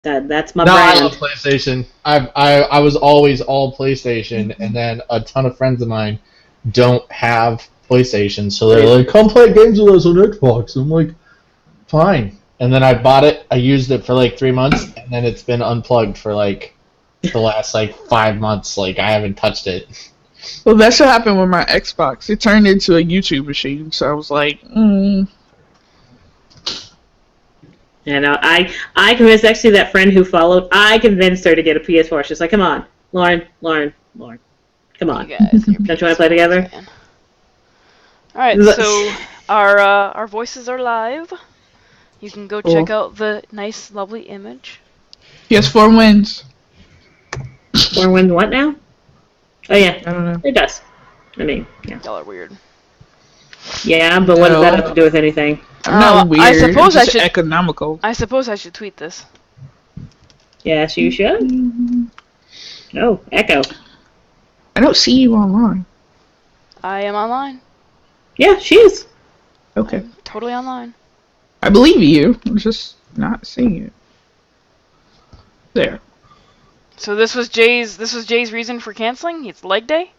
That's my No, I brand. love PlayStation. I was always all PlayStation, and then a ton of friends of mine don't have PlayStation, so they're like, "Come play games with us on Xbox." I'm like, "Fine." And then I bought it. I used it for like 3 months, and then it's been unplugged for like the last like 5 months. Like I haven't touched it. Well, that's what happened with my Xbox. It turned into a YouTube machine, so I was like, You know, I convinced actually that friend who followed. I convinced her to get a PS4. She's like, "Come on, Lauren, come on. You guys, Don't you want to play together?" Alright, so our voices are live. You can go check out the nice, lovely image. he has 4 wins. 4 wins what now? Oh yeah, I don't know. it does. I mean, yeah. Y'all are weird. Yeah, but what does that have to do with anything? I'm not weird. I suppose I'm I just should. economical. I suppose I should tweet this. Yes, you should. Oh, Echo. I don't see you online. I am online. Yeah, she is. Okay. Totally online. I believe you. I'm just not seeing you. There. So this was Jay's reason for canceling. It's leg day.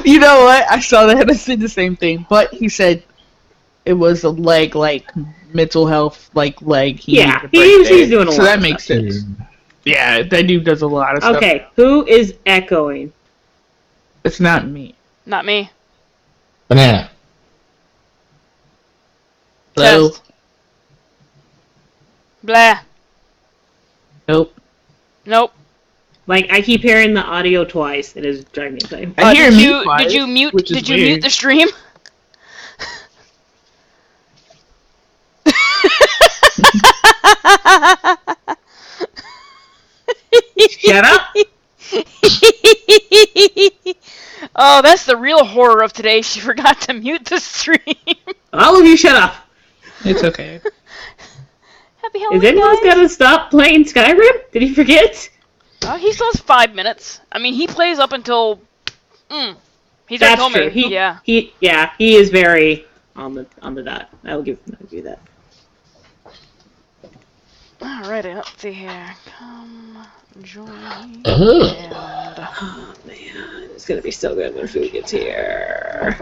You know what? I saw that and I said the same thing. But he said it was a leg, like, mental health, like, leg. Yeah, needed a break he's there. doing a lot So that of makes stuff. sense. Yeah, that dude does a lot of stuff. Okay, who is echoing? It's not me. Not me. Banana. Hello? Test. Blah. Nope. Nope. Like, I keep hearing the audio twice. It is driving me insane. I hear me Did twice, you mute? which is Did you weird. mute the stream? Shut up! Oh, that's the real horror of today. She forgot to mute the stream. All of you shut up! It's okay. Happy Halloween, Is anyone guys. gonna stop playing Skyrim? Did he forget? Oh, he still has 5 minutes. I mean, he plays up until. He's That's already told true. me. Yeah. He is very on the dot. I'll give you that. Alrighty, let's see here. Come join me. Ugh. And Oh man, it's gonna be so good when food gets here.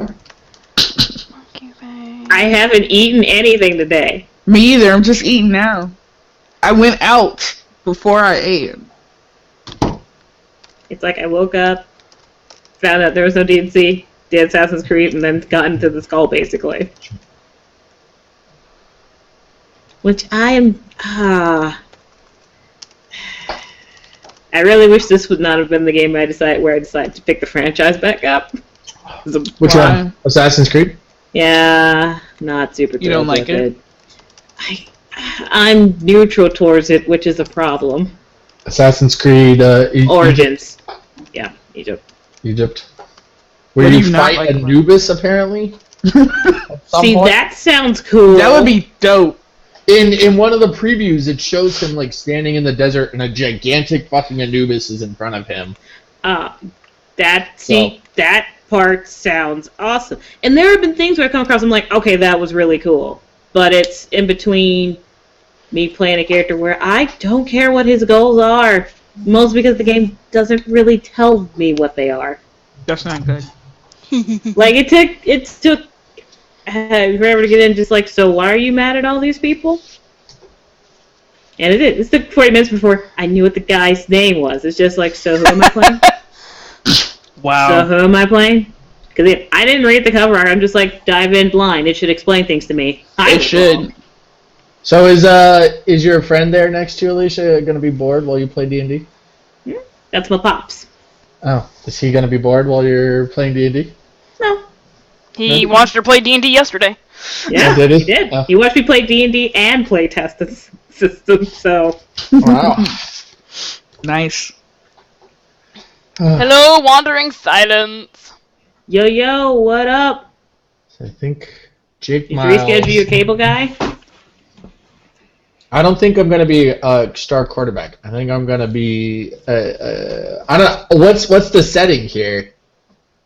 monkey face. I haven't eaten anything today. Me either. I'm just eating now. I went out before I ate. It's like I woke up, found out there was no D&C, did Assassin's Creed, and then got into the skull basically. Which I am. I really wish this would not have been the game I decided to pick the franchise back up. Which Why? one? Assassin's Creed? Yeah, not super. You don't thrilled like with it? I'm neutral towards it, which is a problem. Assassin's Creed Origins. Yeah, Egypt. Egypt. Where What do you you not fight like about it? Anubis, apparently? At some See, point? that sounds cool. That would be dope. In one of the previews, it shows him like standing in the desert and a gigantic fucking Anubis is in front of him. That part sounds awesome. And there have been things where I come across, I'm like, okay, that was really cool. But it's in between me playing a character where I don't care what his goals are. Mostly because the game doesn't really tell me what they are. That's not good. Like, it took forever to get in, just like, so why are you mad at all these people? And it did. It took 40 minutes before I knew what the guy's name was. It's just like, so who am I playing? Wow. So who am I playing? Because I didn't read the cover art. I'm just like, dive in blind. It should explain things to me. It should. So is your friend there next to you, Alicia, going to be bored while you play D&D? That's my pops. Oh, is he going to be bored while you're playing D&D? No. He watched her play D&D yesterday. Yeah, Oh, did he? he did. Oh. He watched me play D&D and play test the system, so... Wow. Nice. Hello, wandering silence. Yo, what up? I think Jake Did you Miles... reschedule your cable guy? I don't think I'm going to be a star quarterback. I think I'm going to be... I don't. What's the setting here?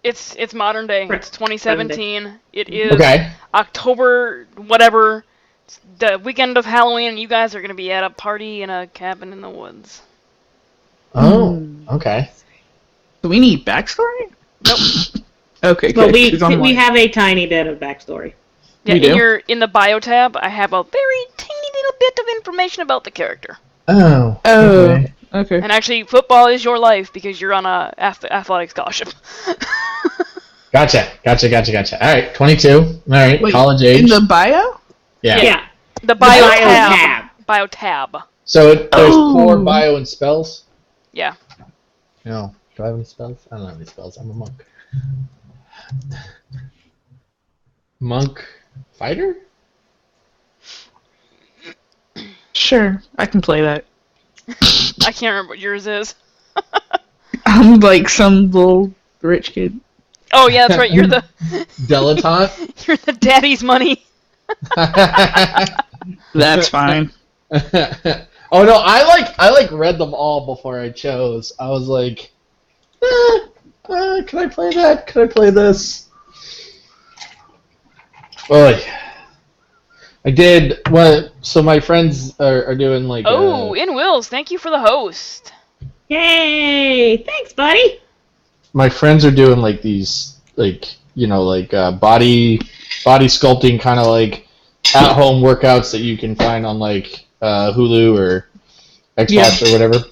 It's modern day. It's 2017. It is Okay. October whatever The weekend of Halloween, and you guys are gonna be at a party in a cabin in the woods. Oh, okay. Do we need backstory? Nope. Okay, But good. 'Cause I'm we like- have a tiny bit of backstory. Yeah, We do? in the bio tab, I have a very tiny little bit of information about the character. Oh. Oh, Okay. okay. And actually, football is your life because you're on a athletic scholarship. Gotcha. All right, 22. All right, Wait, college age. in the bio? Yeah. Yeah. The bio bio tab. tab. Bio tab. So there's Oh. core, bio, and spells. Yeah. No. Do I have any spells? I don't have any spells. I'm a monk. Monk fighter? Sure, I can play that. I can't remember what yours is. I'm like some little rich kid. Oh yeah, that's right. You're the Dilettante? you're the daddy's money. That's fine. Oh no, I read them all before I chose. I was like, can I play that? Can I play this? Oh, I did. What? So my friends are doing like. Oh, in Wills, thank you for the host. Yay! Thanks, buddy. My friends are doing like these, like body sculpting kind of like at home workouts that you can find on like Hulu or Xbox or whatever.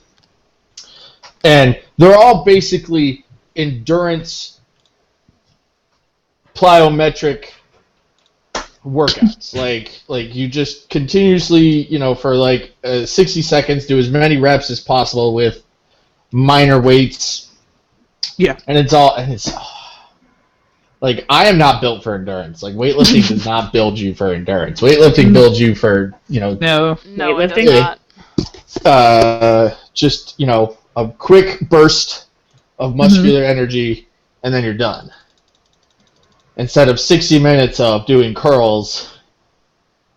And they're all basically endurance plyometric workouts. like you just continuously, for like 60 seconds do as many reps as possible with minor weights. Yeah. And it's like, I am not built for endurance. Like, weightlifting does not build you for endurance. Weightlifting builds you for, No, it does Weightlifting? not. just, a quick burst of muscular energy, and then you're done. Instead of 60 minutes of doing curls,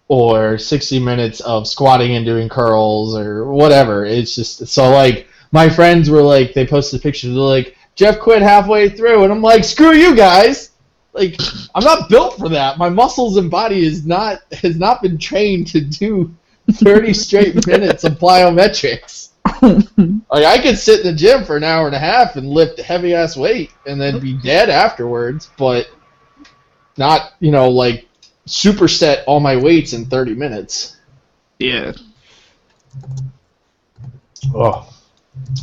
or 60 minutes of squatting and doing curls, or whatever. It's just, so, like, my friends were like, they posted pictures, they're like, Jeff quit halfway through, and I'm like, screw you guys! Like, I'm not built for that. My muscles and body has not been trained to do 30 straight minutes of plyometrics. Like, I could sit in the gym for an hour and a half and lift heavy ass weight and then be dead afterwards, but not, like, superset all my weights in 30 minutes. Yeah. Oh.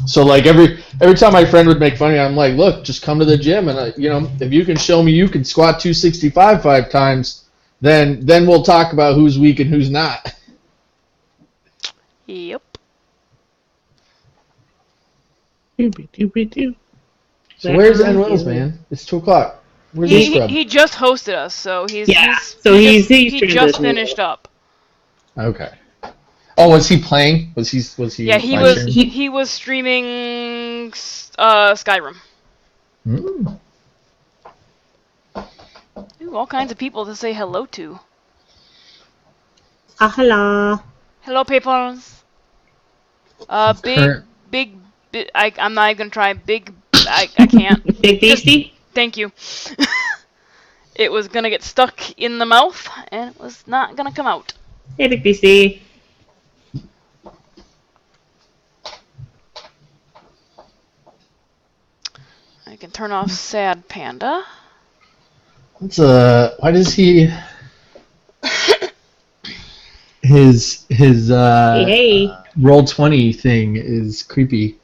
So, like, every time my friend would make fun of me, I'm like, look, just come to the gym, and if you can show me you can squat 265 5 times, then we'll talk about who's weak and who's not. Yep. So where's N. Wills, man? It's 2 o'clock. Where's the scrub? He just hosted us, so He's he just transitioning. finished up. Okay. Oh, was he playing? Was he? Yeah, he live was. streaming? He was streaming Skyrim. Mm. Ooh, all kinds of people to say hello to. Hello. Hello, peoples. Big. I'm not even gonna try. Big. I can't. Big Beastie? Thank you. It was gonna get stuck in the mouth, and it was not gonna come out. Hey, Big Beastie. I can turn off Sad Panda. Why does he? His Hey. Roll20 thing is creepy.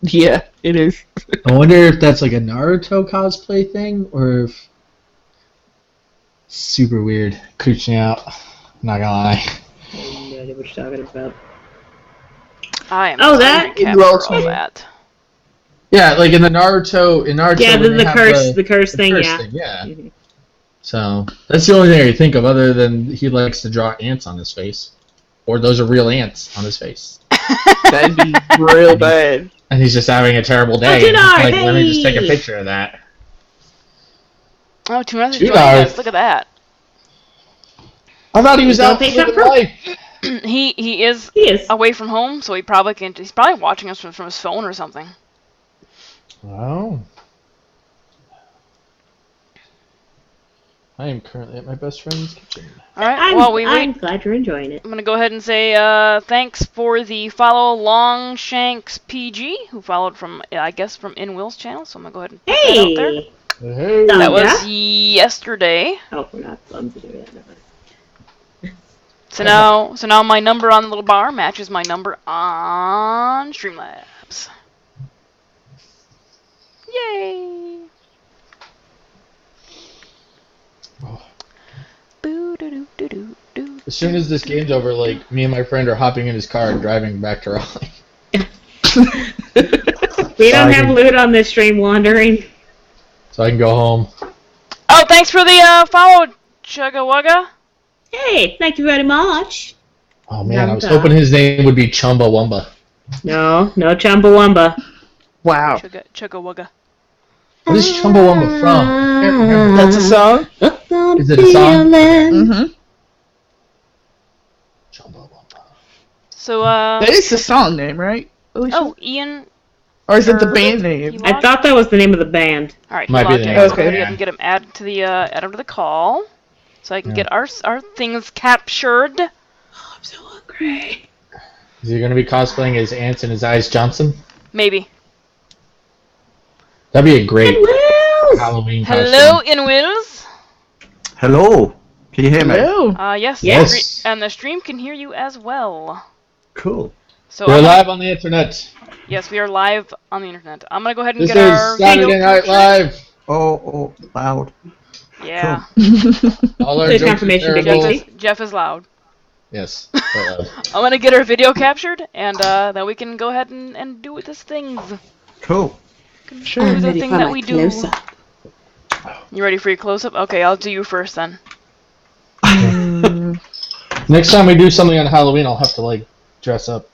Yeah, it is. I wonder if that's like a Naruto cosplay thing, or if super weird. Creeps me out. Not gonna lie. I have no idea what you're talking about. I am. Oh, that? capture all that. Yeah, like in Naruto. Yeah, when they the have curse, the curse the thing, curse yeah. thing, yeah. Mhm. So that's the only thing I can think of, other than he likes to draw ants on his face, or those are real ants on his face, That'd be real bad. and he's just having a terrible day. Oh, and he's like, Tunar, let me just take a hey! picture of that. Oh, Tuna's Tunar. joining us. Look at that. I thought he was Don't out take living that pro- life. He is He is. away from home, so he probably can. He's probably watching us from his phone or something. Oh. I am currently at my best friend's kitchen. Alright, I'm glad you're enjoying it. I'm gonna go ahead and say thanks for the follow, Longshanks PG, who followed from, I guess, from In Will's channel, so I'm gonna go ahead and put that out there. Hey. That was yesterday. Oh, we're not bummed to do that. So now my number on the little bar matches my number on Streamlabs. Yay! Oh. Boo-doo-doo-doo-doo. As soon as this game's over, like, me and my friend are hopping in his car and driving back to Raleigh. We don't have loot on this stream wandering. So I can go home. Oh, thanks for the follow, Chugga Wugga. Hey, thank you very much. Oh man, I was hoping his name would be Chumbawamba. No Chumbawamba. Wow. Chugga Wugga. What is Chumbawamba from? I can't remember. That's a song? Is it a song? Mm-hmm. Chumbawamba. So, That is the song name, right? Alicia? oh, Ian. Or is it the band name? I thought that was the name of the band. Alright, Might be the name of Go the ahead band. and get him added to the call, so I can get our things captured. Oh, I'm so hungry. Is he going to be cosplaying as Ants and his eyes Johnson? Maybe. That'd be a great Well, Halloween costume. Hello, In Wills. Hello. Can you hear me? Hello. Yes. Yes. And the stream can hear you as well. Cool. So We're live on the internet. Yes, we are live on the internet. I'm gonna go ahead and This get our is Saturday video Night captured. Live. Oh, loud. Yeah. All our Good jokes are confirmation, Big terrible. Easy. Jeff is loud. Yes. quite loud. I'm gonna get our video captured, and then we can go ahead and do this thing. Cool. Do the thing that we do. You ready for your close-up? Okay, I'll do you first then. Next time we do something on Halloween, I'll have to like dress up.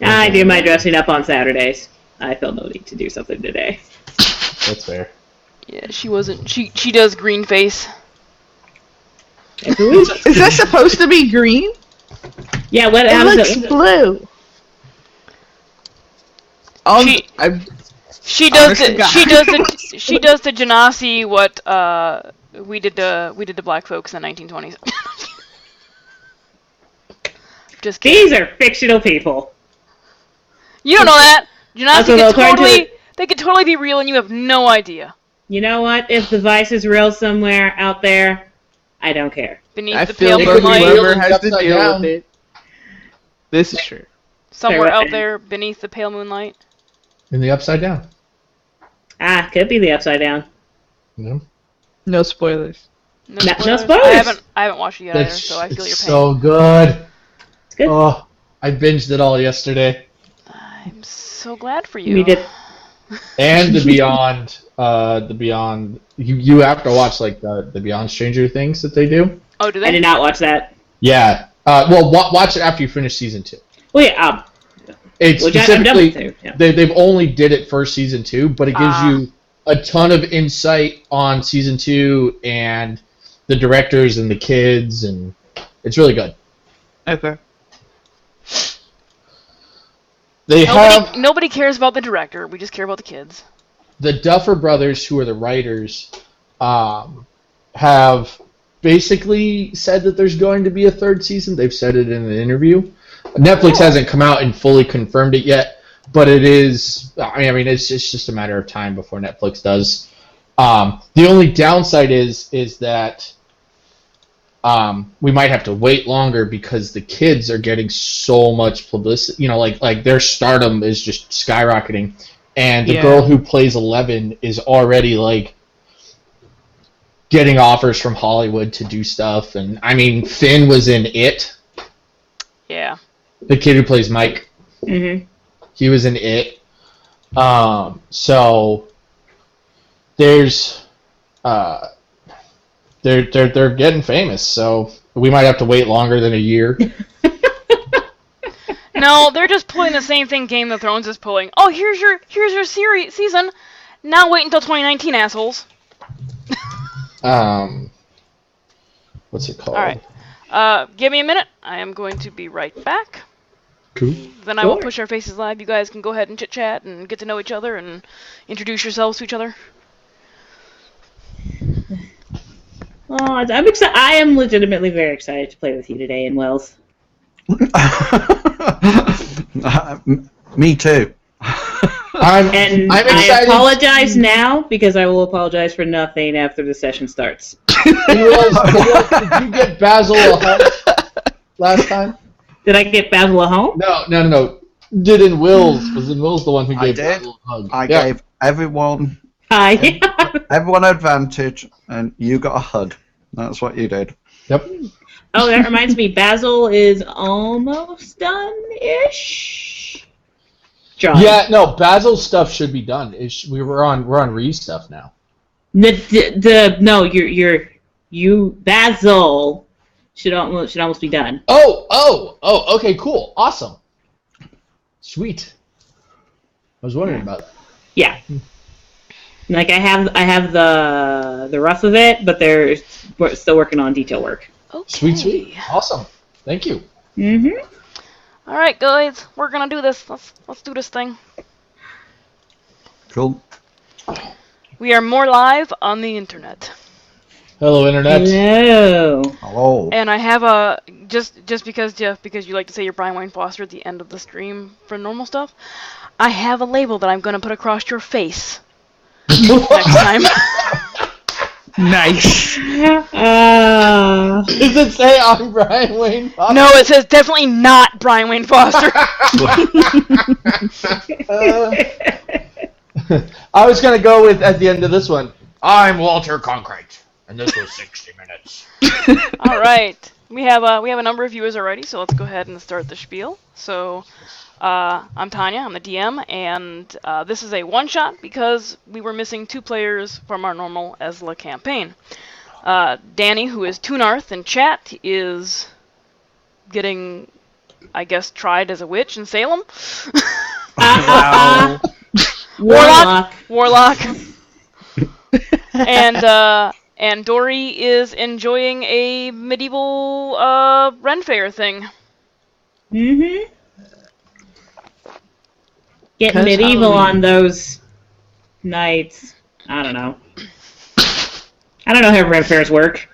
I do my dressing up on Saturdays. I feel no need to do something today. That's fair. Yeah, she wasn't. She does green face. Every week. Is that supposed to be green? Yeah, what It happens? looks blue. She does Honest to the God. she does the Genasi what we did to black folks in the 1920s. Just kidding. These are fictional people. You don't know that. Also, Genasi they could totally be real and you have no idea. You know what? If the Vice is real somewhere out there, I don't care. Beneath I the feel pale for moonlight. whoever has to Upside deal down. with it. This is true. somewhere Fair. out there beneath the pale moonlight. In the Upside Down. Ah, could be the Upside Down. Yeah. No spoilers. No No spoilers. spoilers. I haven't watched it yet either, so I feel your It's pain. so good. It's good. Oh, I binged it all yesterday. I'm so glad for you. We did. And the Beyond. You have to watch like the Beyond Stranger Things that they do. Oh, do I did they? not watch that. Yeah. Well, watch it after you finish season 2. Well, yeah. It's Which I'm done specifically with too, yeah. they've only did it for season 2, but it gives Ah. you a ton of insight on season 2 and the directors and the kids, and it's really good. Okay. They have Nobody cares about the director. We just care about the kids. the Duffer Brothers, who are the writers, have basically said that there's going to be a 3rd season. They've said it in an interview. Netflix hasn't come out and fully confirmed it yet, but it is. I mean, it's just a matter of time before Netflix does. The only downside is that we might have to wait longer because the kids are getting so much publicity. You know, like their stardom is just skyrocketing, and the Yeah. girl who plays 11 is already like getting offers from Hollywood to do stuff. And I mean, Finn was in It. Yeah. The kid who plays Mike, Mm-hmm. he was in It. So there's they're getting famous. So we might have to wait longer than a year. No, they're just pulling the same thing Game of Thrones is pulling. Oh, here's your season. Now wait until 2019, assholes. What's it called? All right. Give me a minute. I am going to be right back. Cool. Then I will Sure. push our faces live. You guys can go ahead and chit chat and get to know each other and introduce yourselves to each other. Oh, I'm excited. I am legitimately very excited to play with you today in Wells. Me too. I'm I excited. apologize now because I will apologize for nothing after the session starts. Did you get Basil a hug last time? Did I get Basil at home? No. Did in Will's? Was in Will's the one who I gave did. Basil a hug? I gave everyone advantage, and you got a hug. That's what you did. Yep. Oh, that reminds me. Basil is almost done-ish. John. Yeah, no. Basil's stuff should be done. We're on Ree's stuff now. Basil should almost be done. Oh. Okay, cool, awesome, sweet. I was wondering about that. Yeah. Like I have the rough of it, but we're still working on detail work. Okay. Sweet, awesome. Thank you. Mm-hmm. All right, guys, we're gonna do this. Let's do this thing. Cool. We are more live on the internet. Hello, internet. Hello. Hello. And I have a just because Jeff, because you like to say you're Brian Wayne Foster at the end of the stream for normal stuff, I have a label that I'm gonna put across your face next time. Nice. Does it say I'm Brian Wayne Foster? No, it says definitely not Brian Wayne Foster. I was gonna go with at the end of this one. I'm Walter Concrete, and this was 60 minutes. All right, we have a number of viewers already, so let's go ahead and start the spiel. So, I'm Tanya, I'm the DM, and this is a one-shot because we were missing 2 players from our normal Esela campaign. Danny, who is Tunarth in chat, is getting, I guess, tried as a witch in Salem. Wow. Warlock. And Dory is enjoying a medieval Ren Fair thing. Mm-hmm. Getting medieval on those nights. I don't know how Ren Fairs work.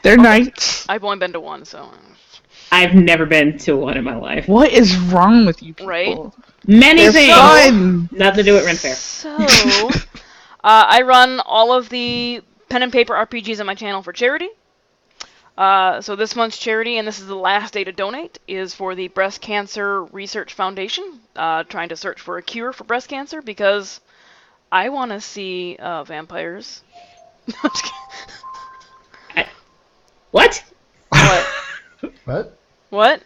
They're nights. I've only been to one, so. I've never been to one in my life. What is wrong with you people? Right? Many They're things. fun. Nothing to do with Ren Fair. So, I run all of the pen and paper RPGs on my channel for charity. So this month's charity, and this is the last day to donate, is for the Breast Cancer Research Foundation, trying to search for a cure for breast cancer, because I want to see vampires. What? What? What?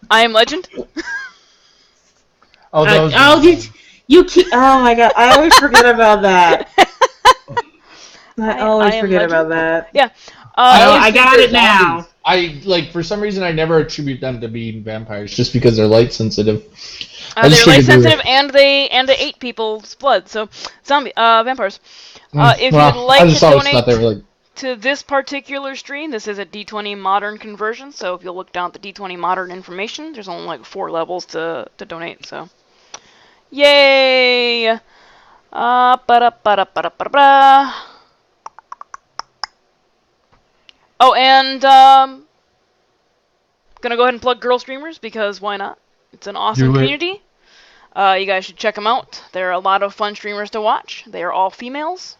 I Am Legend? Oh, those. You keep. Oh my god! I always forget about that. I always Am forget Legend? about that. Yeah. I got it now. For some reason I never attribute them to being vampires just because they're light sensitive. They're light sensitive, and they ate people's blood. So, vampires. If you'd like I just to always thought donate they were like. to this particular stream, this is a D20 Modern conversion. So if you'll look down at the D20 Modern information, there's only like 4 levels to donate. So, yay! Ba-da-ba-da-ba-da-ba-da. Oh, and gonna go ahead and plug Girl Streamers because why not? It's an awesome community. You guys should check them out. There are a lot of fun streamers to watch. They are all females,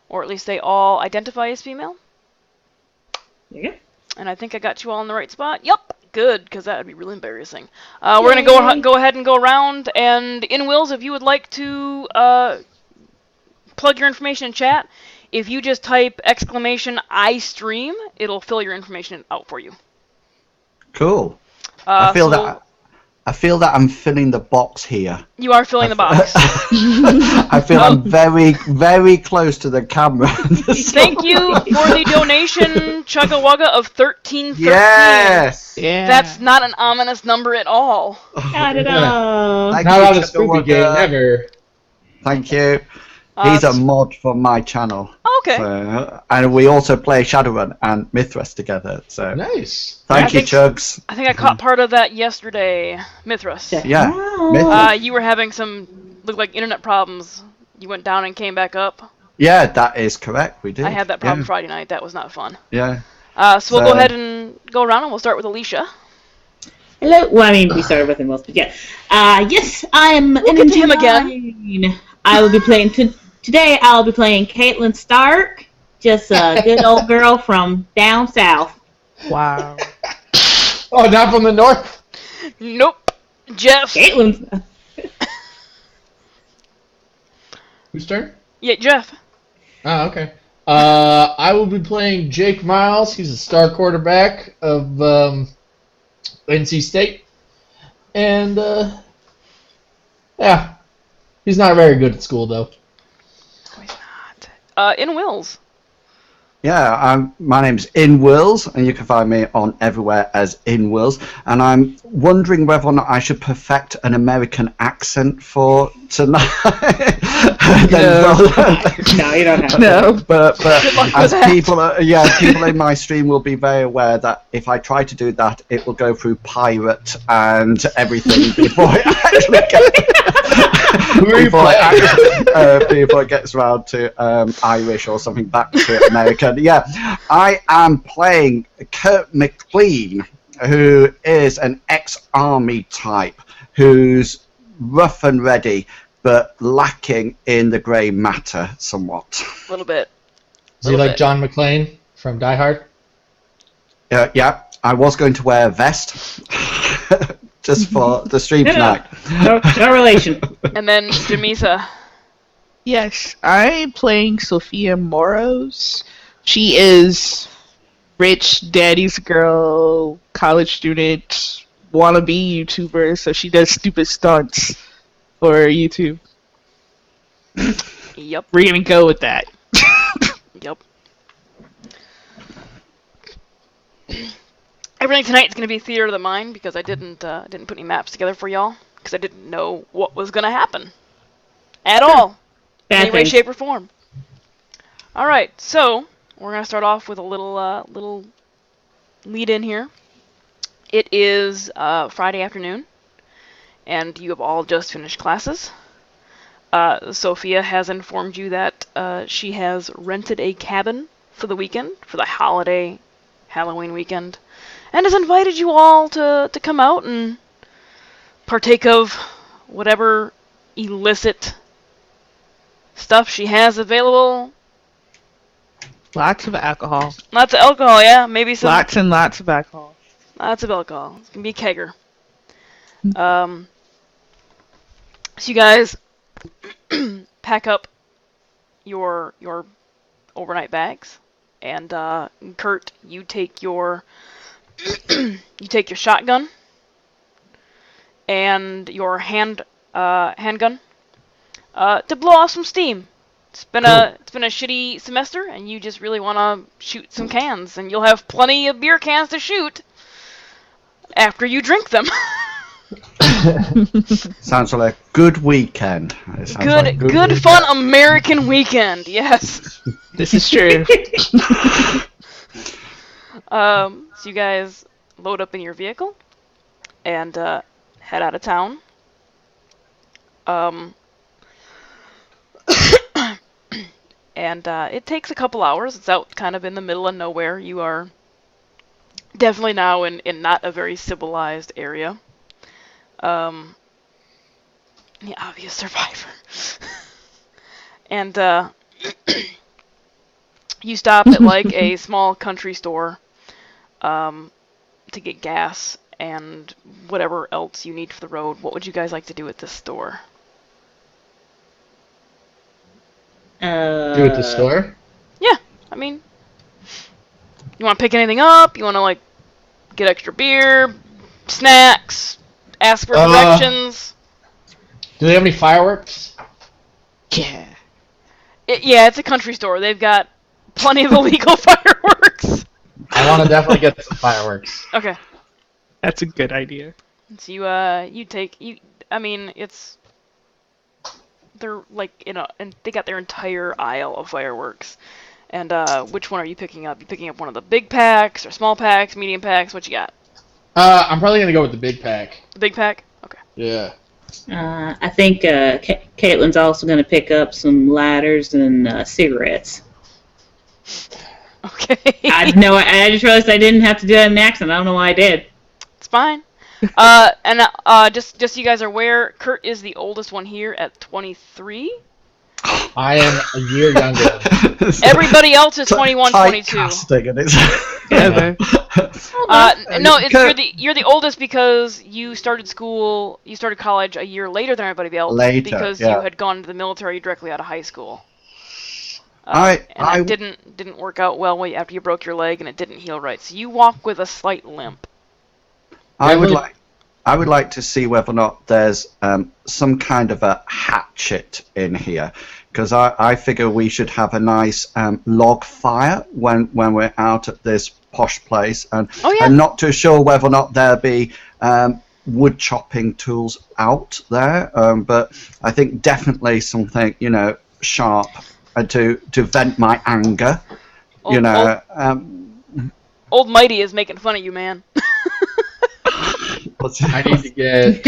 or at least they all identify as female. Yeah. And I think I got you all in the right spot. Yup, good, because that would be really embarrassing. We're gonna go ahead and go around, and in Wills, if you would like to plug your information in chat. If you just type !I stream, it'll fill your information out for you. Cool. I feel that I'm filling the box here. You are filling the box. I feel I'm very, very close to the camera. Thank you for the donation, Chugga Wugga, of 1313. Yes. Yeah. That's not an ominous number at all. Not at all. Thank Not you, on a Chugga spooky Wugga. game ever. Thank you. He's a mod for my channel. Okay. So, and we also play Shadowrun and Mithras together. So Nice. thank you, Chugs. I think I caught part of that yesterday, Mithras. Yeah. Wow. Mithras. You were having looked like internet problems. You went down and came back up. Yeah, that is correct. We did. I had that problem Friday night. That was not fun. Yeah. So we'll go ahead and go around, and we'll start with Alicia. Hello. Well, I mean, we started with him most, but yeah. Yes, I am. We'll get to him again. I will be playing today. I'll be playing Caitlin Stark, just a good old girl from down south. Wow. Oh, not from the north? Nope. Jeff. Caitlin's. Whose turn? Yeah, Jeff. Oh, okay. I will be playing Jake Miles. He's a star quarterback of NC State. And, yeah. He's not very good at school, though. No, he's not. In Wills. Yeah, my name's In Wills, and you can find me on everywhere as In Wills. And I'm wondering whether or not I should perfect an American accent for tonight. No, you don't have to. No. But as people in my stream will be very aware that if I try to do that, it will go through pirate and everything before it actually before it gets around to Irish or something back to American. Yeah, I am playing Kurt McLean, who is an ex-army type, who's rough and ready, but lacking in the grey matter somewhat. A little bit. Is he like John McClane from Die Hard? Yeah, I was going to wear a vest just for the stream tonight. No relation. And then Jamisa. Yes, I'm playing Sophia Moros. She is rich, daddy's girl, college student, wannabe YouTuber, so she does stupid stunts for YouTube. Yep. We're gonna go with that. Yep. Everything tonight is gonna be theater of the mind because I didn't put any maps together for y'all because I didn't know what was gonna happen at all, in any way, shape, or form. All right, so we're gonna start off with a little lead in here. It is Friday afternoon, and you have all just finished classes. Sophia has informed you that she has rented a cabin for the weekend, for the holiday Halloween weekend, and has invited you all to come out and partake of whatever illicit stuff she has available. Lots of alcohol. Lots of alcohol, yeah. Maybe some. Lots and lots of alcohol. Lots of alcohol. It's gonna be a kegger. So you guys pack up your overnight bags, and Kurt, you take your shotgun and your handgun to blow off some steam. It's been a shitty semester, and you just really want to shoot some cans, and you'll have plenty of beer cans to shoot after you drink them. Sounds like a good weekend. Good fun American weekend. Yes. This is true. So you guys load up in your vehicle and head out of town. And it takes a couple hours. It's out kind of in the middle of nowhere. You are definitely now in not a very civilized area. The obvious survivor. And you stop at like a small country store to get gas and whatever else you need for the road. What would you guys like to do at this store? Do at the store? Yeah, I mean, you want to pick anything up? You want to like get extra beer, snacks, ask for directions? Do they have any fireworks? Yeah. Yeah, it's a country store. They've got plenty of illegal fireworks. I want to definitely get some fireworks. Okay. That's a good idea. So they're like and they got their entire aisle of fireworks. And which one are you picking up? You picking up one of the big packs or small packs, medium packs? What you got? I'm probably gonna go with the big pack. The big pack? Okay. Yeah. I think Caitlin's also going to pick up some ladders and cigarettes. Okay. I just realized I didn't have to do that in an accent. I don't know why I did. It's fine. Just so you guys are aware, Kurt is the oldest one here at 23. I am a year younger. Everybody else is 21, 22. Typecasting, and it's No, you're the oldest because you started college a year later than everybody else. Later, because yeah. you had gone to the military directly out of high school. I It didn't work out well after you broke your leg, and it didn't heal right. So you walk with a slight limp. I would like to see whether or not there's some kind of a hatchet in here, because I figure we should have a nice log fire when we're out at this posh place, and I'm not too sure whether or not there'll be wood chopping tools out there, but I think definitely something sharp to vent my anger. Old Mighty is making fun of you, man. I need to get.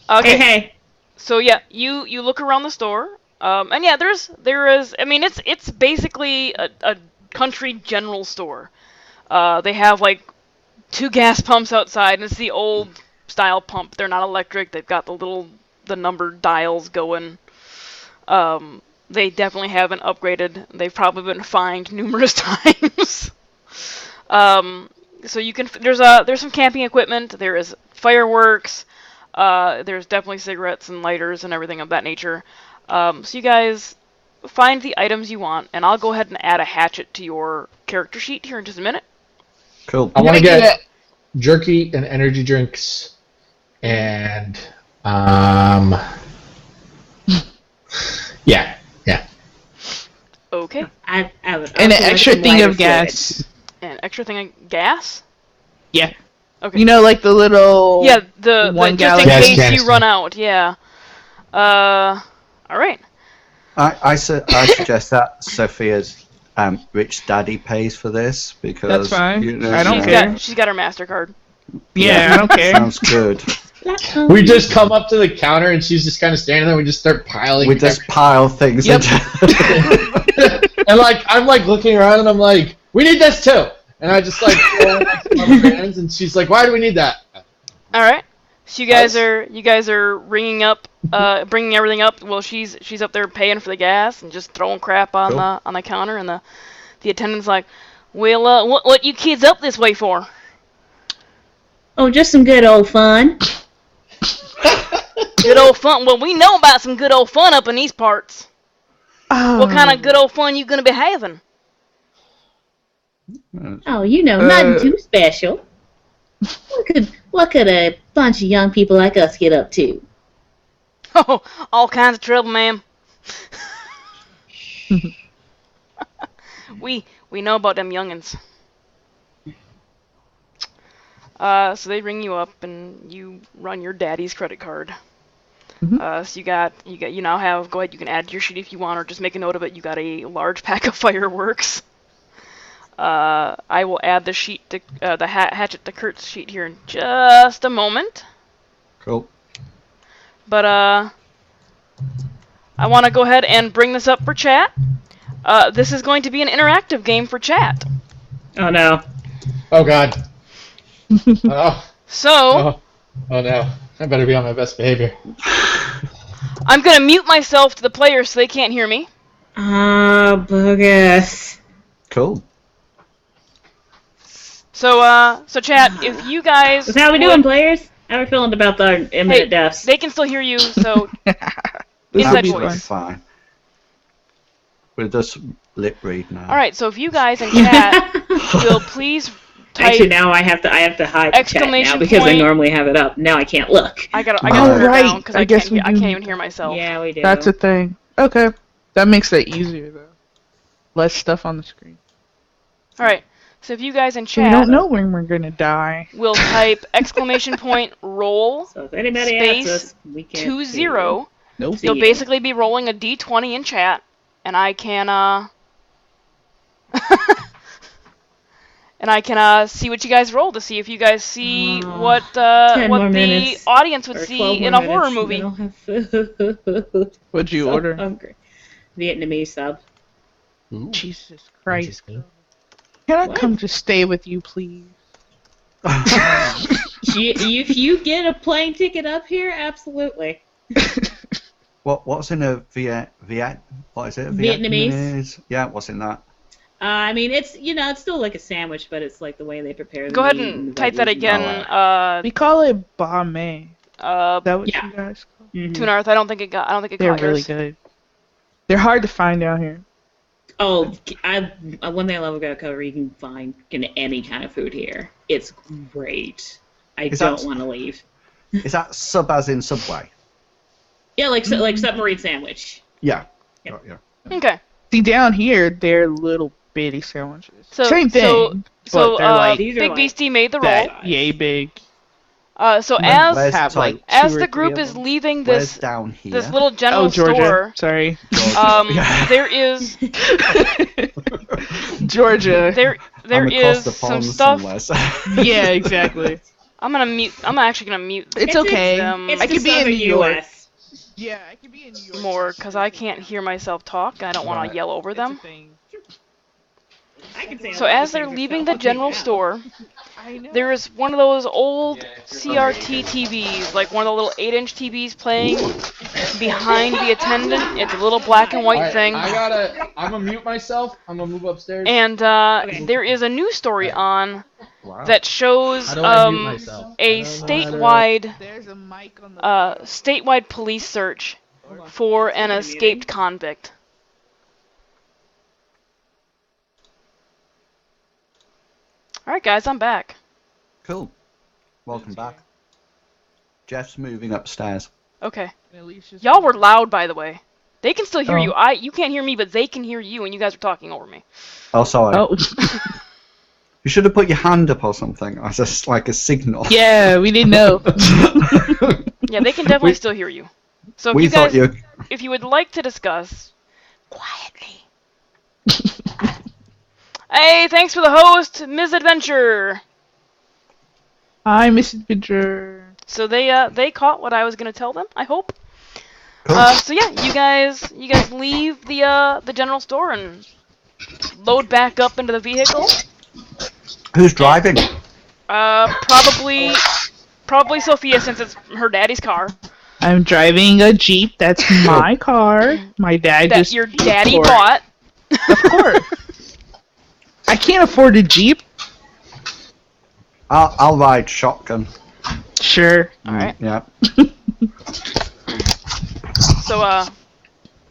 Okay. Hey. So yeah, you look around the store, and yeah, there is. I mean, it's basically a country general store. They have like 2 gas pumps outside, and it's the old style pump. They're not electric. They've got the numbered dials going. They definitely haven't upgraded. They've probably been fined numerous times. So you can there's some camping equipment. There is fireworks. There's definitely cigarettes and lighters and everything of that nature. So you guys find the items you want, and I'll go ahead and add a hatchet to your character sheet here in just a minute. Cool. I want to get jerky and energy drinks, and yeah. Okay. I would And an also like extra some thing lighter of gas. An extra thing of gas? Yeah. Okay. You know, like the little. Yeah, the one just in gallon case gas you run out. Yeah. All right. I suggest that Sophia's rich daddy pays for this, because That's fine. I don't She's care. she's got her MasterCard. Yeah, I don't care. Sounds good. We just come up to the counter, and she's just kind of standing there. We just start piling. We just pile things Yep. into. And I'm looking around, and I'm like, we need this too. And I just throw in some other brands, and she's like, why do we need that? All right. So you guys are bringing everything up. Well, she's up there paying for the gas and just throwing crap on the counter, and the attendant's like, well, what you kids up this way for? Oh, just some good old fun. Good old fun. Well, we know about some good old fun up in these parts. Oh. What kind of good old fun you gonna be having? Oh, nothing too special. What could a bunch of young people like us get up to? Oh, all kinds of trouble, ma'am. We know about them youngins. So they ring you up and you run your daddy's credit card. Mm-hmm. So you now have, go ahead, you can add to your sheet if you want, or just make a note of it. You got a large pack of fireworks. I will add the sheet to the hatchet to Kurt's sheet here in just a moment. Cool. But I want to go ahead and bring this up for chat. This is going to be an interactive game for chat. Oh no. Oh God. So. Oh no. I better be on my best behavior. I'm gonna mute myself to the players so they can't hear me. Bogus. Cool. So chat, if you guys... So how we doing, players? How are we feeling about the imminent deaths? They can still hear you, so... This inside will be voice. Fine. We'll just lip read now. Alright, so if you guys in chat will please type... Actually, now I have to hide the chat exclamation now because I point. normally have it up. Now I can't look. I gotta Oh, turn it right. down because I I guess we can't do. even hear myself. Yeah, we do. That's a thing. Okay. That makes that easier, though. Less stuff on the screen. Alright, so if you guys in We chat don't know when we're gonna die. will type exclamation point roll So if anybody space asks us, we can't 20. Nope. See You'll you. basically be rolling a d20 in chat, and I can and I can see what you guys roll to see if you guys see what 10 more the minutes. audience would Or 12 see in more a horror minutes, movie. then I'll have food. What'd you So order? hungry. Vietnamese sub. Ooh, Jesus Christ. interesting. Can I What? come to stay with you, please? If you get a plane ticket up here, absolutely. What's in a what is it? Vietnamese. Yeah, what's in that? I mean, it's it's still like a sandwich, but it's like the way they prepare the Go ahead meat and the type that veggies and again. all We call it banh mi. Is that what Yeah. you guys call it? that. Mhm. Tune Earth. I don't think it caught They're really yours. good. They're hard to find down here. Oh, one thing I love about Cover, you can find any kind of food here. It's great. I Is don't that- want to leave. Is that sub as in Subway? Yeah, like submarine sandwich. Yeah. Yep. Yeah. Okay. See, down here, they're little bitty sandwiches. So Same thing. So but they're like These are Big like Beastie made the roll. that yay big. So Where's as have like as two or the three group of is them. leaving Where's this down here? this little general Oh, Georgia. store, Sorry. Yeah. there is Georgia. there I'm across is the some pond stuff. somewhere, so- Yeah, exactly. I'm actually gonna mute It's okay. It's I the could be in southern New York. US. Yeah, I could be in New York. more because I can't hear myself talk. And I don't want Right. to yell over It's them. a thing. I can say a So lot of as they're things leaving about the general now. store, I know. there is one of those old CRT TVs, like one of the little 8-inch TVs playing behind the attendant. It's a little black and white Alright, thing. I'm gonna mute myself. I'm gonna move upstairs. And Okay. there is a news story on Wow. that shows How do I mute myself? a I don't know how to- statewide There's a mic on the. statewide police search for an escaped convict. All right, guys, I'm back. Cool. Welcome back. Jeff's moving upstairs. Okay, Alicia's- y'all were loud, by the way. They can still hear Oh. you. You can't hear me, but they can hear you, and you guys are talking over me. Oh, sorry. Oh. You should have put your hand up or something as like a signal. Yeah, we didn't know. Yeah, they can definitely We- still hear you. So if We you thought guys, you. if you would like to discuss quietly. Hey, thanks for the host, Ms. Adventure. Hi, Miss Adventure. So they caught what I was gonna tell them. I hope. Cool. So yeah, you guys leave the general store and load back up into the vehicle. Who's driving? Probably Sophia, since it's her daddy's car I'm driving a Jeep. That's my car. My dad that just your paid daddy for it. bought. Of course. I can't afford a Jeep. I'll ride shotgun. Sure. All right. Yeah. So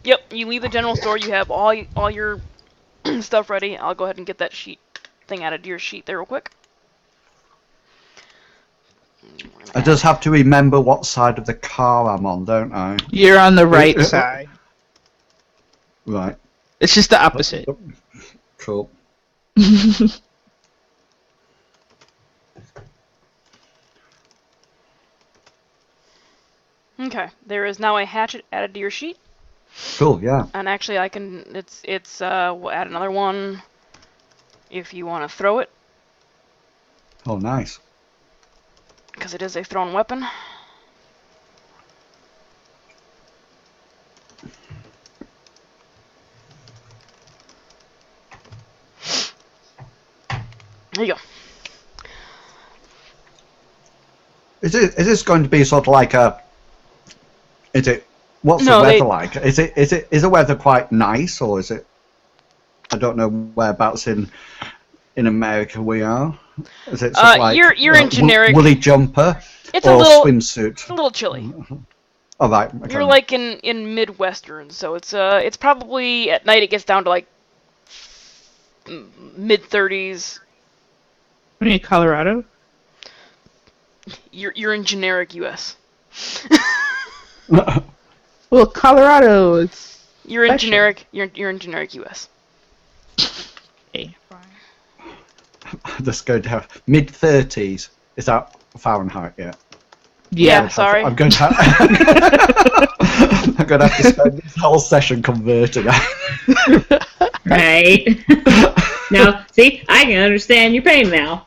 yep, you leave the general store. You have all your stuff ready. I'll go ahead and get that sheet thing out of your sheet there real quick. I just have to remember what side of the car I'm on, don't I? You're on the right side. Right. It's just the opposite. Cool. Okay, there is now a hatchet added to your sheet, Cool. Yeah. and actually I can we'll add another one if you want to throw it, Oh, nice. because it is a thrown weapon. There you go. Is this going to be sort of like a? Is it? What's No, the weather they- like? Is the weather quite nice, or is it? I don't know whereabouts in America we are. Is it sort of like you're in generic- woolly jumper It's or a little swimsuit? a little chilly. Oh right. Okay. You're like in Midwestern, so it's probably at night it gets down to like mid 30s. What are you, Colorado? You're in generic US. Well, Colorado, it's You're in Special. generic. You're in generic US. okay. I'm just going to have mid-30s. Is that Fahrenheit? Yeah. Yeah, sorry. I'm going to have. I'm going to have to spend this whole session converting. Right. Now See, I can understand your pain now.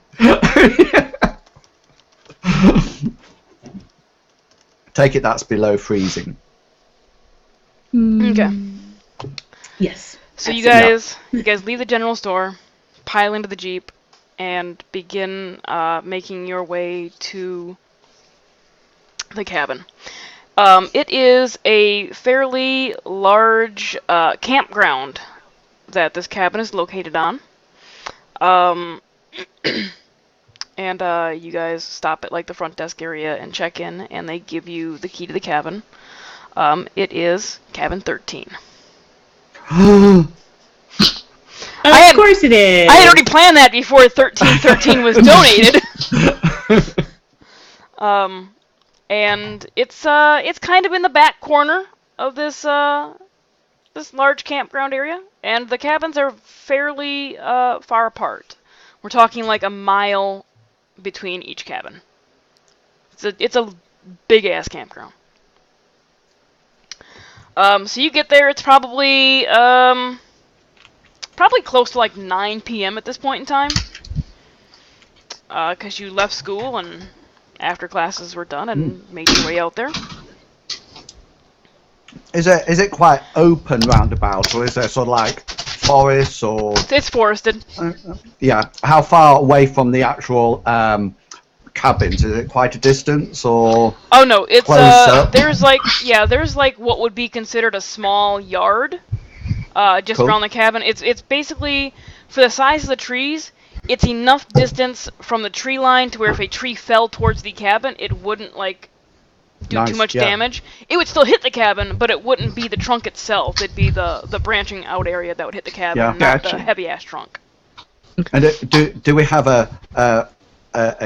Take it that's below freezing. Okay. Yes. So you That's guys leave the general store, pile into the Jeep, and begin making your way to the cabin. It is a fairly large campground that this cabin is located on. And you guys stop at like the front desk area and check in, and they give you the key to the cabin. It is cabin 13. Of course it is. I had already planned that before 1313 was donated. And it's kind of in the back corner of this this large campground area, and the cabins are fairly far apart. We're talking like a mile between each cabin. It's a big ass campground. So you get there, it's probably close to like 9 p.m. at this point in time. Because you left school and after classes were done and made your way out there. Is it quite open roundabout, or is there sort of like forest or? It's forested. Yeah. How far away from the actual cabins? Is it quite a distance, or? Oh no, it's close up? there's like what would be considered a small yard, just Cool. around the cabin. It's basically, for the size of the trees, it's enough distance from the tree line to where if a tree fell towards the cabin, it wouldn't like do too Nice, much yeah. damage. It would still hit the cabin, but it wouldn't be the trunk itself. It'd be the branching out area that would hit the cabin, Yeah. not Gotcha. the heavy ass trunk. And do we have a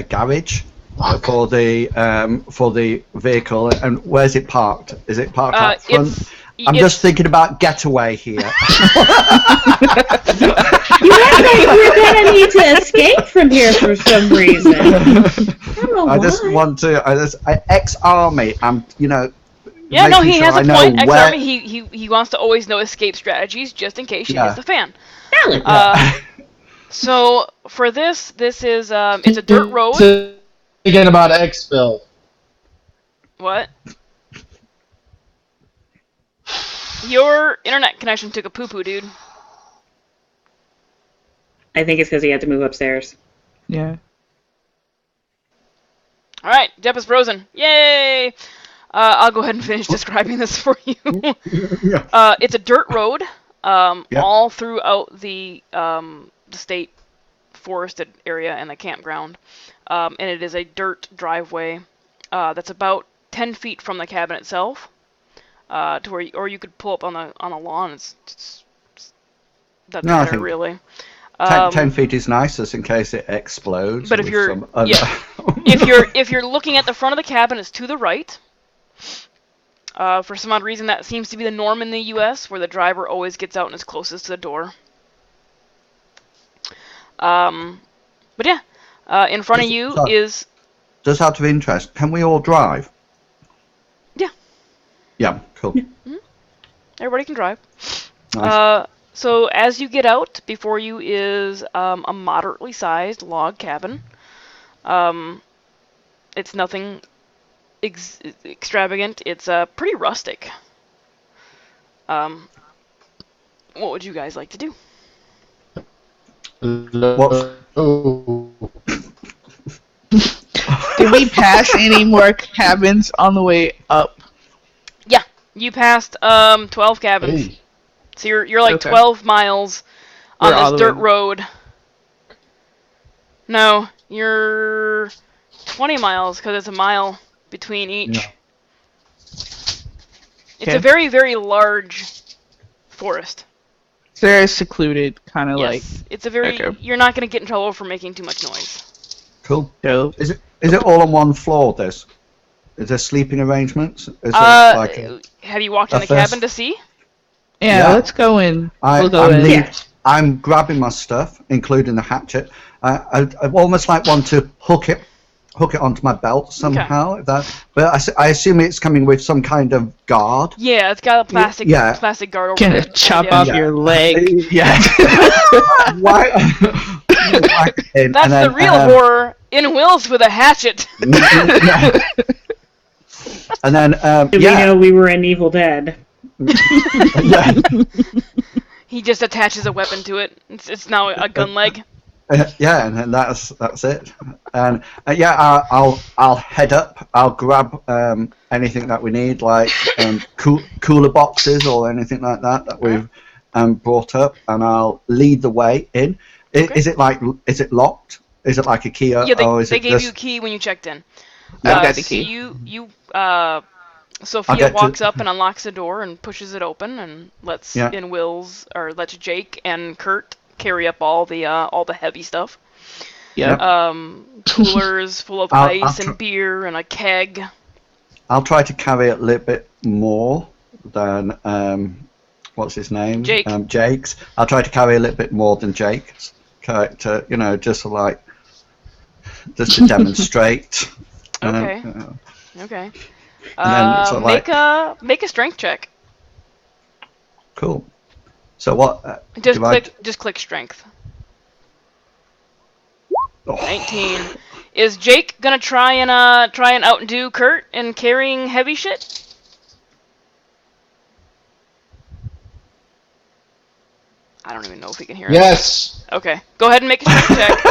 garage for the vehicle, and where's it parked? Is it parked out front? I'm just thinking about getaway here. You act like we're gonna need to escape from here for some reason. I don't know I just want to. Ex-army. I'm, Yeah, no, making he sure has I a know point. where- Ex-army, he wants to always know escape strategies just in case she Yeah. hits the fan. Valid. So for this is it's a dirt road. Thinking about exfil. What? Your internet connection took a poo-poo, dude. I think it's because he had to move upstairs. Yeah. All right, Jeff is frozen. Yay! I'll go ahead and finish describing this for you. It's a dirt road, all throughout the state forested area and the campground, and it is a dirt driveway that's about 10 feet from the cabin itself, to where you could pull up on the lawn. It's doesn't No, I matter think- really. 10 feet is nice, just in case it explodes. But if with you're some other- if you're looking at the front of the cabin, it's to the right. For some odd reason, that seems to be the norm in the U.S., where the driver always gets out and is closest to the door. But yeah, in front of you is. Just out of interest, can we all drive? Yeah. Yeah, cool. Everybody can drive. Nice. So as you get out, before you is a moderately sized log cabin. It's nothing extravagant. It's pretty rustic. What would you guys like to do? Did we pass any more cabins on the way up? Yeah, you passed 12 cabins. Hey. So you're like Okay. 12 miles We're on all this the dirt way- road. No, you're 20 miles because it's a mile between each. Yeah. It's Okay. a very, very large forest. So they're secluded, kind of Yes, it's a very. Okay. You're not going to get in trouble for making too much noise. Cool. dope. Is it all on one floor, this? Is there sleeping arrangements? Is it like Have you walked in a the first- cabin to see? Yeah, let's go in. We'll go in. Yeah. I'm grabbing my stuff, including the hatchet. I almost like want to hook hook it onto my belt somehow. If that, but I assume it's coming with some kind of guard. Yeah, it's got a plastic plastic guard over Gonna it. chop Yeah. off your leg. Yeah. Why? That's the real horror in Wills with a hatchet. Yeah. And then We know we were in Evil Dead. yeah. He just attaches a weapon to it. It's now a gun leg. Yeah, and then that's it. And I'll head up. I'll grab anything that we need, like cooler boxes or anything like that we've brought up, and I'll lead the way in. Okay. Is it locked? Is it like a key? Yeah, or is they it gave just... you a key when you checked in. I've got the key. Sophia walks up and unlocks the door and pushes it open and lets lets Jake and Kurt carry up all the heavy stuff. Yep. Coolers full of ice and beer and a keg. I'll try to carry a little bit more than what's his name? Jake. Jake's. I'll try to carry a little bit more than Jake's character. Just to demonstrate. Okay. Okay. And then make a strength check. Cool. So what? Just click strength. 19. Is Jake gonna try and outdo Kurt in carrying heavy shit? I don't even know if he can hear it. Yes. Okay, go ahead and make a strength check.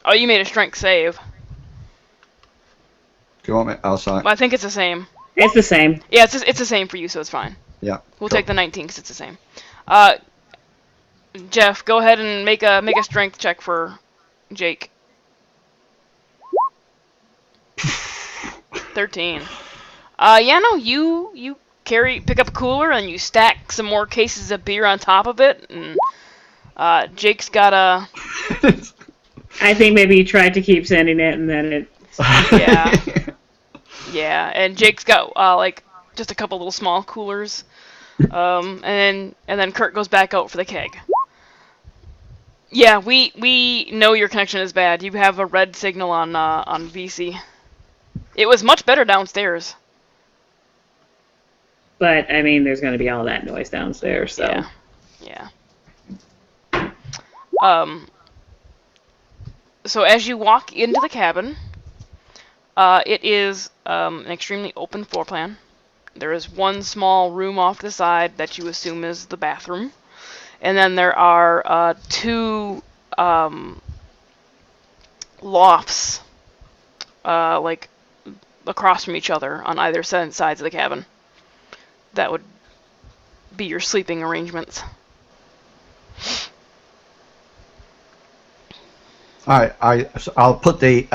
Oh, you made a strength save. Do you want me? Oh, sorry. Well, I think it's the same. It's the same. Yeah, it's the same for you, so it's fine. Yeah. We'll take the 19 because it's the same. Jeff, go ahead and make a strength check for Jake. 13. You pick up a cooler and you stack some more cases of beer on top of it, and Jake's got a. I think maybe you tried to keep sending it, and then it. Yeah, and Jake's got just a couple little small coolers, and then Kurt goes back out for the keg. Yeah, we know your connection is bad. You have a red signal on VC. It was much better downstairs. But I mean, there's going to be all that noise downstairs, so. Yeah. So as you walk into the cabin, it is an extremely open floor plan. There is one small room off to the side that you assume is the bathroom. And then there are two lofts, across from each other on either sides of the cabin. That would be your sleeping arrangements. Alright, I'll put the.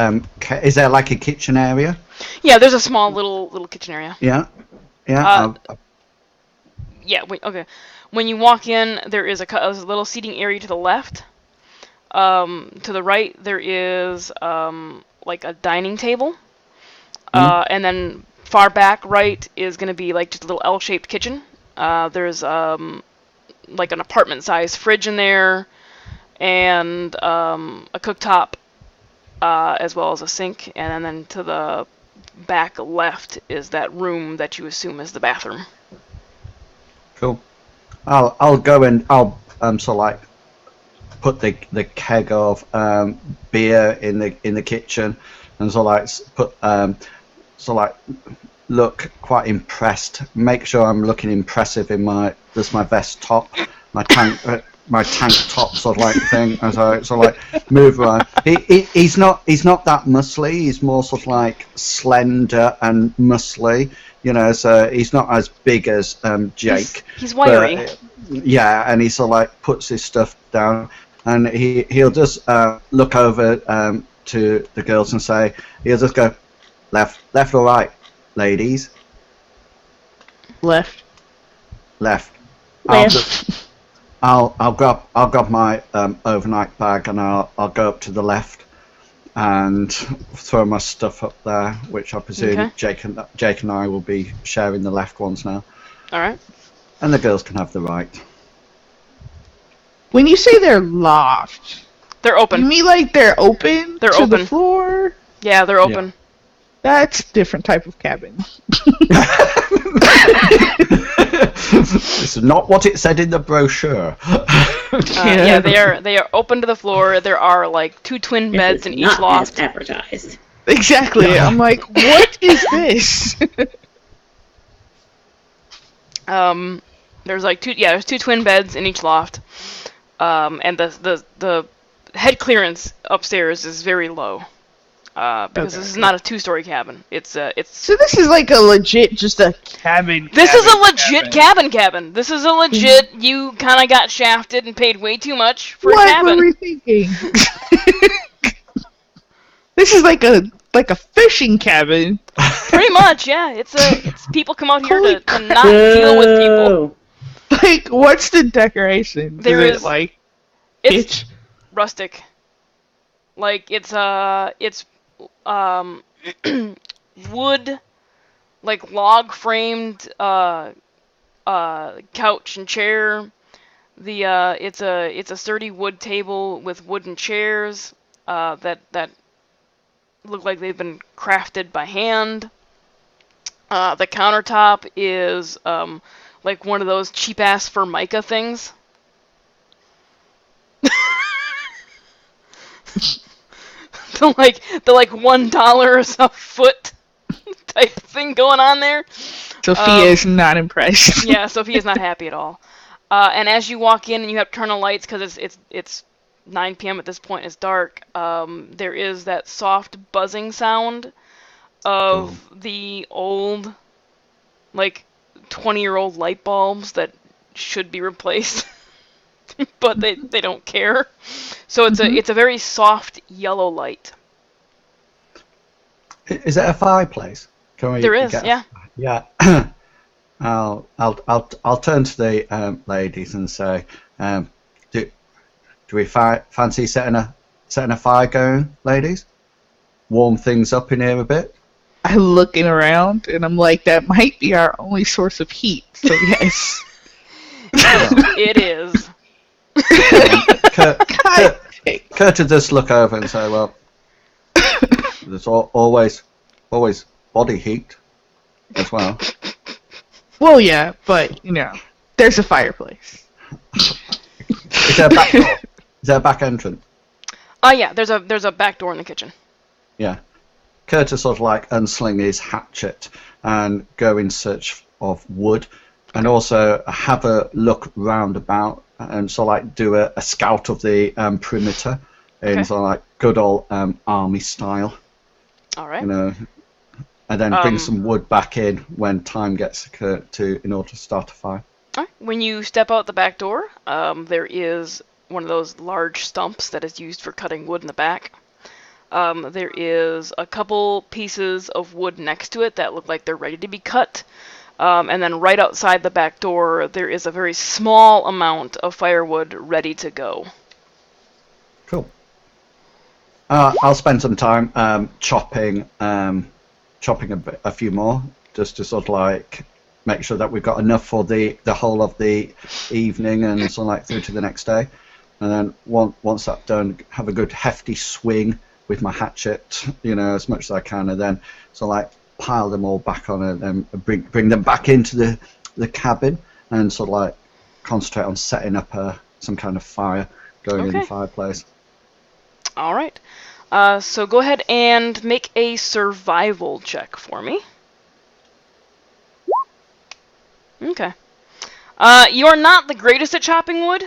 Is there like a kitchen area? Yeah, there's a small little kitchen area. Yeah. Yeah. Okay. When you walk in, there is a little seating area to the left. To the right, there is a dining table. And then far back right is going to be just a little L-shaped kitchen. There's an apartment-sized fridge in there, and a cooktop, as well as a sink. And then to the back left is that room that you assume is the bathroom. Cool. I'll go and I'll put the keg of beer in the kitchen, and look quite impressed. Make sure I'm looking impressive in my vest top, my tank top thing. And move around. He's not that muscly. He's more slender and muscly. So he's not as big as Jake. He's wiry. And he puts his stuff down, and he'll just look over to the girls and say, he'll just go, left or right, ladies? Left. I'll grab my overnight bag, and I'll go up to the left and throw my stuff up there, which I presume Jake and I will be sharing the left ones now. All right. And the girls can have the right. When you say they're loft, They're you open. mean like they're open They're to the open. floor? Yeah, they're open. That's a different type of cabin. It's not what it said in the brochure. Yeah, they are open to the floor. There are like 2 twin beds in each not loft. as advertised. Exactly. I'm like, what is this? There's like there's 2 twin beds in each loft. And the head clearance upstairs is very low. Because this is not a 2-story cabin. It's So this is like a legit, just a cabin. This is a legit cabin. This is a legit. You kind of got shafted and paid way too much for a What cabin. were we thinking? This is like a fishing cabin. Pretty much, yeah. It's people come out here Holy to not deal with people. Whoa. Like, what's the decoration? There is is- it like It's pitch? rustic. Like it's wood, like log framed couch and chair. It's a sturdy wood table with wooden chairs that look like they've been crafted by hand. The countertop is like one of those cheap ass Formica things. the like $1 a foot type thing going on there. Sophia is not impressed. Yeah, Sophia's not happy at all. And as you walk in and you have to turn on lights because it's 9 p.m. at this point, it's dark. There is that soft buzzing sound of the old, like 20-year-old light bulbs that should be replaced, but they don't care. So it's a very soft yellow light. Is it a fireplace? Can we There is, get yeah. Yeah. I'll turn to the ladies and say, do we fancy setting a fire going, ladies? Warm things up in here a bit. I'm looking around and I'm like, that might be our only source of heat. So yes. It is. Kurt would just look over and say, well, there's always body heat as well. Well, yeah, but there's a fireplace. Is there a back door? Is there a back entrance? Yeah, there's a back door in the kitchen. Yeah. Curtis sort of like unsling his hatchet and go in search of wood, and also have a look round about and sort of like do a scout of the perimeter in sort of like good old army style. All right. And then bring some wood back in when time gets in order to start a fire. All right. When you step out the back door, there is one of those large stumps that is used for cutting wood in the back. There is a couple pieces of wood next to it that look like they're ready to be cut. And then right outside the back door, there is a very small amount of firewood ready to go. Cool. I'll spend some time chopping a few more, just to sort of like make sure that we've got enough for the whole of the evening and sort of like through to the next day. And then once that's done, have a good hefty swing with my hatchet, as much as I can, and then sort of like pile them all back on and bring them back into the cabin and sort of like concentrate on setting up some kind of fire going in the fireplace. All right. So go ahead and make a survival check for me. Okay. You're not the greatest at chopping wood.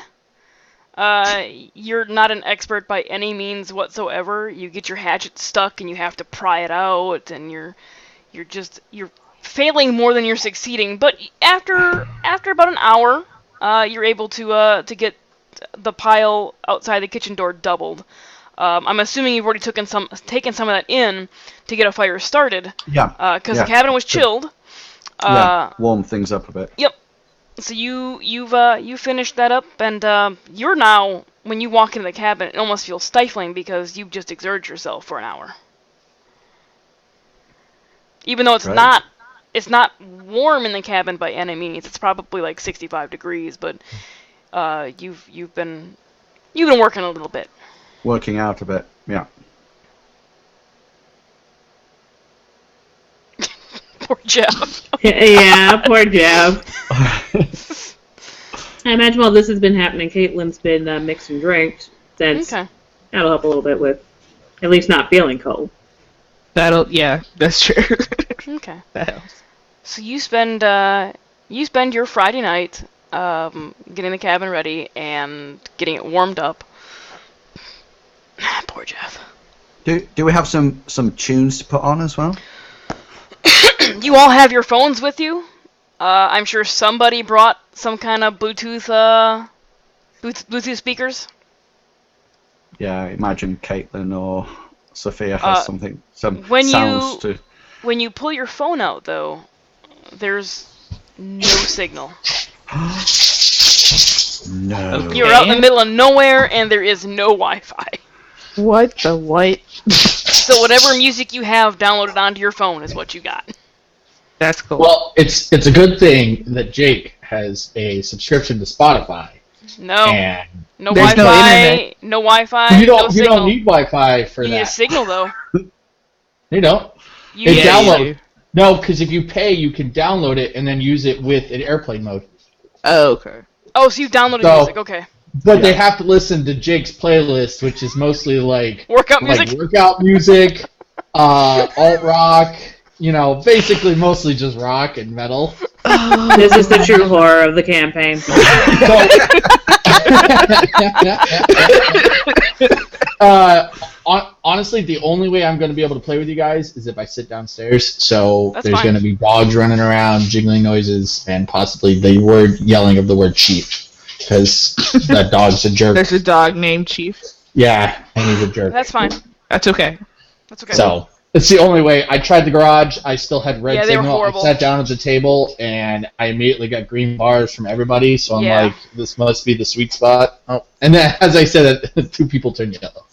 You're not an expert by any means whatsoever. You get your hatchet stuck and you have to pry it out, and you're failing more than you're succeeding. But after about an hour, you're able to get the pile outside the kitchen door doubled. I'm assuming you've already taken some of that in to get a fire started. Yeah. Because the cabin was chilled. Warm things up a bit. Yep. So you finished that up, and you're now, when you walk into the cabin, it almost feels stifling because you've just exerted yourself for an hour. Even though it's not warm in the cabin by any means. It's probably like 65 degrees, but you've been working a little bit. Working out a bit. Yeah. Poor Jeff. Yeah, poor Jeff. I imagine while this has been happening, Caitlin's been mixing drinks. Since Okay. that'll help a little bit with at least not feeling cold. Yeah, that's true. Okay. That helps. So you spend your Friday night getting the cabin ready and getting it warmed up. Poor Jeff. Do we have some tunes to put on as well? You all have your phones with you. I'm sure somebody brought some kind of Bluetooth speakers. Yeah, I imagine Caitlin or Sophia has something, some when sounds to. When you pull your phone out, though, there's no signal. No. You're out in the middle of nowhere, and there is no Wi-Fi. What the what? So whatever music you have downloaded onto your phone is what you got. That's cool. Well, it's a good thing that Jake has a subscription to Spotify. No. And No There's no Wi-Fi. internet. No Wi-Fi. you no don't signal. need Wi-Fi for You need a that. signal though. You don't. You It's need- download. No, because if you pay, you can download it and then use it with an airplane mode. Oh, okay. Oh, so you downloaded So- music? Okay. But they have to listen to Jake's playlist, which is mostly like Workout music. workout music, alt rock. You know, basically mostly just rock and metal. This is the true horror of the campaign. Honestly, the only way I'm going to be able to play with you guys is if I sit downstairs. So That's there's fine. going to be dogs running around, jiggling noises, and possibly the word yelling of the word chief. Because that dog's a jerk. There's a dog named Chief. Yeah, and he's a jerk. That's fine. That's okay. That's okay. So it's the only way. I tried the garage. I still had red Yeah, they were signal. I horrible. sat down at the table, and I immediately got green bars from everybody. So I'm Yeah. like, this must be the sweet spot. Oh, and then, as I said, two people turned yellow.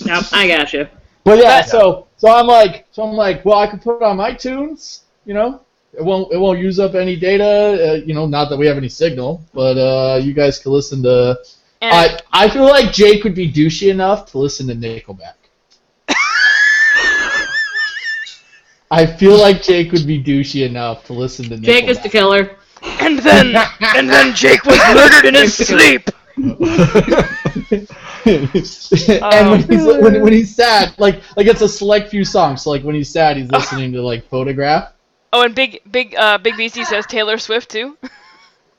Nope, I got you. But yeah, so I'm like, well, I could put it on my tunes. You know, it won't use up any data. You know, not that we have any signal, but you guys can listen to. And I feel like Jake would be douchey enough to listen to Nickelback. I feel like Jake would be douchey enough to listen to Nickelback. Jake is the killer. and then Jake was murdered in his sleep. And when he's sad, like it's a select few songs. So like when he's sad, he's listening to like Photograph. Oh, and Big BC says Taylor Swift too.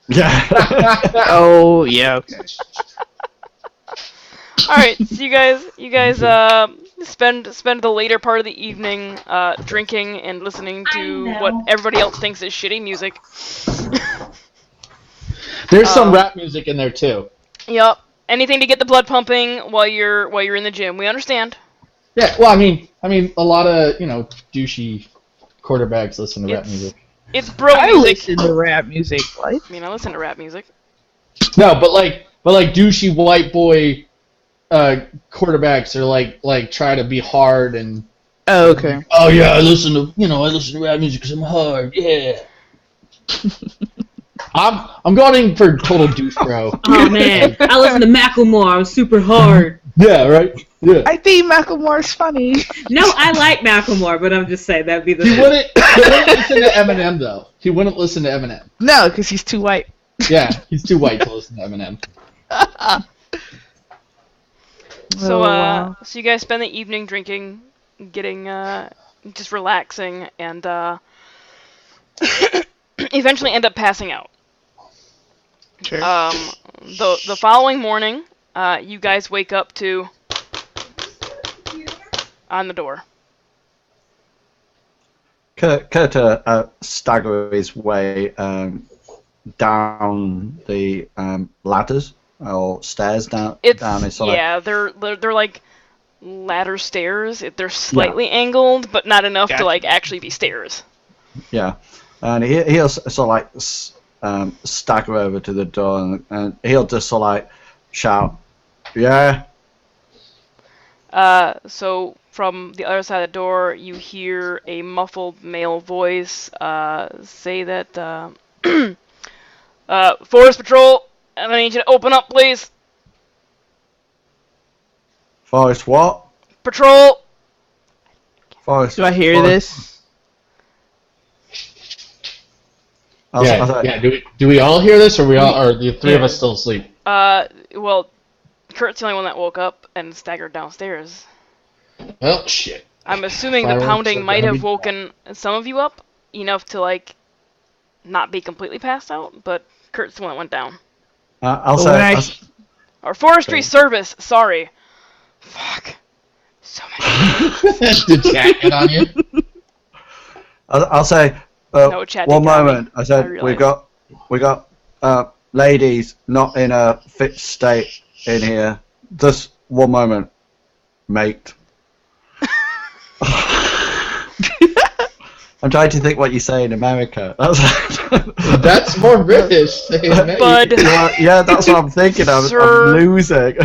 Yeah. Oh, yeah, okay. All right, so you guys spend the later part of the evening drinking and listening to what everybody else thinks is shitty music. There's some rap music in there too. Yep. Anything to get the blood pumping while you're in the gym. We understand. Yeah, well, I mean, a lot of douchey quarterbacks listen to rap music. It's bro I music. listen to rap music. What? I mean, I listen to rap music. No, but like douchey white boy quarterbacks are like try to be hard and. Oh, okay. Oh yeah, I listen to rap music because I'm hard. Yeah. I'm going for total douche, bro. Oh man, I listen to Macklemore. I'm super hard. Yeah, right. Yeah. I think Macklemore's funny. No, I like Macklemore, but I'm just saying that'd be the. He wouldn't listen to Eminem though. He wouldn't listen to Eminem. No, because he's too white. Yeah, he's too white to listen to Eminem. So Oh, wow. so you guys spend the evening drinking, getting just relaxing, and eventually end up passing out. Sure. The following morning, you guys wake up to on the door. Kurt stagger his way down the ladders or stairs down his side. Yeah, they're like ladder stairs. They're slightly angled, but not enough to like actually be stairs. Yeah, and he'll sort of like stagger over to the door and he'll just sort of like shout, "Yeah." So from the other side of the door, you hear a muffled male voice say that Forest Patrol, I need you to open up, please. Forest what? Patrol. Forest. Do I hear Forest. this? Yeah. Do we all hear this, or are the three of us still asleep? Well, Kurt's the only one that woke up and staggered downstairs. Well, shit. I'm assuming the Fireworks pounding are might gonna have be- woken some of you up enough to, like, not be completely passed out, but Kurt's the one that went down. I'll But when I- say. Or Forestry Service, sorry. Fuck. So many. Did chat get on you? I'll say. No, chat One did got me, moment. I said I we got ladies not in a fit state in here. Just one moment, mate. I'm trying to think what you say in America. That's more British. Bud. Yeah, that's what I'm thinking. I'm Sir. losing.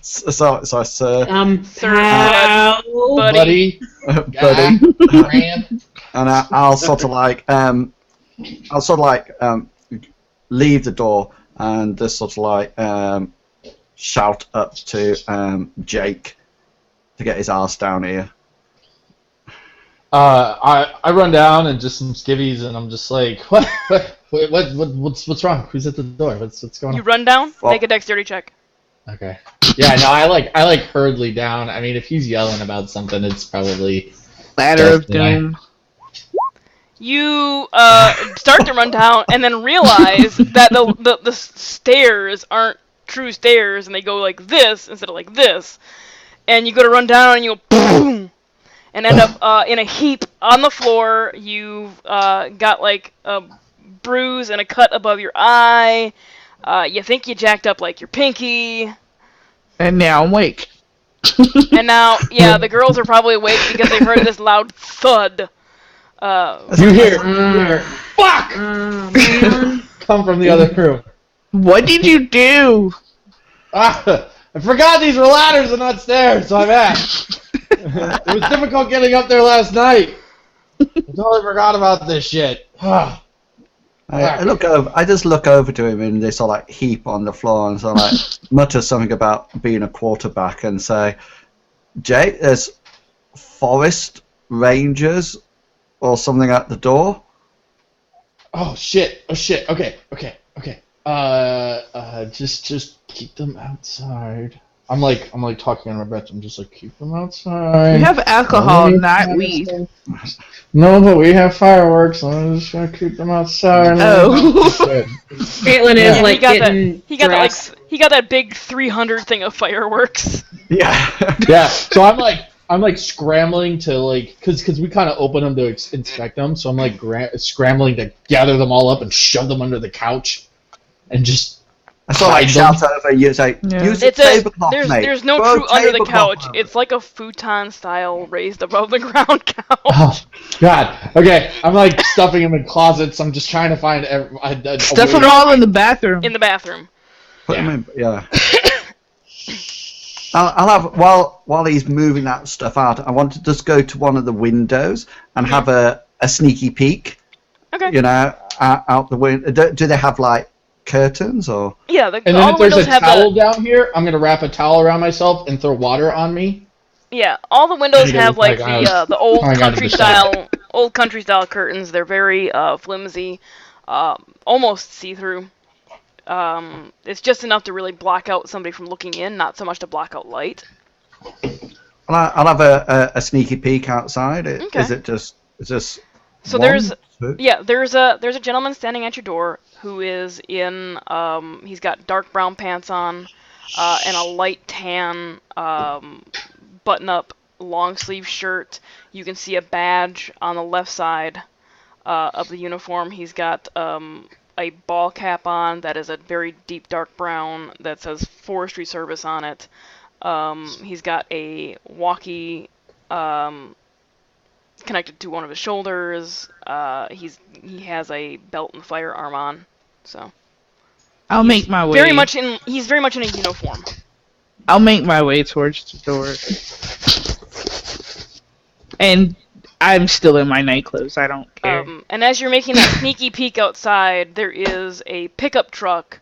so, sir, Sir, Pal. buddy. buddy, Graham. and I'll sort of like leave the door and just sort of like shout up to Jake to get his ass down here. I run down and just some skivvies, and I'm just like, what's wrong? Who's at the door? What's going You on? run down, Well- make a dexterity check. Okay. Yeah, no, I like hurriedly down. I mean, if he's yelling about something, it's probably Ladder of Yeah. Doom. You start to run down and then realize that the stairs aren't true stairs and they go like this instead of like this. And you go to run down and you go boom and end up in a heap on the floor. You've got like a bruise and a cut above your eye. You think you jacked up like your pinky. And now I'm awake. And now, yeah, the girls are probably awake because they heard this loud thud. you hear fuck Oh, man. come from the other room. What did you do? I forgot these were ladders and not stairs, so I'm back. It was difficult getting up there last night. I totally forgot about this shit. I look over. I just look over to him in this sort of like heap on the floor and sort of like mutter something about being a quarterback and say, "Jake, there's forest rangers or something at the door." Oh shit! Okay. Just keep them outside. I'm like talking in my breath. I'm just like, keep them outside. You have alcohol, not weed. No, but we have fireworks. So I'm just gonna keep them outside. Oh. Caitlin is Yeah. like getting He got dressed. he got that big 300 thing of fireworks. Yeah. Yeah. So I'm like scrambling to like, cause we kind of open them to inspect them. So I'm like scrambling to gather them all up and shove them under the couch, and just. I sort of like shout over you, say, Yeah. "Use the It's tablecloth, mate. there's no Throw true under the tablecloth couch. over." It's like a futon style raised above the ground couch. Oh God. Okay. I'm like stuffing them in closets. I'm just trying to find a Stuff way- it all in the bathroom. In the bathroom. Put him in, yeah. I'll have while he's moving that stuff out. I want to just go to one of the windows and have a sneaky peek. Okay. You know, out the window. Do they have like curtains or? Yeah, And then all if the there's windows a have towel down here, I'm gonna wrap a towel around myself and throw water on me. Yeah, all the windows Make it have look like like I was the old coming out of the country style curtains. They're very flimsy, almost see through. It's just enough to really block out somebody from looking in, not so much to block out light. I'll have a sneaky peek outside. Okay. Is it just? So one, there's two? there's a gentleman standing at your door who is in he's got dark brown pants on and a light tan button up long sleeve shirt. You can see a badge on the left side of the uniform. He's got a ball cap on that is a very deep dark brown that says Forestry Service on it. He's got a walkie connected to one of his shoulders. He has a belt and firearm on. So I'll make my way. he's very much in a uniform. I'll make my way towards the door. And I'm still in my night clothes. I don't care. And as you're making that sneaky peek outside, there is a pickup truck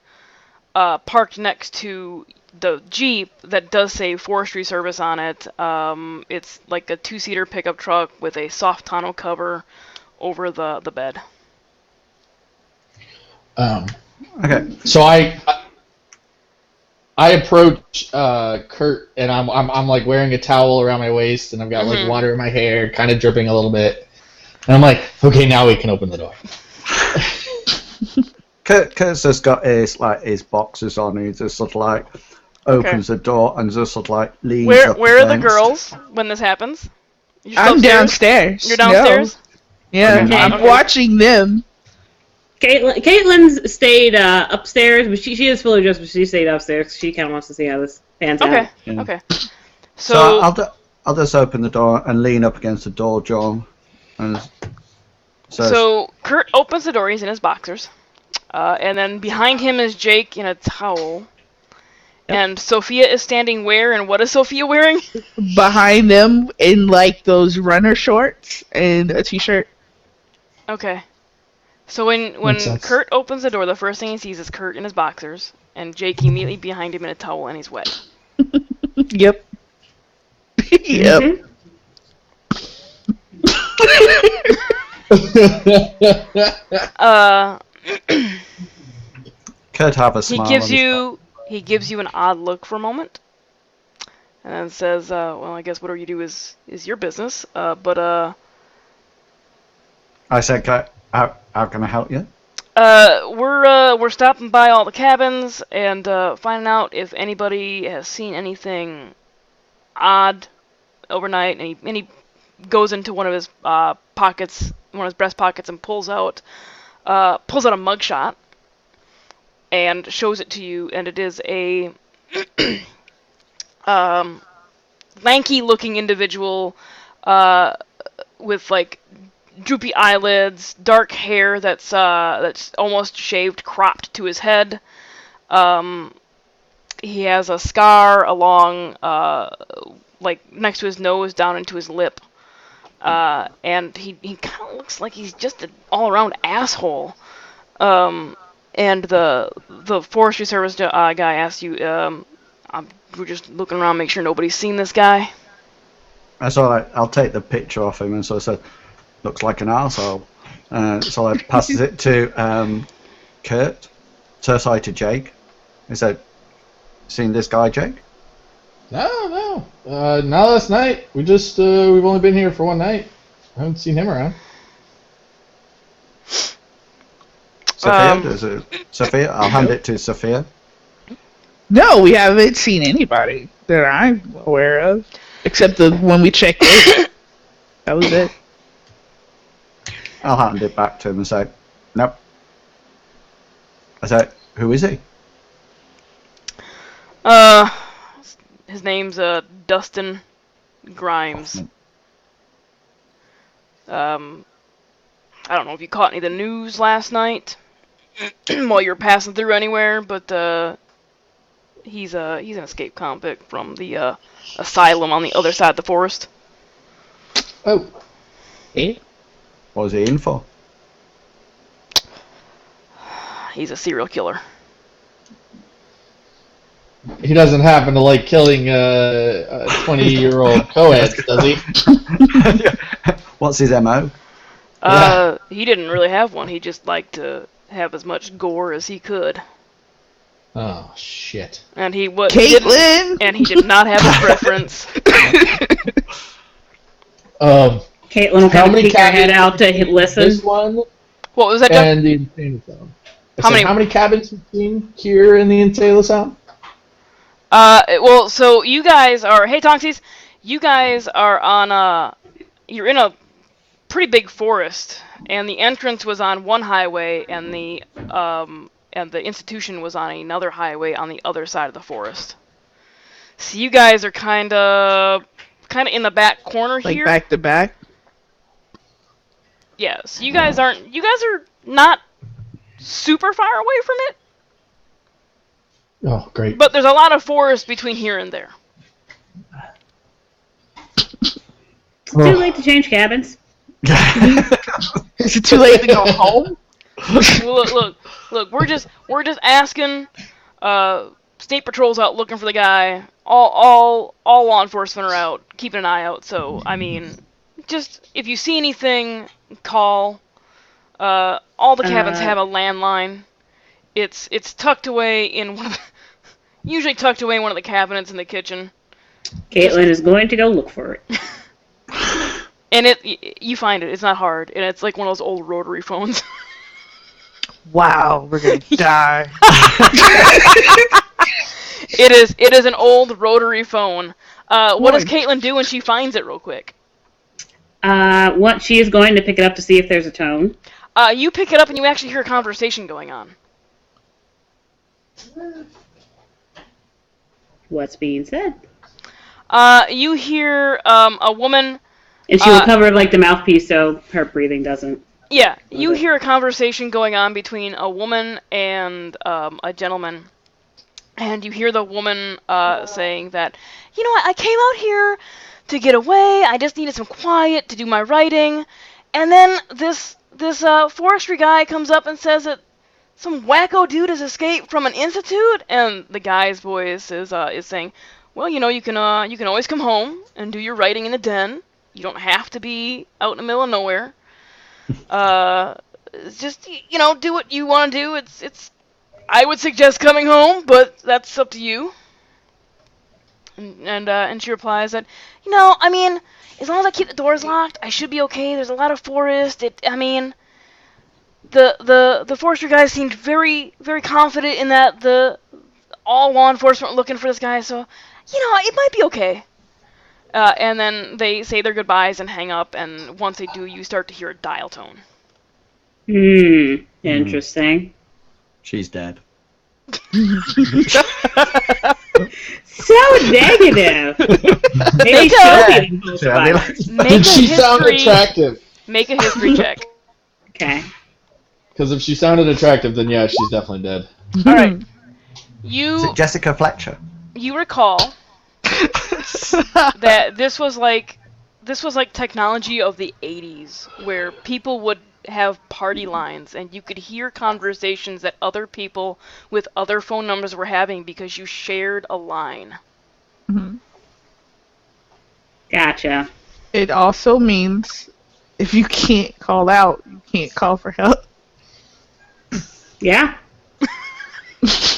parked next to the Jeep that does say Forestry Service on it. It's like a 2-seater pickup truck with a soft tonneau cover over the bed. Okay. So I approach Kurt, and I'm like wearing a towel around my waist, and I've got like water in my hair, kind of dripping a little bit. And I'm like, okay, now we can open the door. Kurt's just got his boxes on. He just sort of like opens the door and just sort of like leans up Where are the against- girls when this happens? You're I'm upstairs? downstairs. You're downstairs? No. Yeah, Okay. I'm Okay. watching them. Caitlin's stayed upstairs, but she is fully dressed, but she stayed upstairs. She kind of wants to see how this pans Okay. out. Yeah. Okay. So I'll just open the door and lean up against the door, John. And So Kurt opens the door. He's in his boxers, and then behind him is Jake in a towel. And Sophia is standing where? And what is Sophia wearing? Behind them in like those runner shorts and a t-shirt. Okay. So when Makes sense. Kurt opens the door, the first thing he sees is Kurt in his boxers, and Jake immediately behind him in a towel, and he's wet. Yep. Yep. Kurt have a He smile. gives you an odd look for a moment, and then says, "Well, I guess whatever you do is your business." But I said, how can I help you? we're stopping by all the cabins and finding out if anybody has seen anything odd overnight. And he goes into one of his pockets, one of his breast pockets, and pulls out a mugshot and shows it to you. And it is a lanky-looking individual with like droopy eyelids, dark hair that's almost shaved, cropped to his head. He has a scar along, like next to his nose, down into his lip, and he kind of looks like he's just an all-around asshole. And the Forestry Service guy asked you, we're just looking around, make sure nobody's seen this guy. That's all right. I'll take the picture off him, and so I said, looks like an arsehole. So I passes it to Kurt. Sorry, to Jake. He said, seen this guy, Jake? No. Not last night. We've only been here for one night. I haven't seen him around. Sophia? Sophia? I'll hand it to Sophia. No, we haven't seen anybody that I'm aware of, except the when we checked in. That was it. I'll hand it back to him and say, nope. I said, who is he? His name's Dustin Grimes. I don't know if you caught any of the news last night while you were passing through anywhere, but he's an escaped convict from the asylum on the other side of the forest. Oh. Eh? What was he in for? He's a serial killer. He doesn't happen to like killing a 20-year-old co-ed, does he? What's his MO? He didn't really have one. He just liked to have as much gore as he could. Oh, shit. And he Caitlin! And he did not have a preference. Caitlin will How kind of many peek her head cabins- out to listen. This one What was that, Jeff? and the Insane Asylum. How many- How many cabins have you seen here in the Insane Asylum? Well, so you guys are, hey Tonksies, you guys are on you're in a pretty big forest, and the entrance was on one highway, and the institution was on another highway on the other side of the forest. So you guys are kind of in the back corner Like here. back to back. Yeah, so you guys are not super far away from it, Oh, great. but there's a lot of forest between here and there. It's too late to change cabins. Is it too late to go home? Well, look, we're just asking State patrol's out looking for the guy. All law enforcement are out, keeping an eye out. So, I mean, just if you see anything, call. All the cabins have a landline. It's tucked away in one of the, usually tucked away in one of the cabinets in the kitchen. Caitlin is going to go look for it. And you find it. It's not hard, and it's like one of those old rotary phones. Wow, we're gonna die. It is an old rotary phone. What does Caitlin do when she finds it real quick? What she is going to pick it up to see if there's a tone. You pick it up and you actually hear a conversation going on. What's being said? You hear a woman. And she will cover like the mouthpiece so her breathing doesn't. Yeah, you hear a conversation going on between a woman and a gentleman. And you hear the woman saying that, I came out here to get away. I just needed some quiet to do my writing. And then this forestry guy comes up and says that some wacko dude has escaped from an institute. And the guy's voice is saying, well, you can always come home and do your writing in the den. You don't have to be out in the middle of nowhere. Just do what you want to do. It's. I would suggest coming home, but that's up to you. And she replies that, I mean, as long as I keep the doors locked, I should be okay. There's a lot of forest. The forestry guy seemed very, very confident in that all law enforcement were looking for this guy, so, it might be okay. And then they say their goodbyes and hang up, and once they do, you start to hear a dial tone. Interesting. She's dead. So negative. Maybe she'll be impulsive by it. Did she sound attractive? Make a history check. Okay. Because if she sounded attractive, then yeah, she's definitely dead. All right. Is it Jessica Fletcher? You recall that this was like technology of the 80s, where people would have party lines and you could hear conversations that other people with other phone numbers were having because you shared a line. Mm-hmm. Gotcha. It also means if you can't call out, you can't call for help. Yeah.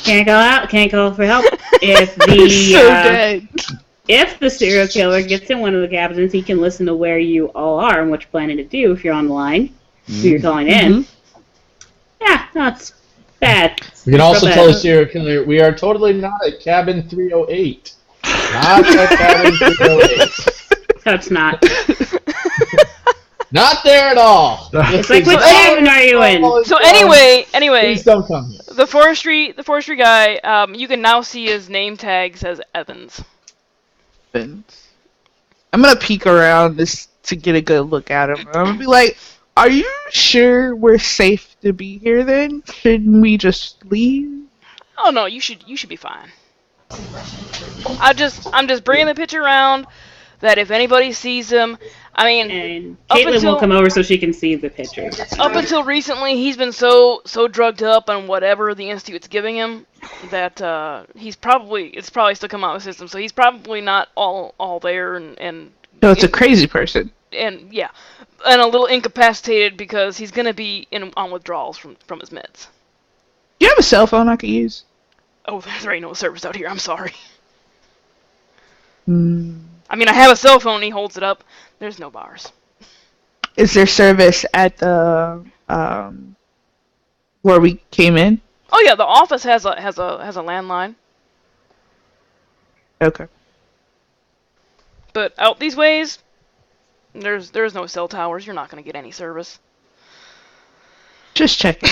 Can't call out, can't call for help. If Dead. If the serial killer gets in one of the cabins, he can listen to where you all are and what you're planning to do if you're on the line. Who you're calling in. Yeah, that's bad. We can also tell the serial killer, we are totally not at cabin 308. Not at cabin 308. So it's not. Not there at all. It's like, which cabin are you in? So anyway, Please don't come here. the forestry guy, you can now see his name tag says Evans. I'm gonna peek around this to get a good look at him. I'm gonna be like, are you sure we're safe to be here then? Shouldn't we just leave? Oh no, you should be fine. I'm just bringing the picture around that if anybody sees him, I mean, and Caitlin will come over so she can see the picture. Up until recently, he's been so drugged up on whatever the institute's giving him that it's probably still come out of the system. So he's probably not all there and. No, it's a crazy person. And yeah, and a little incapacitated because he's gonna be on withdrawals from his meds. Do you have a cell phone I could use? Oh, there ain't no service out here. I'm sorry. Mm. I mean, I have a cell phone. And he holds it up. There's no bars. Is there service at the where we came in? Oh yeah, the office has a landline. Okay. But out these ways, there's no cell towers. You're not gonna get any service. Just checking.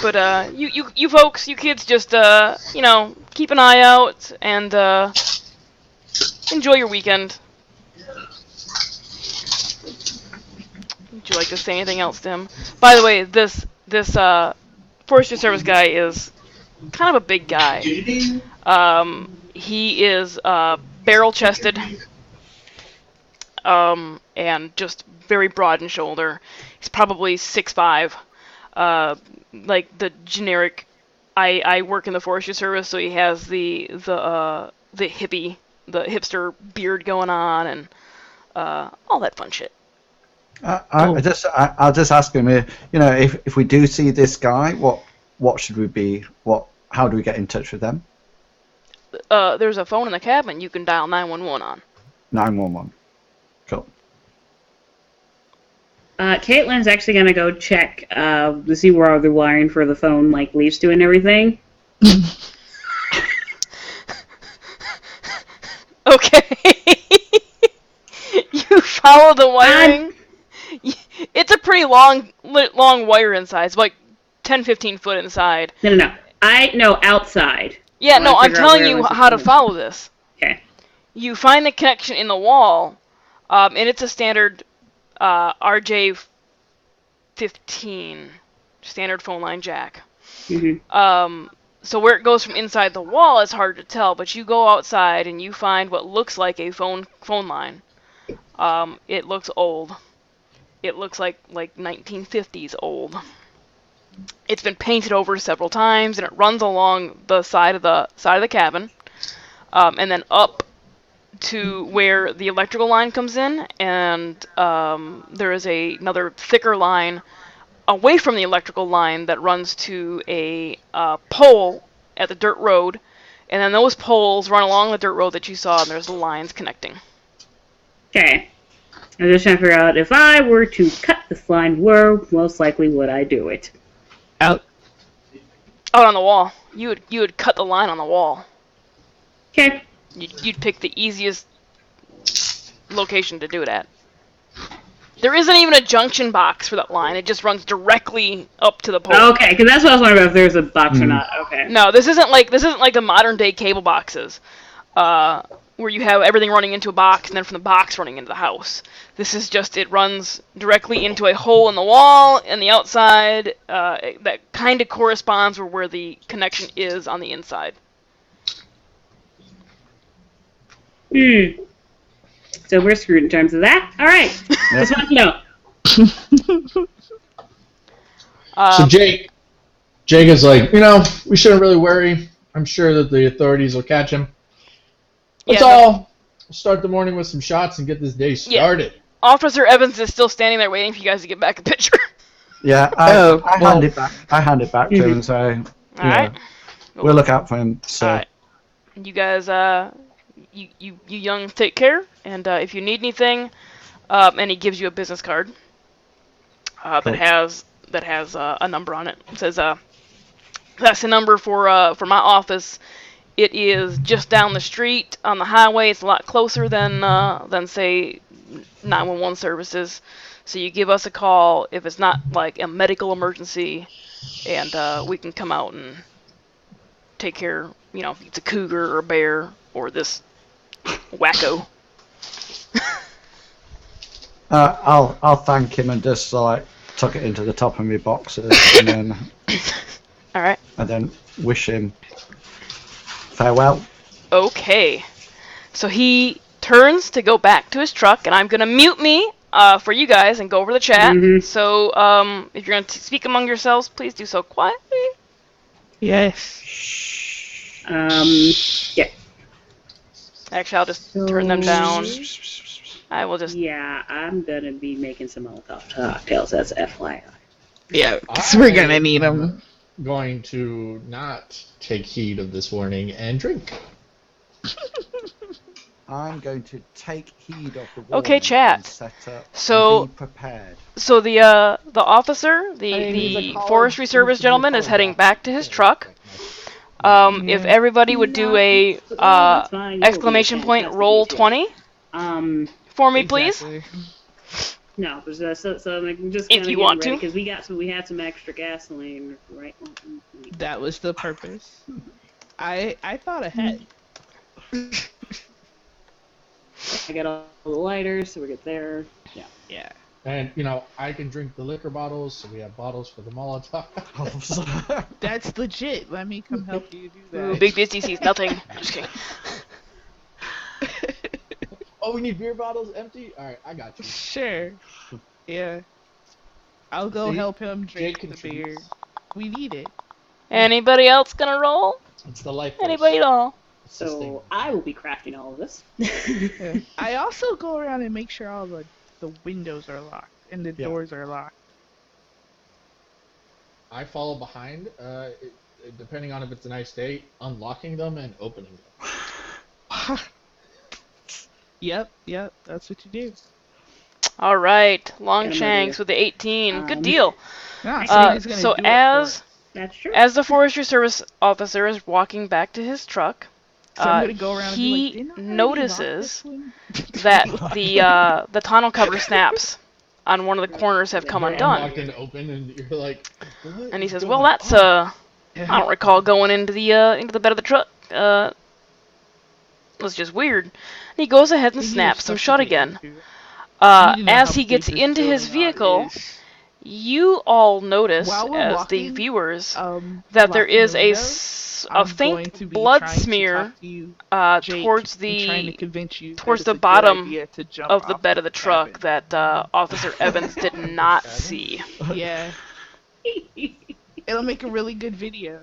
But you folks, you kids, just keep an eye out and enjoy your weekend. Would you like to say anything else to him? By the way, this Forestry Service guy is kind of a big guy. He is barrel-chested and just very broad in shoulder. He's probably 6'5". like the generic. I work in the forestry service, so he has the hippie, the hipster beard going on, and all that fun shit. I'll just ask him. If we do see this guy, what should we be? How do we get in touch with them? There's a phone in the cabin you can dial 911 on. 911. Cool. Caitlin's actually gonna go check to see where all the wiring for the phone leads to and everything. Okay. You follow the wiring. It's a pretty long wire inside. It's like 10, 15 foot inside. No. I know outside. Yeah, no, I'm telling you how to follow this. Okay. You find the connection in the wall, and it's a standard RJ15 standard phone line jack. Mm-hmm. So where it goes from inside the wall is hard to tell, but you go outside and you find what looks like a phone line. It looks old. It looks like 1950s old. It's been painted over several times, and it runs along the side of the cabin, and then up to where the electrical line comes in, and there is another thicker line away from the electrical line that runs to a pole at the dirt road, and then those poles run along the dirt road that you saw, and there's the lines connecting. Okay. I'm just trying to figure out if I were to cut this line, where most likely would I do it? Out. Out on the wall. You would cut the line on the wall. Okay. You'd pick the easiest location to do it at. There isn't even a junction box for that line. It just runs directly up to the pole. Okay, because that's what I was wondering about, if there's a box or not. Okay. No, this isn't like the modern day cable boxes, where you have everything running into a box and then from the box running into the house. This is just, it runs directly into a hole in the wall and the outside that kind of corresponds with where the connection is on the inside. So we're screwed in terms of that. All right. Just want to know. So Jake is like, we shouldn't really worry. I'm sure that the authorities will catch him. Let's all start the morning with some shots and get this day started. Yeah. Officer Evans is still standing there waiting for you guys to get back a picture. Yeah, I hand it back. I hand it back to him and say, we'll look out for him. So. All right. You guys, you young, take care, and if you need anything, and he gives you a business card that has a number on it. It says, that's the number for my office. It is just down the street on the highway. It's a lot closer than say 911 services. So you give us a call if it's not like a medical emergency, and we can come out and take care. If it's a cougar or a bear or this wacko. I'll thank him and just tuck it into the top of my boxes and then. All right. And then wish him farewell. Okay. So he turns to go back to his truck, and I'm gonna mute me for you guys and go over the chat. Mm-hmm. So if you're gonna speak among yourselves, please do so quietly. Yes. Yeah. Actually, I'll just turn them down. I will just. Yeah, I'm gonna be making some Molotov cocktails. That's FYI. Yeah, because we're gonna need them. Going to not take heed of this warning and drink. I'm going to take heed of the warning. Okay, chat. And set up So and be prepared. So the officer, the forestry service gentleman, is heading back to his truck. If everybody would do a exclamation point roll 20 for me, please. No, so I'm just if you want to, because we had some extra gasoline, right? That was the purpose. I thought ahead. I got all the lighters, so we get there. Yeah. And I can drink the liquor bottles, so we have bottles for the Molotov. That's legit. Let me come help you do that. Ooh, Big Busy sees nothing. Just kidding. Oh, we need beer bottles empty? Alright, I got you. Sure. Yeah. I'll go See? help him drink Jake the beer. contributes. We need it. Anybody else gonna roll? It's the life force. Anybody at all? So I will be crafting all of this. Yeah. I also go around and make sure all the windows are locked and the Yeah. doors are locked. I follow behind, depending on if it's a nice day, unlocking them and opening them. Yep, that's what you do. All right, Get 'em Longshanks over with the 18. Good Um, deal. Yeah, somebody's gonna So do it for us. That's true. as the forestry service officer is walking back to his truck, So I'm gonna go around and be like, he "Didn't I already lock notices this one?" that the tonneau cover snaps on one of the corners have come You're undone. unlocked and open, and you're like, what And he is says, going "Well, that's on?" I don't recall going into the bed of the truck. It was just weird." And he goes ahead and Maybe snaps there's them stuff shut to get again. into. I need to know As how he big gets this into his building lot vehicle, is. you all notice While we're as walking, the viewers that that there is a I'm going faint to be blood trying to smear talk to you, Jake, towards and trying to the convince you towards that the it's a good bottom idea to jump of the off bed of the truck cabin. that Officer Evans did not see. Yeah, it'll make a really good video.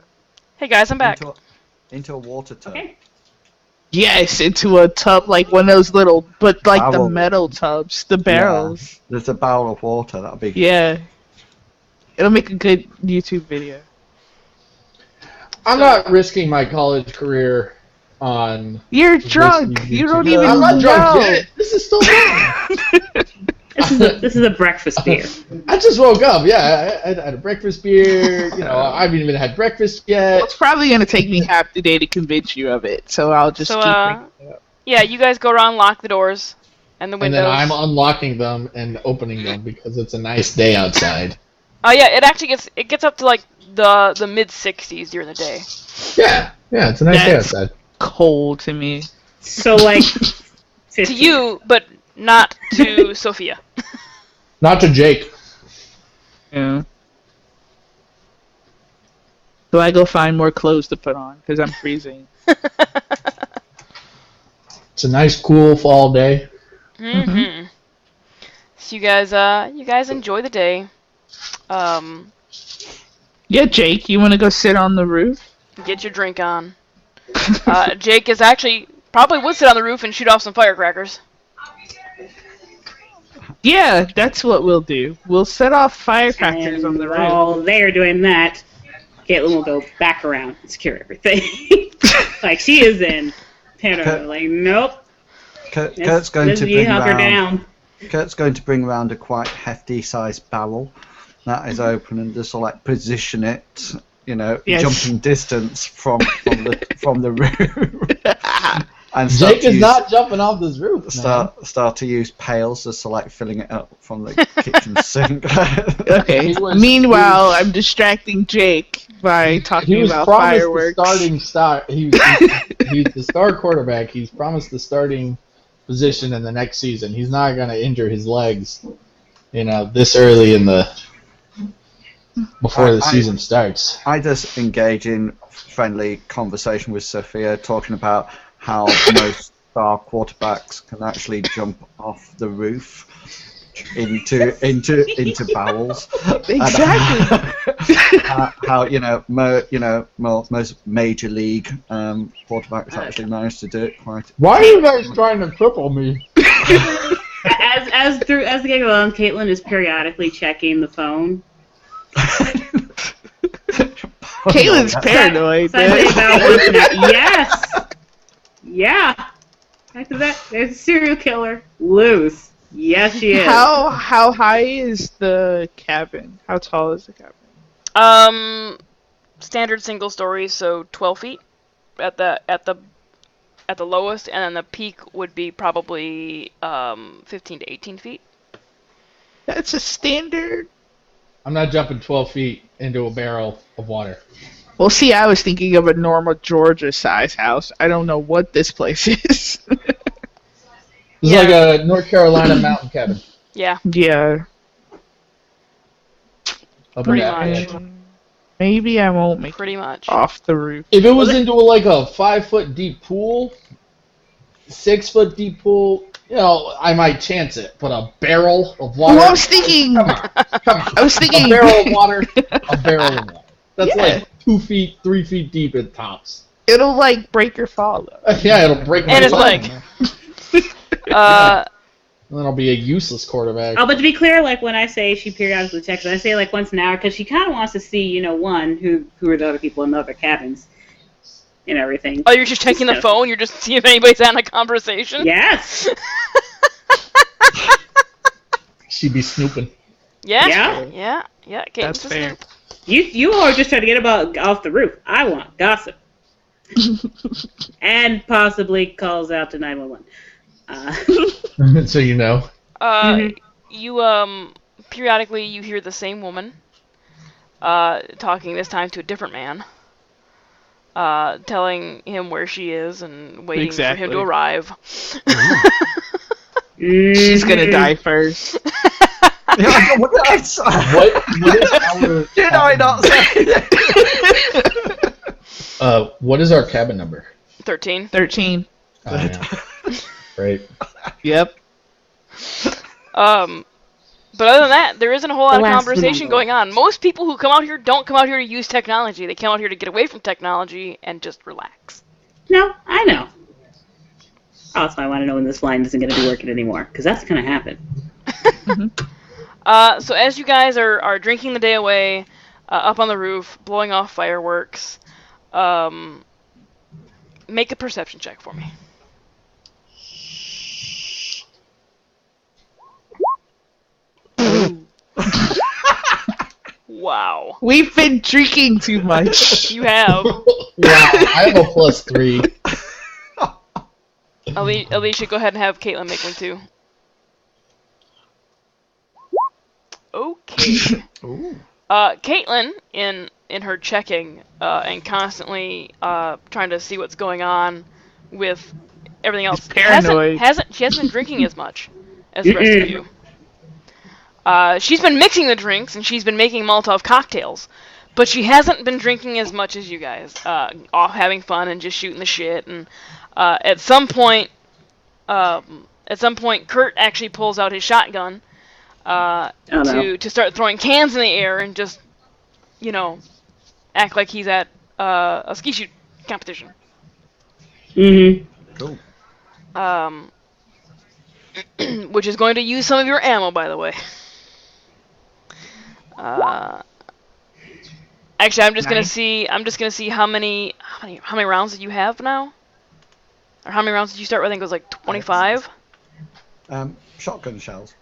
Hey guys, I'm back. Into a water tub. Okay. Yes, into a tub like one of those little, but like the Barrel. metal tubs, the barrels. There's a barrel of water. That'll be. Yeah, it'll make a good YouTube video. I'm not risking my college career on. You're this drunk. YouTube You don't channel. even I'm not drunk know. yet. This is still fun. This is a breakfast beer. I just woke up. Yeah, I had a breakfast beer. You know, I haven't even had breakfast yet. It's probably gonna take me half the day to convince you of it, so I'll just So, keep bringing it up. Yeah, you guys go around, lock the doors and the And windows. then I'm unlocking them and opening them because it's a nice day outside. Oh yeah, it actually gets up to like the mid 60s during the day. Yeah, it's a nice day That's- outside. Cold to me. So like 50. To you, but not to Sophia. Not to Jake. Yeah. So I go find more clothes to put on because I'm freezing. It's a nice, cool fall day. Mm-hmm. So you guys enjoy the day. Yeah, Jake, you want to go sit on the roof? Get your drink on. Jake is actually probably would sit on the roof and shoot off some firecrackers. Yeah, that's what we'll do. We'll set off firecrackers on the And roof. while they're doing that, Caitlin will go back around and secure everything. Like she is in Pano. Like nope. Kurt's going to you bring hunker round. down. Kurt's going to bring round a quite hefty-sized barrel that is open and just like position it, Yes. jumping distance from the roof. And Jake is not jumping off this roof. start to use pails just to like filling it up from the kitchen sink. Okay. Meanwhile, I'm distracting Jake by He talking was about promised fireworks. the starting start. He's the star quarterback. He's promised the starting position in the next season. He's not going to injure his legs, this early before the season starts. I just engage in friendly conversation with Sophia, talking about how most star quarterbacks can actually jump off the roof into barrels. Exactly. And how most major league quarterbacks actually manage to do it quite. Why are you guys trying to cripple me? As the game goes on, Caitlin is periodically checking the phone. Caitlin's paranoid. Something about working out. Yes. Yeah. After that, there's a serial killer loose. Yes, she is. How high is the cabin? How tall is the cabin? Standard single story, so 12 feet at the lowest, and then the peak would be probably 15 to 18 feet. That's a standard. I'm not jumping 12 feet into a barrel of water. Well, see, I was thinking of a normal Georgia-size house. I don't know what this place is. It's like a North Carolina mountain cabin. Yeah. Yeah. Up Pretty in that much. area. Maybe I won't make Pretty much. off the roof. If it was into like a 5-foot deep pool, 6-foot deep pool, You know, I might chance it, but a barrel of Well, water. I was thinking. Come on. I was thinking. A barrel of water. A barrel of water. That's Yeah. like 2 feet, 3 feet deep at tops. It'll like break your fall though. Yeah, it'll break my And his leg. leg. And then I'll be a useless quarterback. Oh, but to be clear, like when I say she periodically checks, I say like once an hour because she kind of wants to see, one, who are the other people in the other cabins and everything. Oh, you're just checking the phone? You're just seeing if anybody's having a conversation? Yes. She'd be snooping. Yeah? Yeah. Yeah. That's fair. You all are just trying to get off the roof. I want gossip. And possibly calls out to 911. So you know. You, periodically you hear the same woman, talking this time to a different man, telling him where she is and waiting for him to arrive. She's gonna die first. What did I say? What is our Did I not say that? what is our cabin number? 13. 13. Oh, yeah. Right. Yep. But other than that, there isn't a whole lot of last conversation one. going on. Most people who come out here don't come out here to use technology. They come out here to get away from technology and just relax. No, I know. Also, I want to know when this line isn't going to be working anymore, because that's going to happen. So as you guys are drinking the day away, up on the roof, blowing off fireworks, make a perception check for me. Wow. We've been drinking too much. You have. Wow, I have a +3. Alicia, go ahead and have Caitlin make one too. Okay. Caitlin, in her checking and constantly trying to see what's going on with everything else, paranoid. She hasn't been drinking as much as the rest of you. She's been mixing the drinks and she's been making Molotov cocktails, but she hasn't been drinking as much as you guys. Off having fun and just shooting the shit. And at some point, Kurt actually pulls out his shotgun to start throwing cans in the air and just, act like he's at a ski shoot competition. Mm-hmm. Cool. Which is going to use some of your ammo, by the way. Actually, I'm just gonna see how many rounds did you have now, or how many rounds did you start with? I think it was like 25. Shotgun shells.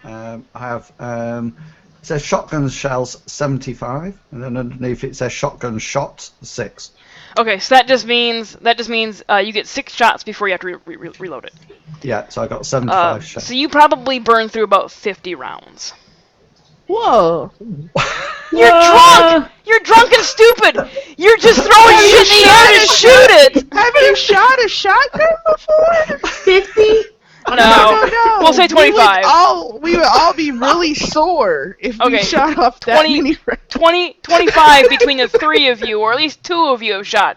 I have. It says shotgun shells 75, and then underneath it says shotgun shots 6. Okay, so that just means you get 6 shots before you have to reload it. Yeah, so I got 75 shots. So you probably burn through about 50 rounds. Whoa. You're drunk! You're drunk and stupid! You're just throwing shit in the air to shoot it! Have you shot a shotgun before? 50? No. We'll say 25. We would all be really sore if we shot off that 20, many rounds. 25 between the 3 of you, or at least 2 of you have shot.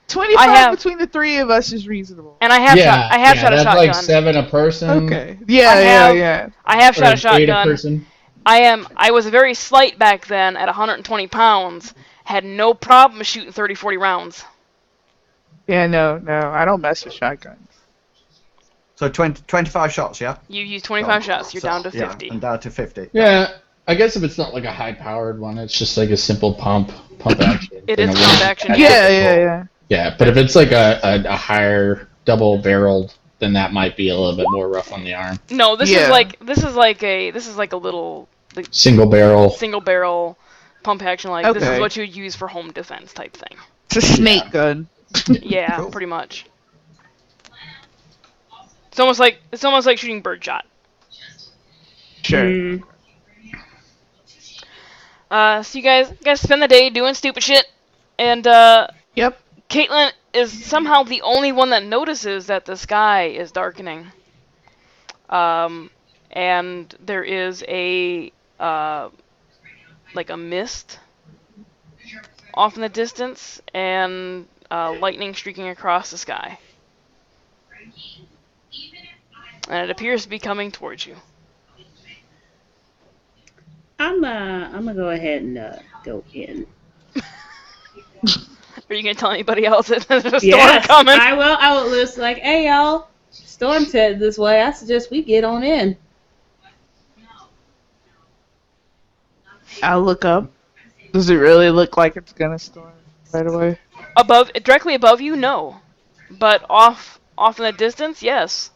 25 between the 3 of us is reasonable. And I have shot a that's shotgun. like 7 a person. Okay. Yeah. I have shot a 8 a shotgun. person. I was very slight back then at 120 pounds. Had no problem shooting 30, 40 rounds. Yeah, no, I don't mess with shotguns. So 25 shots, yeah? You use 25 shots, you're down to 50. Yeah, and down to 50. Yeah, I guess if it's not like a high-powered one, it's just like a simple pump action. It is pump action. Yeah. Yeah, but if it's like a higher double-barreled, then that might be a little bit more rough on the arm. No, this is like a little Single barrel pump action. Like this is what you would use for home defense type thing. It's a snake gun. Yeah, Cool. pretty much. It's almost like shooting birdshot. Sure. So you guys spend the day doing stupid shit, and Yep. Caitlin is somehow the only one that notices that the sky is darkening. And there is a mist off in the distance, and lightning streaking across the sky. and it appears to be coming towards you. I'm gonna go ahead and go in. Are you gonna tell anybody else that there's a storm Yes, coming? I will. I will list like, hey y'all, storm's headed this way. I suggest we get on in. I'll look up. Does it really look like it's gonna storm right away? Directly above you, no, but off in the distance, yes.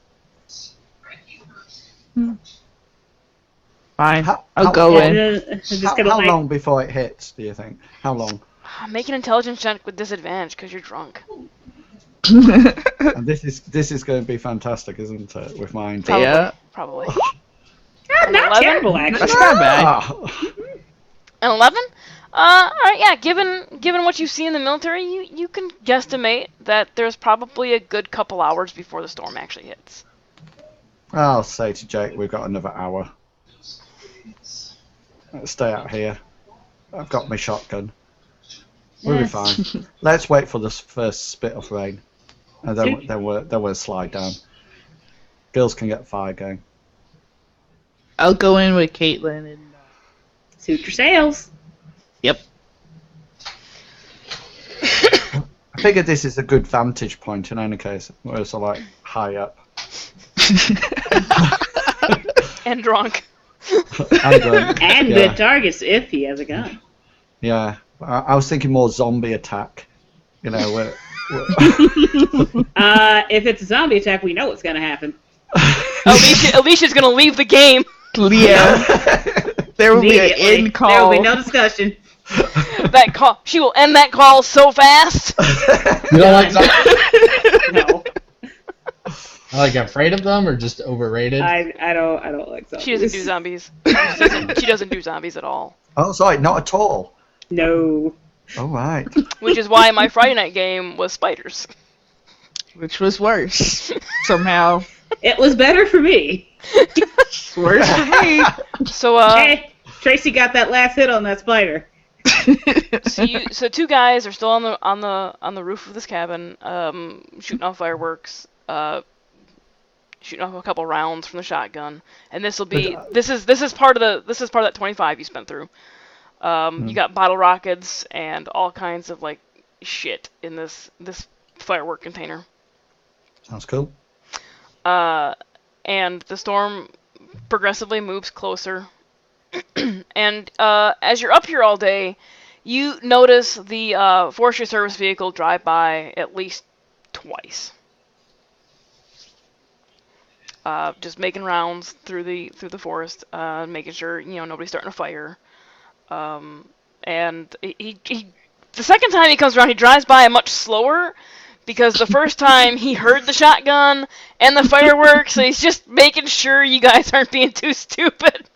Fine. How- I'll how- go how- in. How long before it hits, do you think? How long? Make an intelligence check with disadvantage because you're drunk. And this is going to be fantastic, isn't it? With mine. Probably. Yeah. Probably. Not 11? terrible, actually. That's not bad. Ah. An 11? Alright, yeah, given what you see in the military, you can guesstimate that there's probably a good couple hours before the storm actually hits. I'll say to Jake, we've got another hour. Let's stay out here. I've got my shotgun. We'll be Yes. fine. Let's wait for this first spit of rain, and then we'll slide down. Girls can get fire going. I'll go in with Caitlin and. Suit your sails. Yep. I figure this is a good vantage point in any case. We're so like high up. And drunk. And yeah. good targets if he has a gun. Yeah, I was thinking more zombie attack. You know, we're If it's a zombie attack, we know what's gonna happen. Alicia's gonna leave the game. Yeah. There will be an Immediately. end call. There will be no discussion. That call. She will end that call so fast. You don't like zombies? No, Like afraid of them or just overrated? I don't like zombies. She doesn't do zombies. She doesn't do zombies at all. oh, sorry, not at all. No. All right. Which is why my Friday night game was spiders. Which was worse. Somehow. It was better for me. It's worse for me. So Hey, Tracy got that last hit on that spider. so two guys are still on the roof of this cabin, shooting off fireworks, shooting off a couple rounds from the shotgun, and this is part of that 25 you spent through. You got bottle rockets and all kinds of like shit in this firework container. Sounds cool. And the storm progressively moves closer. And as you're up here all day, you notice the forestry service vehicle drive by at least twice. Just making rounds through the forest, making sure nobody's starting a fire. And he the second time he comes around, he drives by much slower. Because the first time he heard the shotgun and the fireworks, so he's just making sure you guys aren't being too stupid.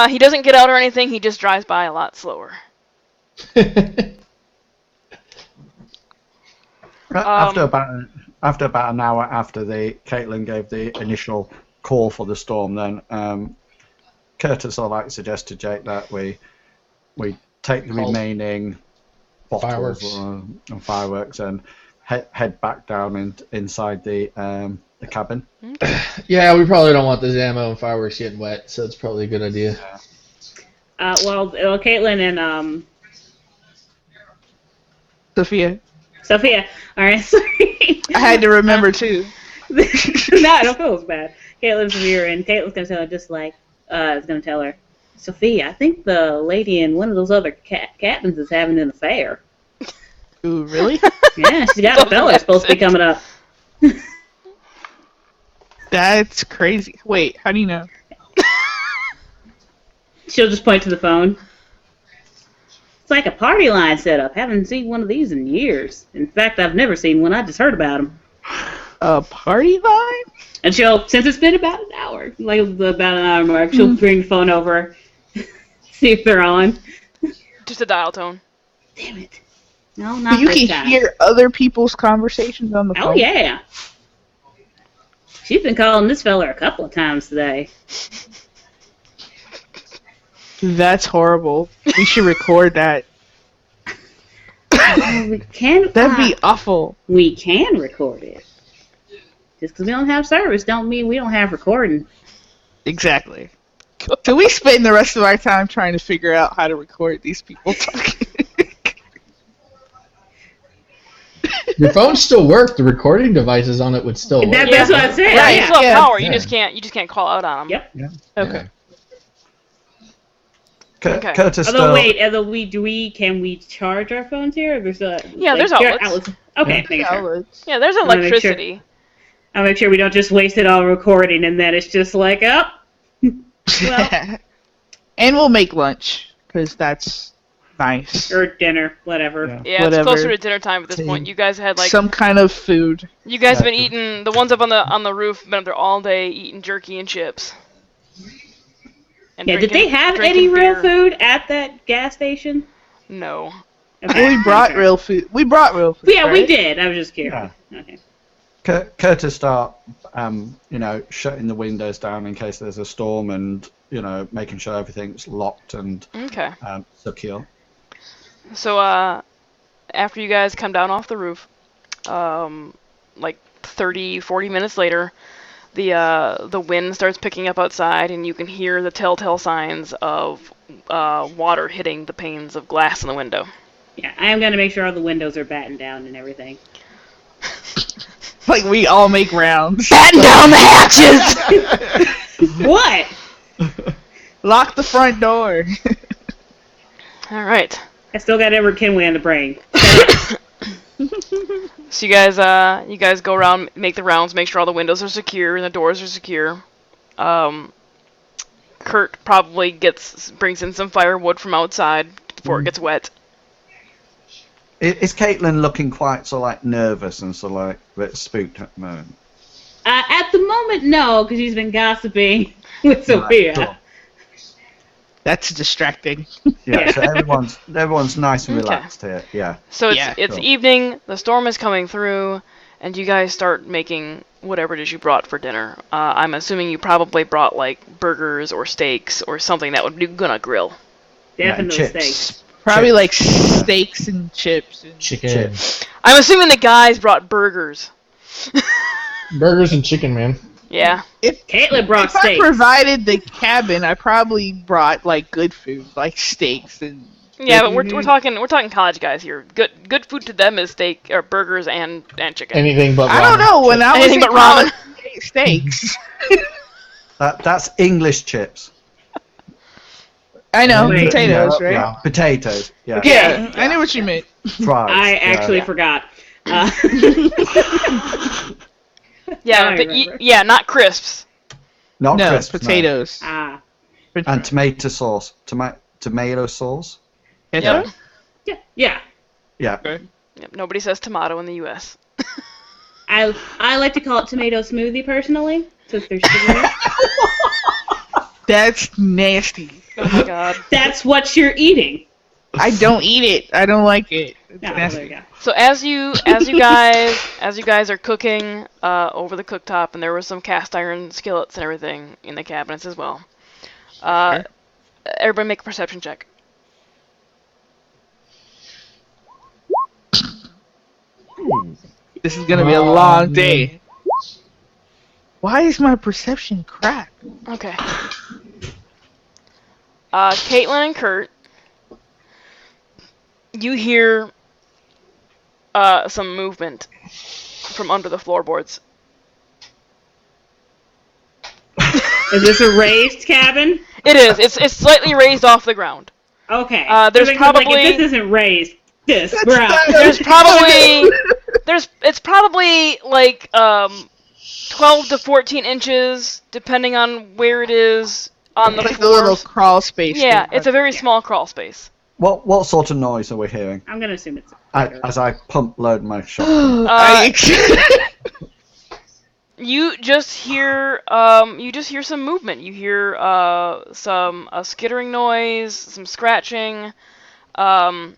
He doesn't get out or anything, he just drives by a lot slower. After about an hour after Caitlin gave the initial call for the storm, then Curtis would like to suggest to Jake that we take the remaining bottles and fireworks and head back down inside the cabin. Yeah, we probably don't want this ammo and fireworks getting wet, so it's probably a good idea. Well, Caitlin and Sophia. All right, sorry. I had to remember too. No, I don't feel as bad. Caitlin's here, and Caitlin's gonna tell her is gonna tell her, Sophia, I think the lady in one of those other cabins is having an affair. Ooh, really? Yeah, she's got a fella supposed to be coming up. That's crazy. Wait, how do you know? She'll just point to the phone. It's like a party line setup. Haven't seen one of these in years. In fact, I've never seen one. I just heard about them. A party line? And since it's been about an hour, like about an hour mark, she'll bring the phone over, see if they're on. Just a dial tone. Damn it. No, not You this can time. hear other people's conversations on the phone. Oh, yeah. She's been calling this fella a couple of times today. That's horrible. We should record that. We can. That'd be awful. We can record it. Just because we don't have service don't mean we don't have recording. Exactly. So we spend the rest of our time trying to figure out how to record these people talking. Your phone still worked. The recording devices on it would still work. That's what I said. Right, you Yeah. still have Yeah. power. You Yeah. just can't call out on them. Yep. Yeah. Okay. Okay. Curtis Although still. wait, can we charge our phones here? Or there's There's outlets. Okay, Yeah. making sure. Yeah, there's wanna make sure. electricity. I'll make sure we don't just waste it all recording and then it's just like, well, And we'll make lunch, because that's nice. or dinner, whatever. Yeah. Yeah, Whatever. it's closer to dinner time at this point. You guys had Some kind of food. you guys have Yeah. been eating, the ones up on the roof been up there all day eating jerky and chips. And Yeah, did they have drinking any real beer. food at that gas station? No. Okay. We brought Okay. real food. We brought real food. Yeah, we right? did. I was just curious. Okay. Curtis start, shutting the windows down in case there's a storm, and making sure everything's locked and Okay. secure. So after you guys come down off the roof, like 30, 40 minutes later, the wind starts picking up outside, and you can hear the telltale signs of water hitting the panes of glass in the window. Yeah, I am going to make sure all the windows are battened down and everything. Like, we all make rounds. Batten down the hatches! What? Lock the front door. All right. I still got Edward Kenway on the brain. So you guys go around, make the rounds, make sure all the windows are secure and the doors are secure. Kurt probably brings in some firewood from outside before it gets wet. Is Caitlin looking quite nervous and a bit spooked at the moment? At the moment, no, because he's been gossiping with Sophia. Right, cool. That's distracting. Yeah, so everyone's nice and Okay. relaxed here. Yeah. So Yeah, it's cool. evening, the storm is coming through, and you guys start making whatever it is you brought for dinner. I'm assuming you probably brought burgers or steaks or something that would be good on a grill. Definitely chips. steaks. Probably steaks and chips. And Chicken. I'm assuming the guys brought burgers. Burgers and chicken, man. Yeah. Caitlin brought If I steaks. provided the cabin, I probably brought good food, like steaks and. Yeah, but we're talking college guys here. Good food to them is steak or burgers and chicken. Anything but ramen. I don't know. When I was Anything in but ramen. college, I ate steaks. That's English chips. I know, Wait, potatoes, Yeah, right? yeah, potatoes. Yeah. Yeah, I knew what you meant. Fries. I actually yeah. forgot. Yeah, I remember. not crisps. Not No, crisps, no. potatoes. And tomato sauce. Tomato sauce. Yep. Yeah. Yeah. Yep. Nobody says tomato in the U.S. I like to call it tomato smoothie personally, since there's sugar in it. That's nasty. Oh my god. That's what you're eating. I don't eat it. I don't like it. It's No, nasty. there you go. So as you guys are cooking over the cooktop, and there were some cast iron skillets and everything in the cabinets as well. Everybody make a perception check. This is gonna be a long day. Why is my perception crap? Okay. Caitlin and Kurt, you hear some movement from under the floorboards. Is this a raised cabin? It is. It's slightly raised off the ground. Okay. There's Because, probably- if this isn't raised, this ground. It's probably 12 to 14 inches, depending on where it is on the Like a floor. little crawl space. Yeah, thing. it's a very small crawl space. What sort of noise are we hearing? I'm gonna assume it's. As I pump load my shot. You just hear some movement. You hear some skittering noise, some scratching, and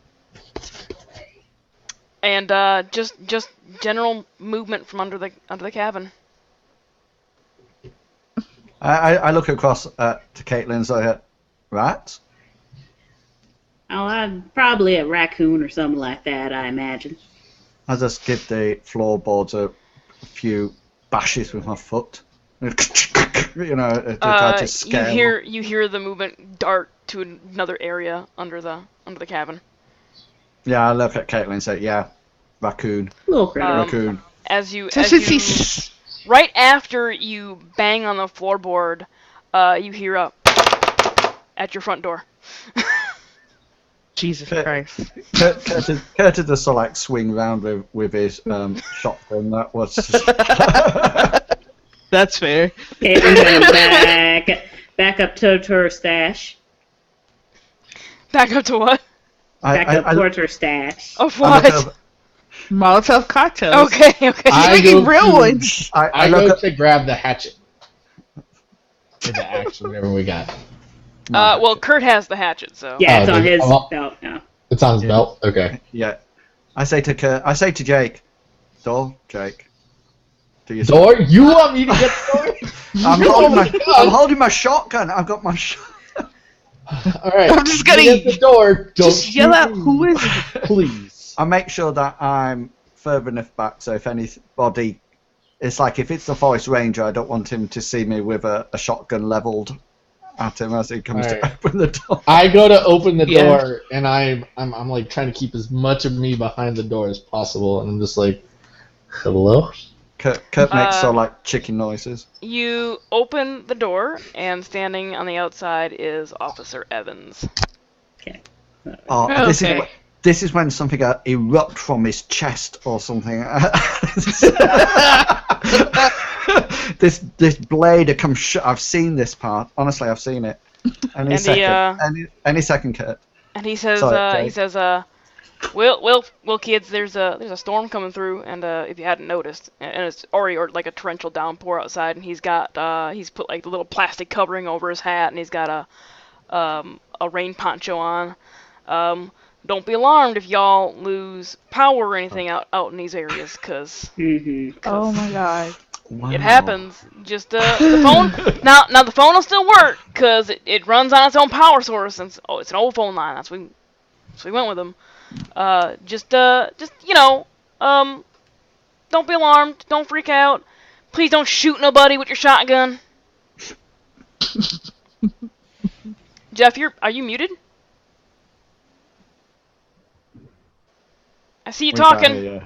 just general movement from under the cabin. I look across to Caitlin and say, rats? Oh, probably a raccoon or something like that, I imagine. I just give the floorboards a few bashes with my foot. You know, to try to scare them. You hear the movement dart to another area under the cabin. Yeah, I look at Caitlin and say, yeah, raccoon. Little critter. Raccoon. As you He's- right after you bang on the floorboard, you hear a at your front door. Jesus Kurt- Christ. Curtis does sort of like swing round with his shotgun. That was. That's fair. Caitlin going back up to her stash. Back up to what? Back up towards her stash. Of I look what? up- Molotov cocktails. Okay. I Making go real to- ones. I I look go at- to grab the hatchet. Or the axe, whatever we got. Well, Kurt has the hatchet, so. Yeah, it's Oh, on the- his oh. belt now. It's on his belt? Okay. Yeah. I say to Jake, door, Jake. Do you Door? You want me to get the door? I'm holding my shotgun. I've got my shotgun. Alright. I'm just gonna- get the door. Don't Just yell shoot out, me, who is it? Please. I make sure that I'm further enough back so if anybody. It's like if it's the forest ranger, I don't want him to see me with a shotgun leveled at him as he comes to Alright. open the door. I go to open the Yeah. door, and I'm like trying to keep as much of me behind the door as possible, and I'm just like, hello? Kurt makes sort of like chicken noises. You open the door, and standing on the outside is Officer Evans. Okay. Oh, Okay. this is when something erupt from his chest or something. this blade comes. I've seen this part. Honestly, I've seen it. Any second, Kurt. And he says, Sorry, Well, kids, there's a storm coming through, and if you hadn't noticed, and it's already like a torrential downpour outside, and he's put like the little plastic covering over his hat, and he's got a rain poncho on. Don't be alarmed if y'all lose power or anything out in these areas, cause Oh my god. Wow. it happens. Just the phone. Now the phone will still work, cause it runs on its own power source, and it's an old phone line. So we went with them. Just don't be alarmed. Don't freak out. Please don't shoot nobody with your shotgun. Jeff, are you muted? I see you talking.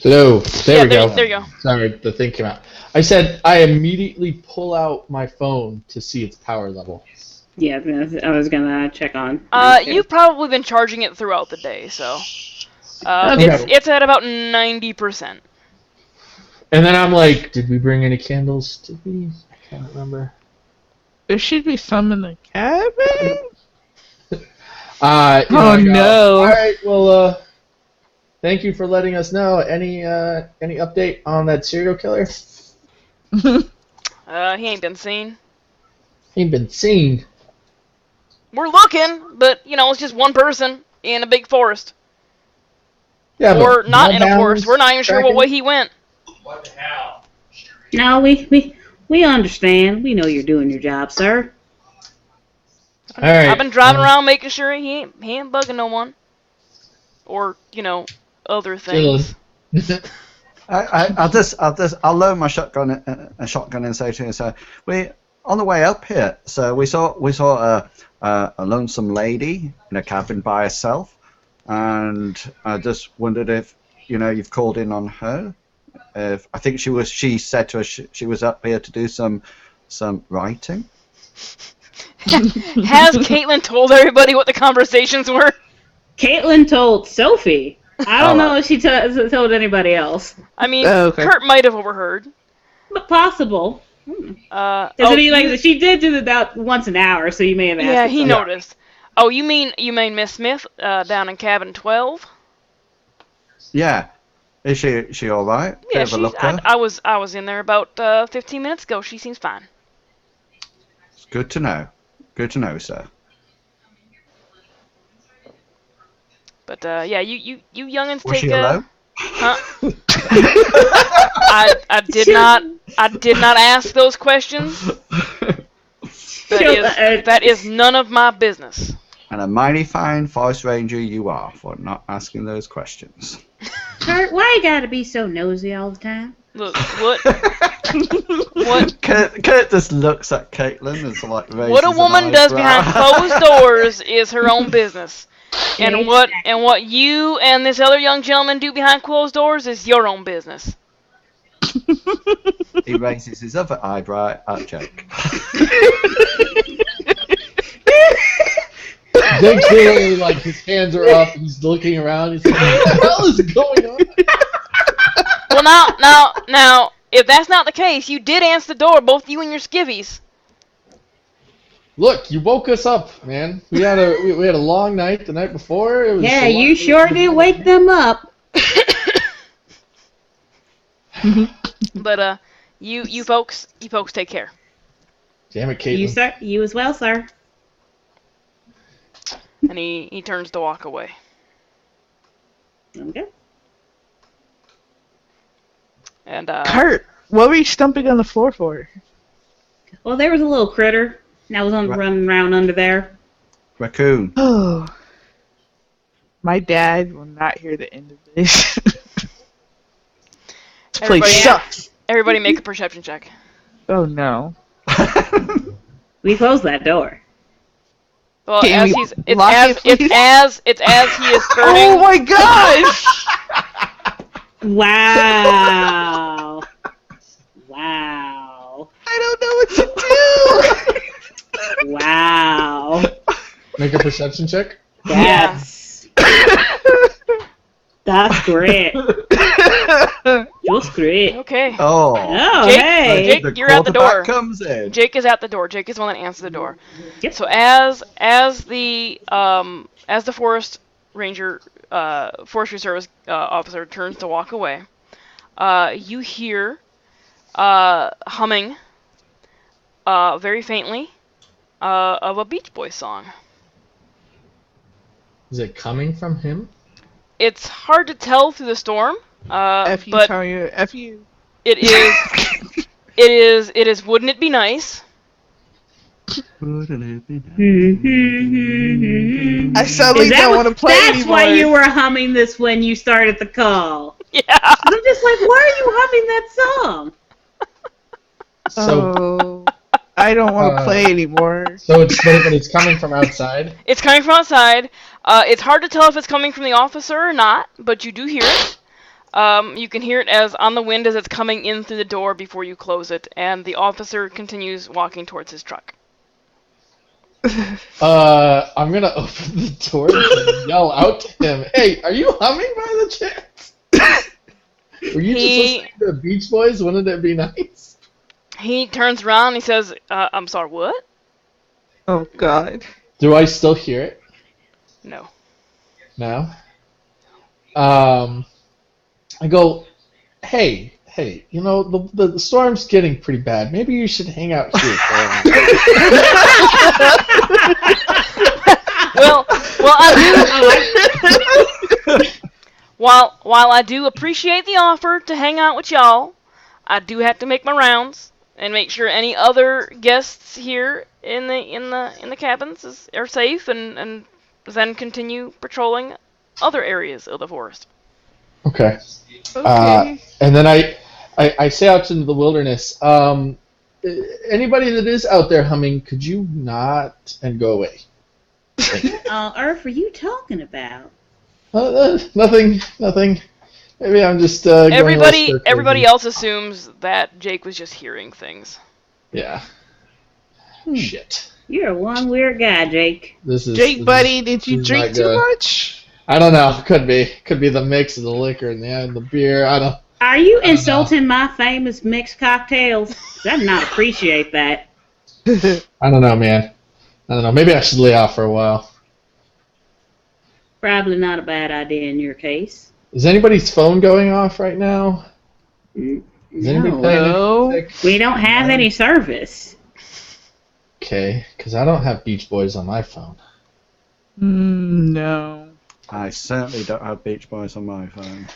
Hello. There we go. There you go. Sorry, the thing came out. I said I immediately pull out my phone to see its power level. Yeah, I was gonna check on. You've probably been charging it throughout the day, so Okay. it's at about 90%. And then I'm like, did we bring any candles? Did we? I can't remember. There should be some in the cabin. Oh no. Alright, well, thank you for letting us know. Any update on that serial killer? He ain't been seen. Ain't been seen. We're looking, but it's just one person in a big forest. Yeah, Or but not in a bloodhounds forest. We're not even sure what tracking? way he went. No, we understand. We know you're doing your job, sir. Alright. I've been driving around making sure he ain't bugging no one. Or, other things. I'll load my shotgun and say to him, so we on the way up here. So we saw a lonesome lady in a cabin by herself, and I just wondered if you've called in on her. I think she said to us she was up here to do some writing. Has Caitlin told everybody what the conversations were? Caitlin told Sophie. I don't Oh. know if she told anybody else, I mean, Oh, okay. Kurt might have overheard. but possible. She did do that once an hour, so you may have asked. Yeah, her he something. noticed. Oh, you mean Miss Smith down in cabin 12? Yeah, is she all right? Yeah, Bit of a looker? I was in there about 15 minutes ago. She seems fine. It's good to know. Good to know, sir. But yeah, you youngins Was take she alone? Huh? I did not ask those questions. That is none of my business. And a mighty fine forest ranger you are for not asking those questions. Kurt, why you gotta be so nosy all the time? Look, what? What? Kurt just looks at Caitlin and like raises What a an woman does eyebrow. behind closed doors is her own business. And what you and this other young gentleman do behind closed doors is your own business. He raises his other eyebrow at Jake. Jake's literally like his hands are up, he's looking around, he's like, what the hell is going on? Well, now, if that's not the case, you did answer the door, both you and your skivvies. Look, you woke us up, man. We had a long night the night before. It was Yeah, a lot- you sure did wake them up. But you folks take care. Damn it, Caitlin. You, sir. You as well, sir. And he turns to walk away. Okay. And Kurt, what were you stumping on the floor for? Well, there was a little critter that was running around under there. Raccoon. Oh, my dad will not hear the end of this. This place Everybody- sucks. everybody make a perception check. Oh no. We closed that door. Well, Can as we he's it's lock as it, please? it's as he is Oh skirting. my gosh! Wow. Wow. I don't know what to do. Wow. Make a perception check. Yes. That's great. Just great. Okay. Oh. Oh, Jake- hey. Jake, The you're at the quarterback door. comes in. Jake is at the door. Jake is the one that answers the door. Yep. So as the forest ranger, forestry service officer turns to walk away, you hear humming, very faintly, of a Beach Boys song. Is it coming from him? It's hard to tell through the storm, F you, but Tanya. F you. it is. Wouldn't it be nice? I suddenly don't want to play That's anymore. why you were humming this when you started the call. Yeah. I'm just like, why are you humming that song? So, Oh, I don't want to play anymore. so it's coming from outside. It's coming from outside. It's hard to tell if it's coming from the officer or not, but you do hear it. You can hear it as on the wind as it's coming in through the door before you close it, and the officer continues walking towards his truck. I'm gonna open the door and yell out to him, "Hey, are you humming by the chance? Were you just listening to the Beach Boys? Wouldn't it be nice?" He turns around and he says, I'm sorry, what? Oh God. Do I still hear it? No. No. I go, hey, you know, the storm's getting pretty bad. Maybe you should hang out here for a while. Well, I do. While I do appreciate the offer to hang out with y'all, I do have to make my rounds and make sure any other guests here in the cabins are safe, and then continue patrolling other areas of the forest. Okay. Okay. And then I say out into the wilderness, anybody that is out there humming, could you not and go away? Earth, are you talking about? Nothing. Maybe I'm just going a little stir Everybody crazy. else assumes that Jake was just hearing things. Yeah. Shit. You're one weird guy, Jake. Jake, buddy, did you this is drink not too good. much? I don't know. Could be the mix of the liquor and the beer. I don't. Are you don't know. insulting my famous mixed cocktails? 'Cause I did not appreciate that. I don't know, man. I don't know. Maybe I should lay off for a while. Probably not a bad idea in your case. Is anybody's phone going off right now? Mm, Is anybody no. playing No. music? We don't have any service. Okay, because I don't have Beach Boys on my phone. No. I certainly don't have Beach Boys on my phone.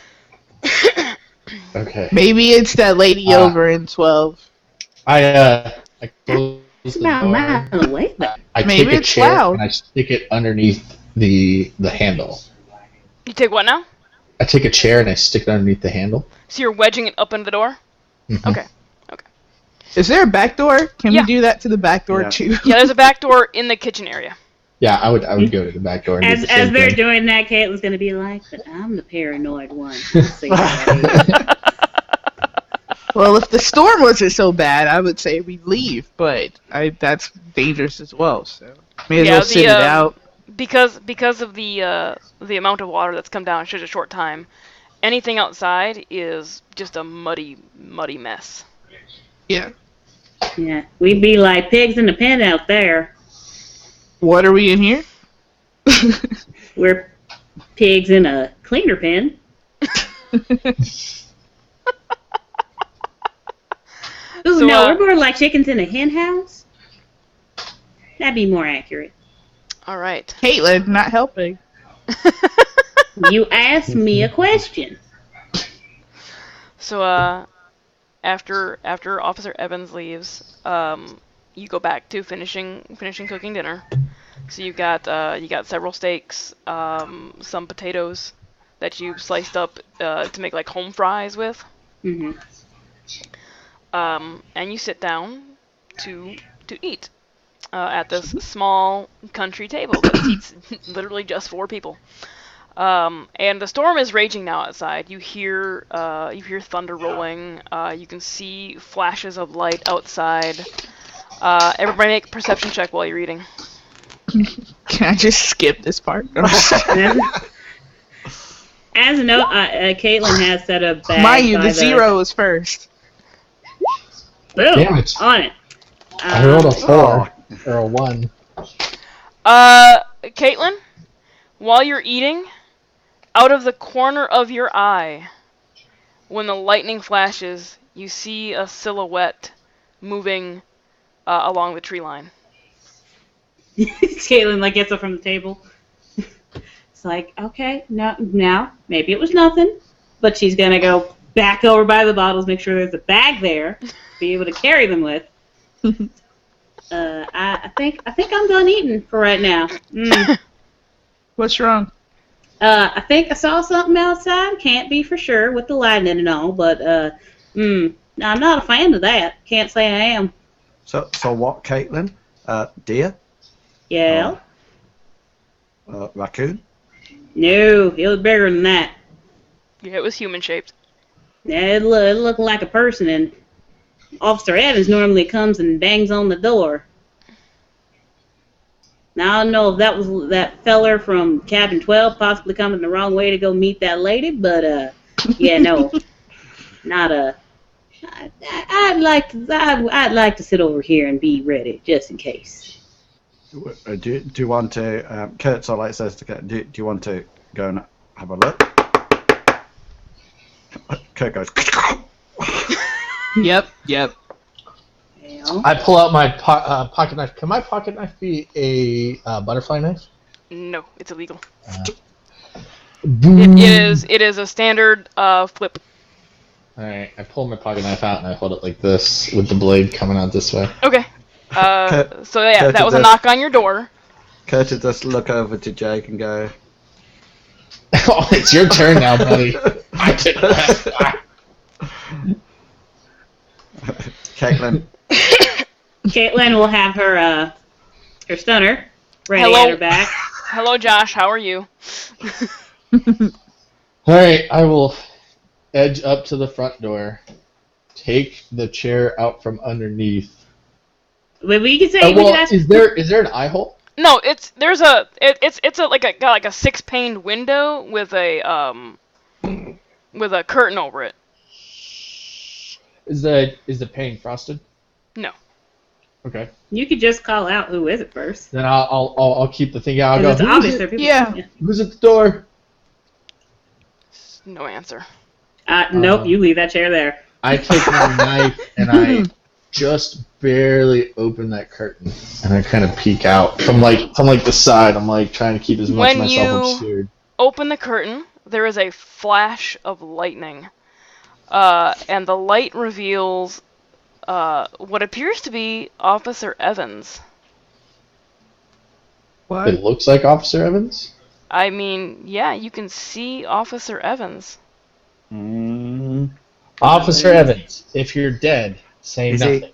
Okay. Maybe it's that lady over in 12. I close It's the about a door. mile away, though. I Maybe take a it's chair loud. and I stick it underneath the handle. You take what now? I take a chair and I stick it underneath the handle. So you're wedging it up into the door? Mhm. Okay. Is there a back door? Can Yeah. we do that to the back door Yeah. too? Yeah, there's a back door in the kitchen area. Yeah, I would go to the back door. And do As the same they're thing. doing that, Caitlin's gonna be like, "But I'm the paranoid one." I'll see that. Well, if the storm wasn't so bad, I would say we'd leave, but that's dangerous as well. So may as well sit it out. Because of the amount of water that's come down in such a short time, anything outside is just a muddy mess. Yeah. Yeah, we'd be like pigs in a pen out there. What are we in here? We're pigs in a cleaner pen. Ooh, So, no, we're more like chickens in a hen house. That'd be more accurate. All right. Caitlin, not helping. You asked me a question. So after Officer Evans leaves, you go back to finishing cooking dinner. So you got several steaks, some potatoes that you sliced up to make like home fries with. Hmm. And you sit down to eat at this small country table that seats literally just 4 people. And the storm is raging now outside. You hear thunder rolling. You can see flashes of light outside. Everybody make a perception check while you're eating. Can I just skip this part? As a note, Caitlin has set a bag. Mind you, by the 0 is first. Boom, Damn it. on it. I rolled a 4 or a 1. Caitlin, while you're eating, out of the corner of your eye, when the lightning flashes, you see a silhouette moving along the tree line. Caitlin like gets up from the table. It's like, okay, now maybe it was nothing, but she's gonna go back over by the bottles, make sure there's a bag there, be able to carry them with. I think I'm done eating for right now. What's wrong? I think I saw something outside. Can't be for sure with the lightning and all, but I'm not a fan of that. Can't say I am. So what, Caitlin? Deer? Yeah. Raccoon? No, it was bigger than that. Yeah, it was human shaped. Yeah, it looked like a person, and Officer Evans normally comes and bangs on the door. Now, I don't know if that was that feller from Cabin 12 possibly coming the wrong way to go meet that lady, but, yeah, no. Not a... I'd like to sit over here and be ready, just in case. Do you want to... Kurt Solite says to Kurt, do you want to go and have a look? Kurt goes... Yep. Yeah. I pull out my pocket knife. Can my pocket knife be a butterfly knife? No, it's illegal. Boom. It is a standard flip. Alright, I pull my pocket knife out and I hold it like this with the blade coming out this way. Okay. So yeah, Kurt that was a does- knock on your door. Kurt will just look over to Jake and go... Oh, it's your turn now, buddy. I didn't ask. Caitlin, Caitlin will have her stunner ready Hello. at her back. Hello, Josh. How are you? Alright, I will edge up to the front door, take the chair out from underneath. But we can say we Well, can ask. is there an eye hole? No, it's got like a 6-paned window with a curtain over it. Is the pane frosted? No. Okay. You could just call out who is it first. Then I'll keep the thing out. I'll go. Because it's obvious there are people. Yeah. Who's at the door? No answer. Nope, you leave that chair there. I take my knife and I just barely open that curtain and I kind of peek out from the side. I'm like trying to keep as much When of myself you- obscured. Open the curtain. There is a flash of lightning, and the light reveals what appears to be Officer Evans. What? It looks like Officer Evans. I mean, yeah, you can see Officer Evans. Officer Evans, if you're dead, say Is he- nothing.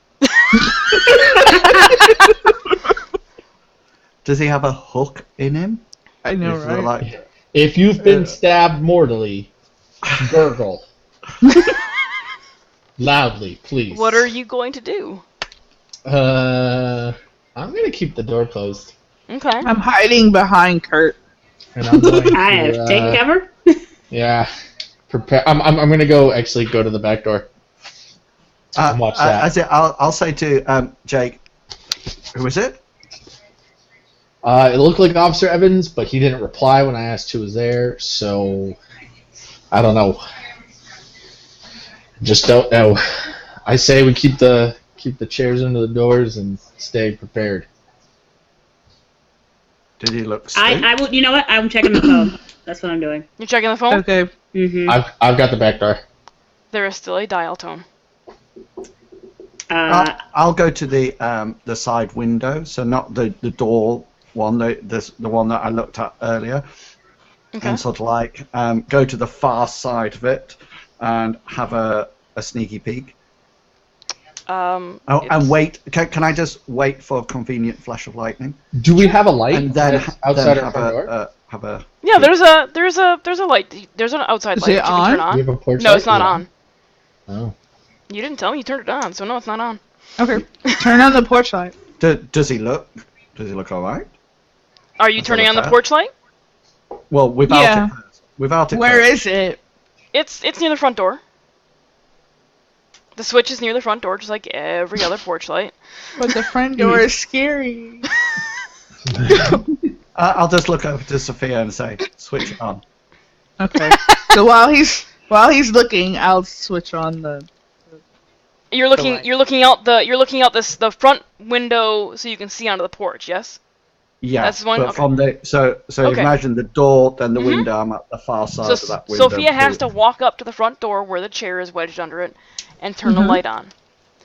Does he have a hook in him? I know, Is there, right? like, If you've been stabbed mortally, gurgle. Loudly, please. What are you going to do? I'm gonna keep the door closed. Okay. I'm hiding behind Kurt. And I'm going I have to, taken cover. Yeah. Prepare. I'm gonna go to the back door. And watch that. I'll say to Jake, who is it? It looked like Officer Evans, but he didn't reply when I asked who was there, so I don't know. Just don't know. I say we keep the chairs under the doors and stay prepared. Did he look spooked? I will. You know what? I'm checking the phone. That's what I'm doing. You're checking the phone? Okay. Mm-hmm. I've got the back door. There is still a dial tone. I'll go to the side window, so not the door one, the one that I looked at earlier, Okay. and sort of like go to the far side of it and have a sneaky peek. And wait. Can I just wait for a convenient flash of lightning? Do we have a light And then outside then our front door? have a. Yeah, there's a light. There's an outside Is light it that you can on? turn Do on. we have a porch No, light? it's not on. Oh. You didn't tell me you turned it on, so no, it's not on. Okay. Turn on the porch light. Does he look? Does he look all right? Are you That's turning what on the I porch light? Well, without Yeah. it. First. Without it. Where first. is it? It's near the front door. The switch is near the front door, just like every other porch light. But the front door is scary. I'll just look over to Sophia and say, "Switch it on." Okay. So while he's looking, I'll switch on the. You're light. looking out the front window so you can see onto the porch. Yes. Yeah, That's one? but Okay. from the so Okay. imagine the door, then the Mhm. window. I'm at the far side So of that window. Sophia has too. to walk up to the front door where the chair is wedged under it, and turn the Mhm. light on.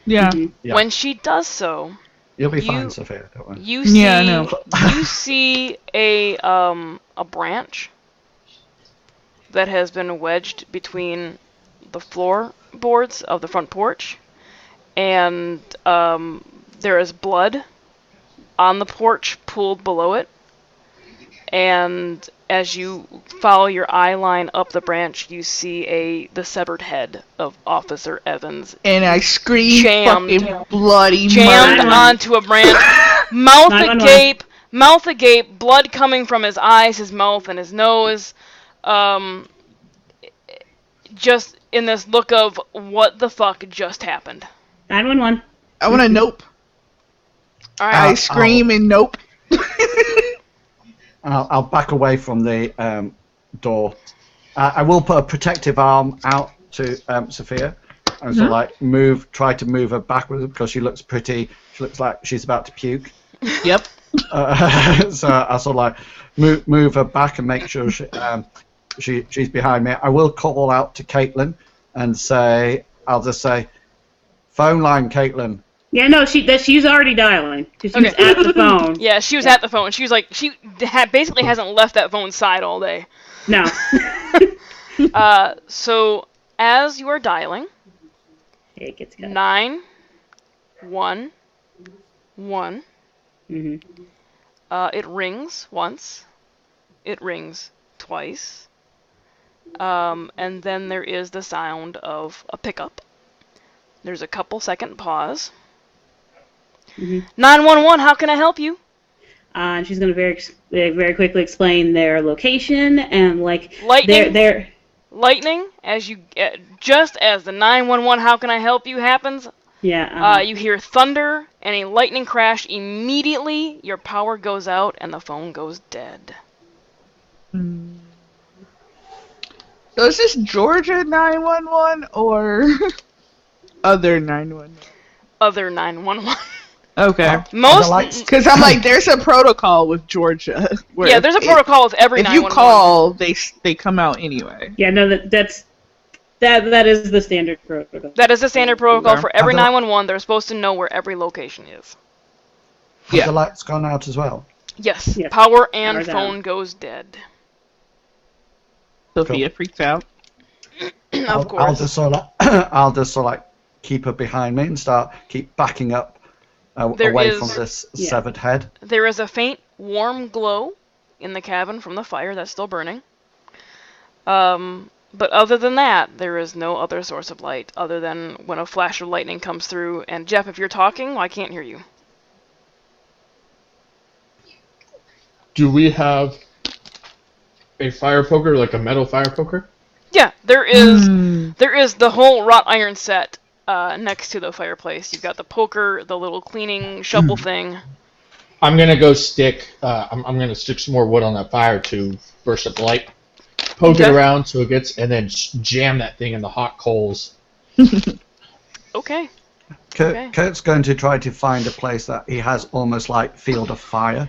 Yeah. Yeah. When she does so, You'll be you- fine, Sophia. Don't worry. you see Yeah, I know. you see a branch that has been wedged between the floorboards of the front porch, and there is blood on the porch pooled below it. And as you follow your eye line up the branch, you see the severed head of Officer Evans And I scream, Jammed. fucking bloody jammed murder. onto a branch, mouth 911. agape, blood coming from his eyes, his mouth, and his nose. Just in this look of what the fuck just happened. 911. I want to nope. All I right. scream and nope. I'll back away from the door. I will put a protective arm out to Sophia, and so like try to move her backwards because she looks pretty. She looks like she's about to puke. Yep. So I sort of like move her back and make sure she's behind me. I will call out to Caitlin and say, I'll just say, phone line, Caitlin. Yeah, no, she's already dialing. 'Cause she's Okay. at the phone. Yeah, she was at the phone. She was like, basically hasn't left that phone side all day. No. So as you are dialing, It gets cut. 911. Mm-hmm. It rings once. It rings twice. And then there is the sound of a pickup. There's a couple second pause. Mhm. 911, how can I help you? And she's going to very quickly explain their location and like Lightning? their Lightning, as you just as the 911 how can I help you happens, yeah. you hear thunder and a lightning crash. Immediately, your power goes out and the phone goes dead. So is this Georgia 911 or other 911? Other 911. Okay. Most Because I'm like, there's a protocol with Georgia. Where yeah, there's a protocol with every If 911. you call, they come out anyway. Yeah, no, that is the standard protocol. That is the standard protocol Okay. for every Are the- 911. They're supposed to know where every location is. Have Yeah. the lights gone out as well? Yes. Yes. Power and Power's out. phone goes dead. Sophia freaks out. Of course. I'll just sort of like keep her behind me and keep backing up away from this severed head. There is a faint, warm glow in the cabin from the fire that's still burning. But other than that, there is no other source of light other than when a flash of lightning comes through. And Jeff, if you're talking, I can't hear you. Do we have a fire poker, like a metal fire poker? Yeah, there is. There is the whole wrought iron set next to the fireplace. You've got the poker, the little cleaning shovel thing. I'm gonna go stick. I'm gonna stick some more wood on that fire to burst up the light. Poke it around so it gets, and then jam that thing in the hot coals. Okay. Kurt's going to try to find a place that he has almost like field of fire,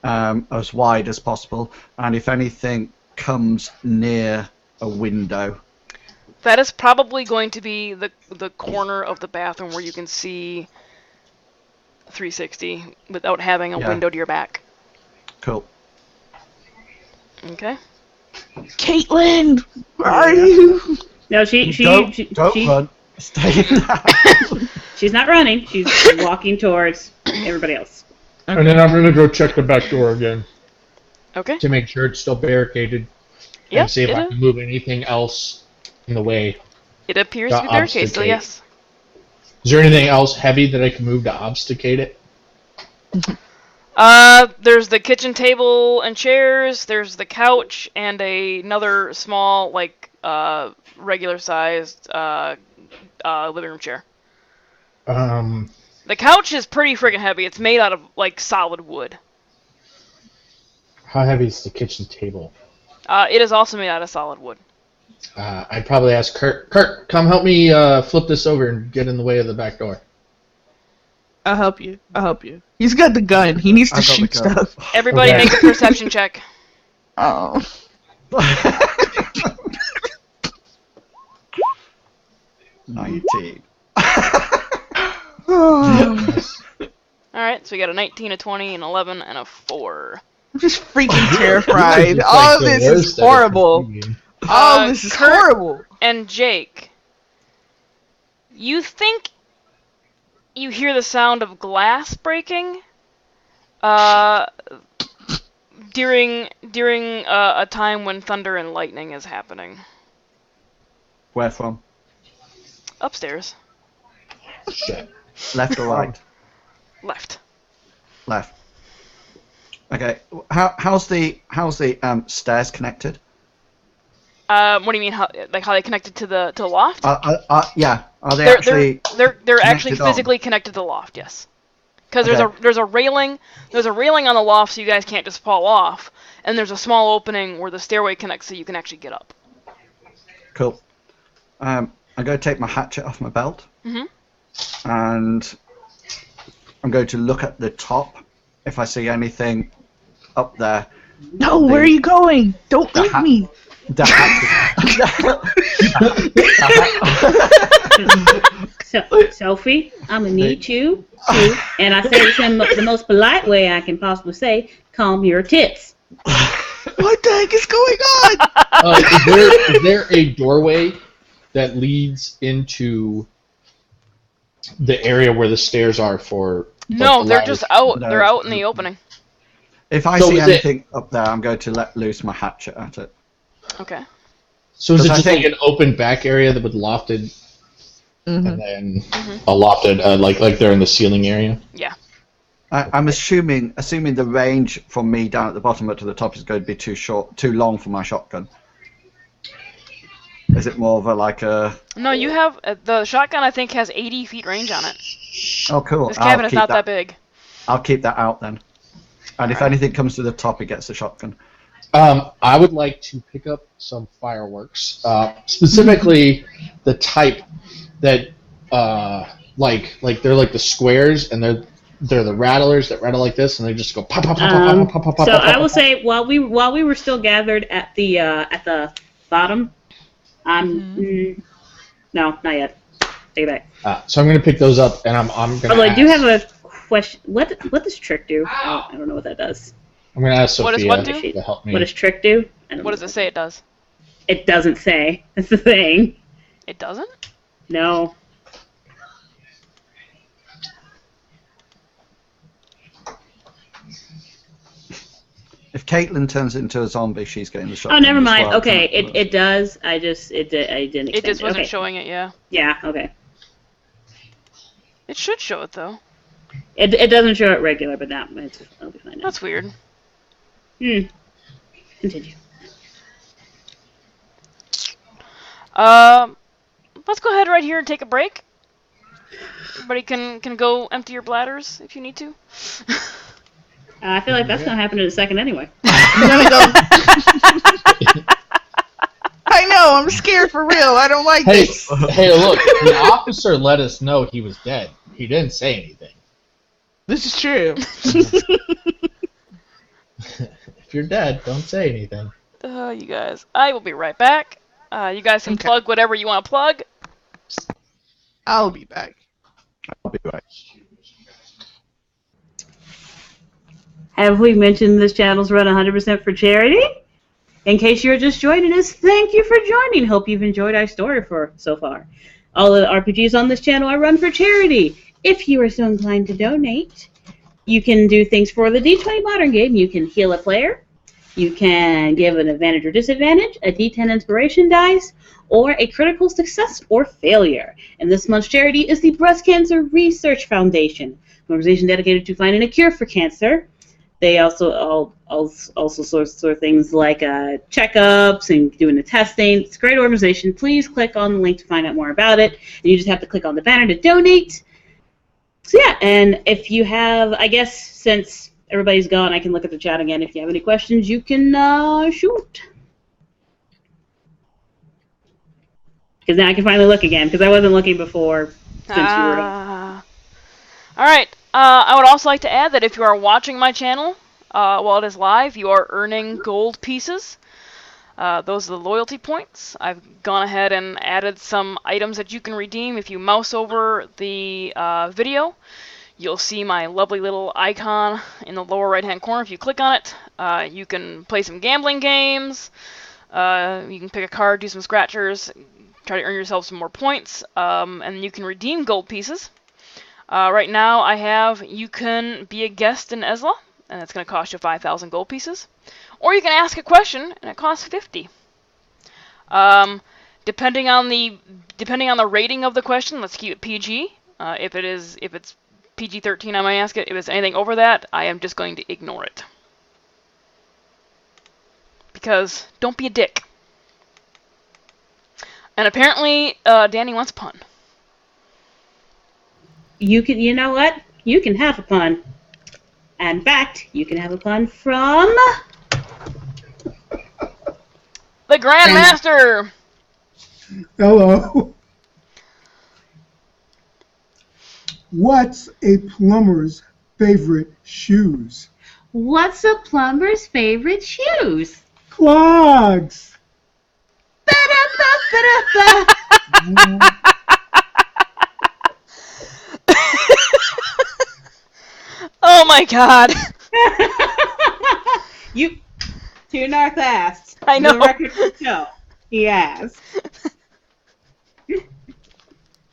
as wide as possible, and if anything comes near a window. That is probably going to be the corner of the bathroom where you can see 360 without having a window to your back. Cool. Okay. Caitlin, where are you? No, she Don't run. Stay in the house. She's not running. She's walking towards everybody else. And then I'm gonna go check the back door again Okay. to make sure it's still barricaded Yeah, and see if I can move anything else in the way. it appears to be barricaded, so yes. Is there anything else heavy that I can move to obfuscate it? There's the kitchen table and chairs, there's the couch, and another small, like, regular-sized, living room chair. The couch is pretty friggin' heavy. It's made out of, like, solid wood. How heavy is the kitchen table? It is also made out of solid wood. I'd probably ask Kurt. Kurt, come help me flip this over and get in the way of the back door. I'll help you. He's got the gun. He needs to I've got the shoot gun. stuff. Everybody Okay. make a perception check. Oh. 19. Alright, so we got a 19, a 20, an 11, and a 4. I'm just freaking terrified. It's All like of the this worst is that it horrible. could be. All of this is Kurt- horrible. And Jake, you think you hear the sound of glass breaking during a time when thunder and lightning is happening. Where from? Upstairs. Shit. Left or right? Left. Left. Okay. How's the stairs connected? What do you mean? How they connected to the loft? Yeah. Are they They're actually connected on? physically connected to the loft. Yes. Because Okay. there's a railing on the loft, so you guys can't just fall off, and there's a small opening where the stairway connects, so you can actually get up. Cool. I'm going to take my hatchet off my belt. Mhm. And I'm going to look at the top if I see anything up there. No, where are you going? Don't leave me. The Sophie, I'm gonna need you to, and I say this in the most polite way I can possibly say, calm your tits. What the heck is going on? Is there a doorway that leads into the area where the stairs are for? No, like, the they're ladders? just out. No. They're out in the opening. If I So see is it- anything up there, I'm going to let loose my hatchet at it. Okay. So is it Because I just think- like an open back area that with lofted, Mhm. and then a lofted, like they're in the ceiling area? Yeah. I'm assuming the range from me down at the bottom up to the top is going to be too long for my shotgun. Is it more of a No, you have the shotgun. I think has 80 feet range on it. Oh, cool. This cabin is not that big. I'll keep that out then. And if anything comes to the top, it gets the shotgun. I would like to pick up some fireworks, specifically the type that, like they're like the squares, and they're the rattlers that rattle like this, and they just go pop pop pop pop pop pop pop. So pop, I pop, will pop. say, while we were still gathered at the bottom, no, not yet. Take it back. So I'm gonna pick those up, and I'm gonna. Although I do ask- have a question. What does trick do? I don't know what that does. I'm gonna ask What does Sophia what do? to help me. What does trick do? I don't What know. does it say it does? It doesn't say. That's the thing. It doesn't? No. If Caitlin turns into a zombie, she's getting the shot. Oh, never mind. Okay, it does. I didn't. It just wasn't okay. showing it, yeah. Yeah. Okay. It should show it, though. It doesn't show it regular, but that'll be fine now. That's weird. Continue. Let's go ahead right here and take a break. Everybody can go empty your bladders if you need to. I feel like that's gonna happen in a second anyway. I'm gonna go. I know, I'm scared for real. I don't like this. Hey, look, the officer let us know he was dead. He didn't say anything. This is true. If you're dead, don't say anything. You guys. I will be right back. You guys can plug whatever you want to plug. I'll be back. I'll be right. Have we mentioned this channel's run 100% for charity? In case you're just joining us, thank you for joining. Hope you've enjoyed our story so far. All of the RPGs on this channel are run for charity. If you are so inclined to donate, you can do things for the D20 modern game. You can heal a player. You can give an advantage or disadvantage, a D10 inspiration dice, or a critical success or failure. And this month's charity is the Breast Cancer Research Foundation, an organization dedicated to finding a cure for cancer. They also sort things like checkups and doing the testing. It's a great organization. Please click on the link to find out more about it. And you just have to click on the banner to donate. So yeah, and if you have, I guess since everybody's gone, I can look at the chat again. If you have any questions, you can shoot. Because now I can finally look again, because I wasn't looking before since you were... Alright, I would also like to add that if you are watching my channel while it is live, you are earning gold pieces. Those are the loyalty points. I've gone ahead and added some items that you can redeem. If you mouse over the video, you'll see my lovely little icon in the lower right-hand corner. If you click on it, you can play some gambling games. You can pick a card, do some scratchers, try to earn yourself some more points, and you can redeem gold pieces. Right now I have, you can be a guest in Esela, and it's going to cost you 5,000 gold pieces. Or you can ask a question, and it costs 50. Depending on the rating of the question, let's keep it PG. If it's PG-13, I might ask it. If it's anything over that, I am just going to ignore it. Because don't be a dick. And apparently, Danny wants a pun. You know what? You can have a pun. In fact, you can have a pun from... the Grandmaster! Hello. What's a plumber's favorite shoes? What's a plumber's favorite shoes? Clogs. Ba-da-ba-ba-da-ba. Oh my god! You to North asked. I know. The record will show. He asked.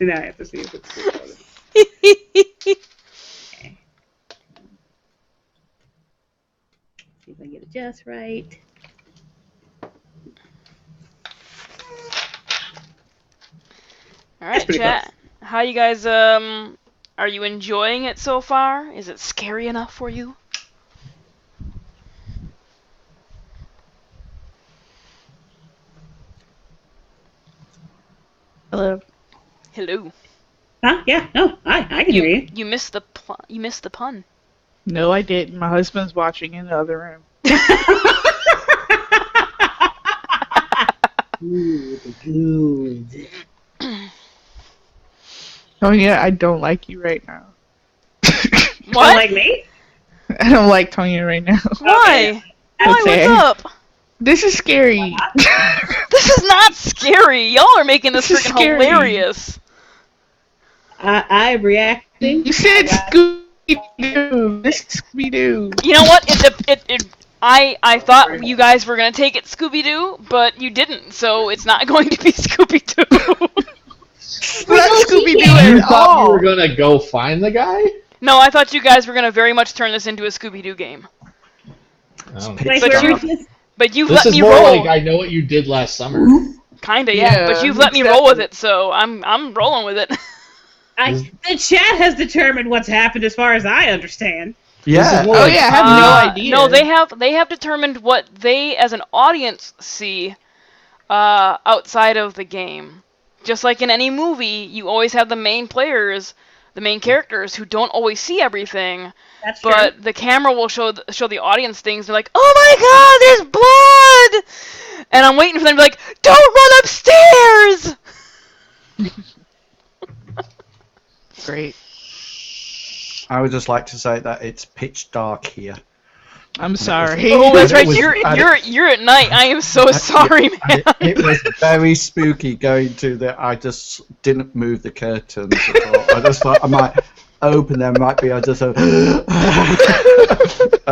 Now I have to see if it's recorded. Okay. See if I get it just right. Alright, chat. How you guys, are you enjoying it so far? Is it scary enough for you? Hello. Hello. Huh? Yeah. No. I can hear you. You missed the pun. No, I didn't. My husband's watching in the other room. Good. Oh yeah, I don't like you right now. What? Like me? I don't like Tonya right now. Why? Why? Okay. What's up? This is scary. This is not scary. Y'all are making this This is freaking scary. hilarious. I'm reacting. You said Scooby-Doo. This is Scooby-Doo. You know what? I thought you guys were gonna take it Scooby-Doo, but you didn't, so it's not going to be Scooby-Doo. Not Scooby-Doo You at thought you all. were gonna go find the guy? No, I thought you guys were gonna very much turn this into a Scooby-Doo game. Oh. Wait, But where you- was this? But you've This let is me more roll. like I know what you did last summer. Kinda, yeah. But you've let me roll with it, so I'm rolling with it. The chat has determined what's happened as far as I understand. Yeah. more Oh like- yeah, I have no idea. No, they have determined what they as an audience see outside of the game. Just like in any movie, you always have the main players, the main characters who don't always see everything, That's true. but the camera will show the audience things. They're like, "Oh my God, there's blood!" And I'm waiting for them to be like, "Don't run upstairs!" Great. I would just like to say that it's pitch dark here. I'm sorry. Oh, that's It right. was- You're at night. I am so sorry, man. It was very spooky going to the. I just didn't move the curtains at all. I just thought I might open them. Might be I just a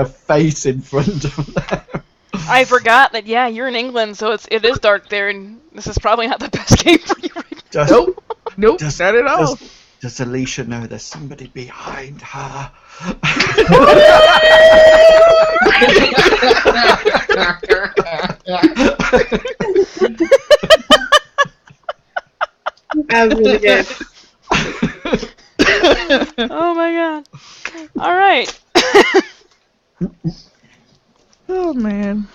face in front of them. I forgot that. Yeah, you're in England, so it is dark there, and this is probably not the best game for you right now. Just, Nope, Just- not at all. Does Alicia know there's somebody behind her? That was really good. Oh my God. All right. Oh man.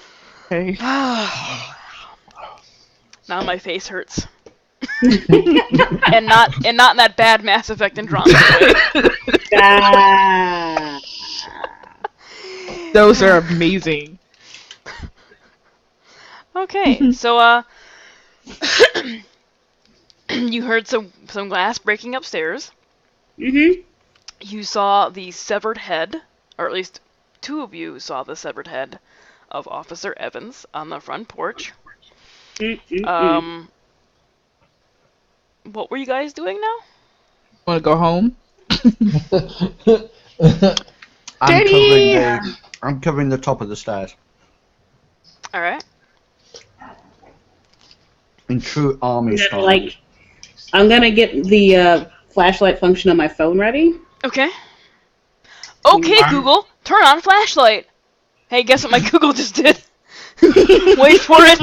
Okay. Now my face hurts. and not in that bad Mass Effect Andromeda way. Ah. Those are amazing. Okay, so you heard some glass breaking upstairs. Mhm. You saw the severed head, or at least two of you saw the severed head of Officer Evans on the front porch. What were you guys doing now? Want to go home? I'm covering the top of the stairs. All right. In true army style. Like, I'm gonna get the flashlight function on my phone ready. Okay. Okay, Google, turn on flashlight. Hey, guess what my Google just did? Wait for it.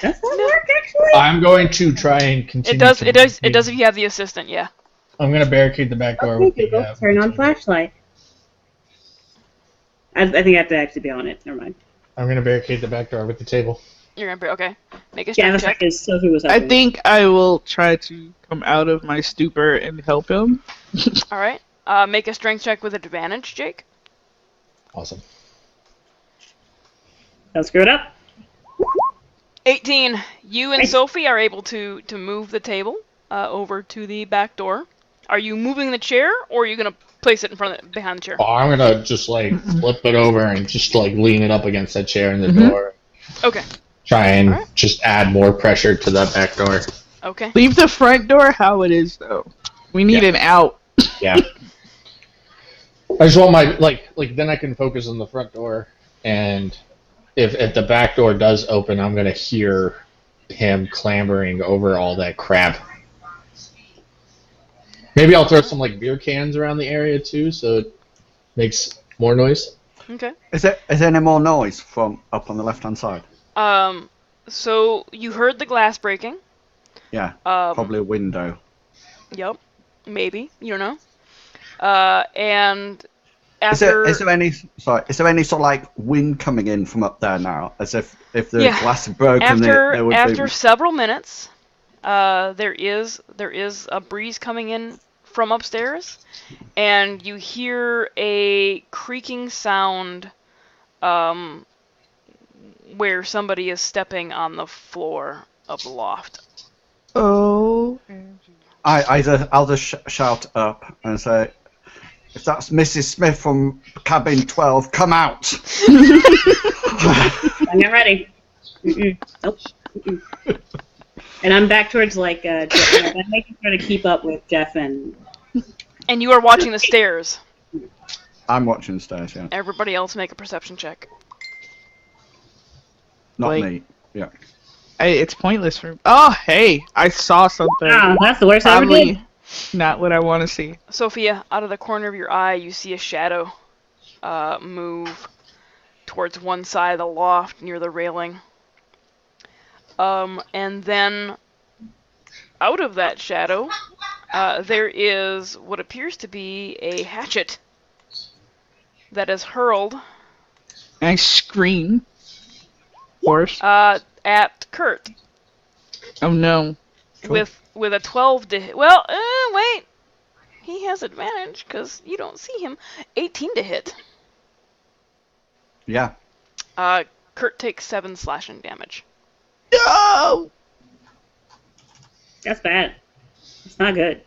Does that work actually? I'm going to try and continue. It does. to It does. It maintain- does if you have the assistant. Yeah. I'm gonna barricade the back door. Okay, with the, Google, turn on flashlight. I think I have to actually be on it. Never mind. I'm gonna barricade the back door with the table. You're gonna okay. Make a Yeah, strength that's check. because Sophie was I helping. think I will try to come out of my stupor and help him. All right. Make a strength check with advantage, Jake. Awesome. Don't screw it up. 18. You and Hey. Sophie are able to move the table over to the back door. Are you moving the chair, or are you gonna place it in front of behind the chair? Oh, I'm gonna just like flip it over and just like lean it up against that chair in the Mhm. door. Okay. Try and Alright. just add more pressure to the back door. Okay. Leave the front door how it is, though. We need Yeah. an out. Yeah. I just want my like then I can focus on the front door, and if the back door does open, I'm gonna hear him clambering over all that crap. Maybe I'll throw some like beer cans around the area too, so it makes more noise. Okay. Is there any more noise from up on the left hand side? So you heard the glass breaking. Yeah, Um, probably a window. Yep. Maybe. You don't know. And Is after there any sort of like wind coming in from up there now? As if the Yeah. glass had broken, there would after be. several minutes, there is a breeze coming in from upstairs, and you hear a creaking sound, where somebody is stepping on the floor of the loft. Oh. I'll just shout up and say, if that's Mrs. Smith from cabin 12, come out. I'm not ready. Nope. And I'm back towards like Jeff. I'm making sure to keep up with Jeff and. And you are watching the stairs. I'm watching the stairs, yeah. Everybody else make a perception check. Not Like- me. Yeah. It's pointless for. Oh, hey, I saw something. Ah, that's the worst I ever did. Probably not what I want to see. Sophia, out of the corner of your eye, you see a shadow move towards one side of the loft near the railing. And then out of that shadow, there is what appears to be a hatchet that is hurled And I scream. Horse. at Kurt Oh no. Cool. with a 12 to hit. Well, wait. He has advantage because you don't see him. 18 to hit. Yeah. Kurt takes 7 slashing damage. No. That's bad. It's not good.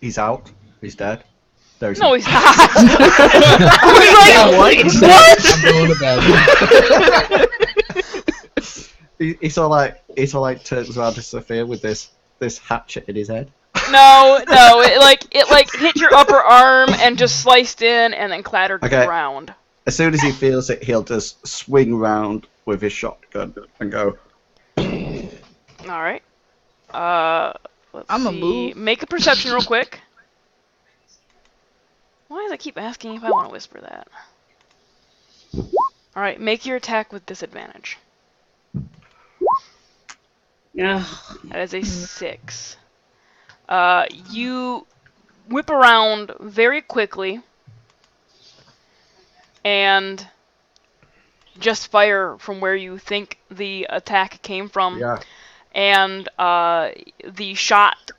He's out. He's dead. There's No, he's not. Yeah, what? I'm going to bed. He's all like turns around to Sophia with this hatchet in his head. No, it hit your upper arm and just sliced in and then clattered to the Okay. ground. As soon as he feels it, he'll just swing round with his shotgun and go. All right. Let's I'ma see. move. Make a perception real quick. Why does it keep asking if I want to whisper that? All right, make your attack with disadvantage. Ugh. That is a 6. You whip around very quickly and just fire from where you think the attack came from. Yeah. And the shot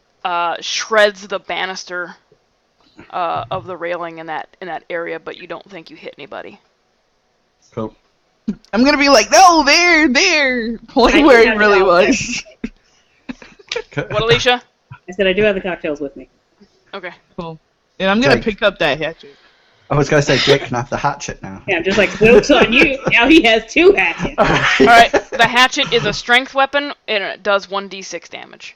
shreds the banister of the railing in that area, but you don't think you hit anybody. Cool. I'm gonna be like, no, there, point I where do it have really it out was. What, Alicia? I said I do have the cocktails with me. Okay. Cool. And I'm gonna Jake. pick up that hatchet. I was going to say Jake can have the hatchet now. Yeah, I'm just like, joke's on you. Now he has 2 hatchets. All right. The hatchet is a strength weapon, and it does 1d6 damage.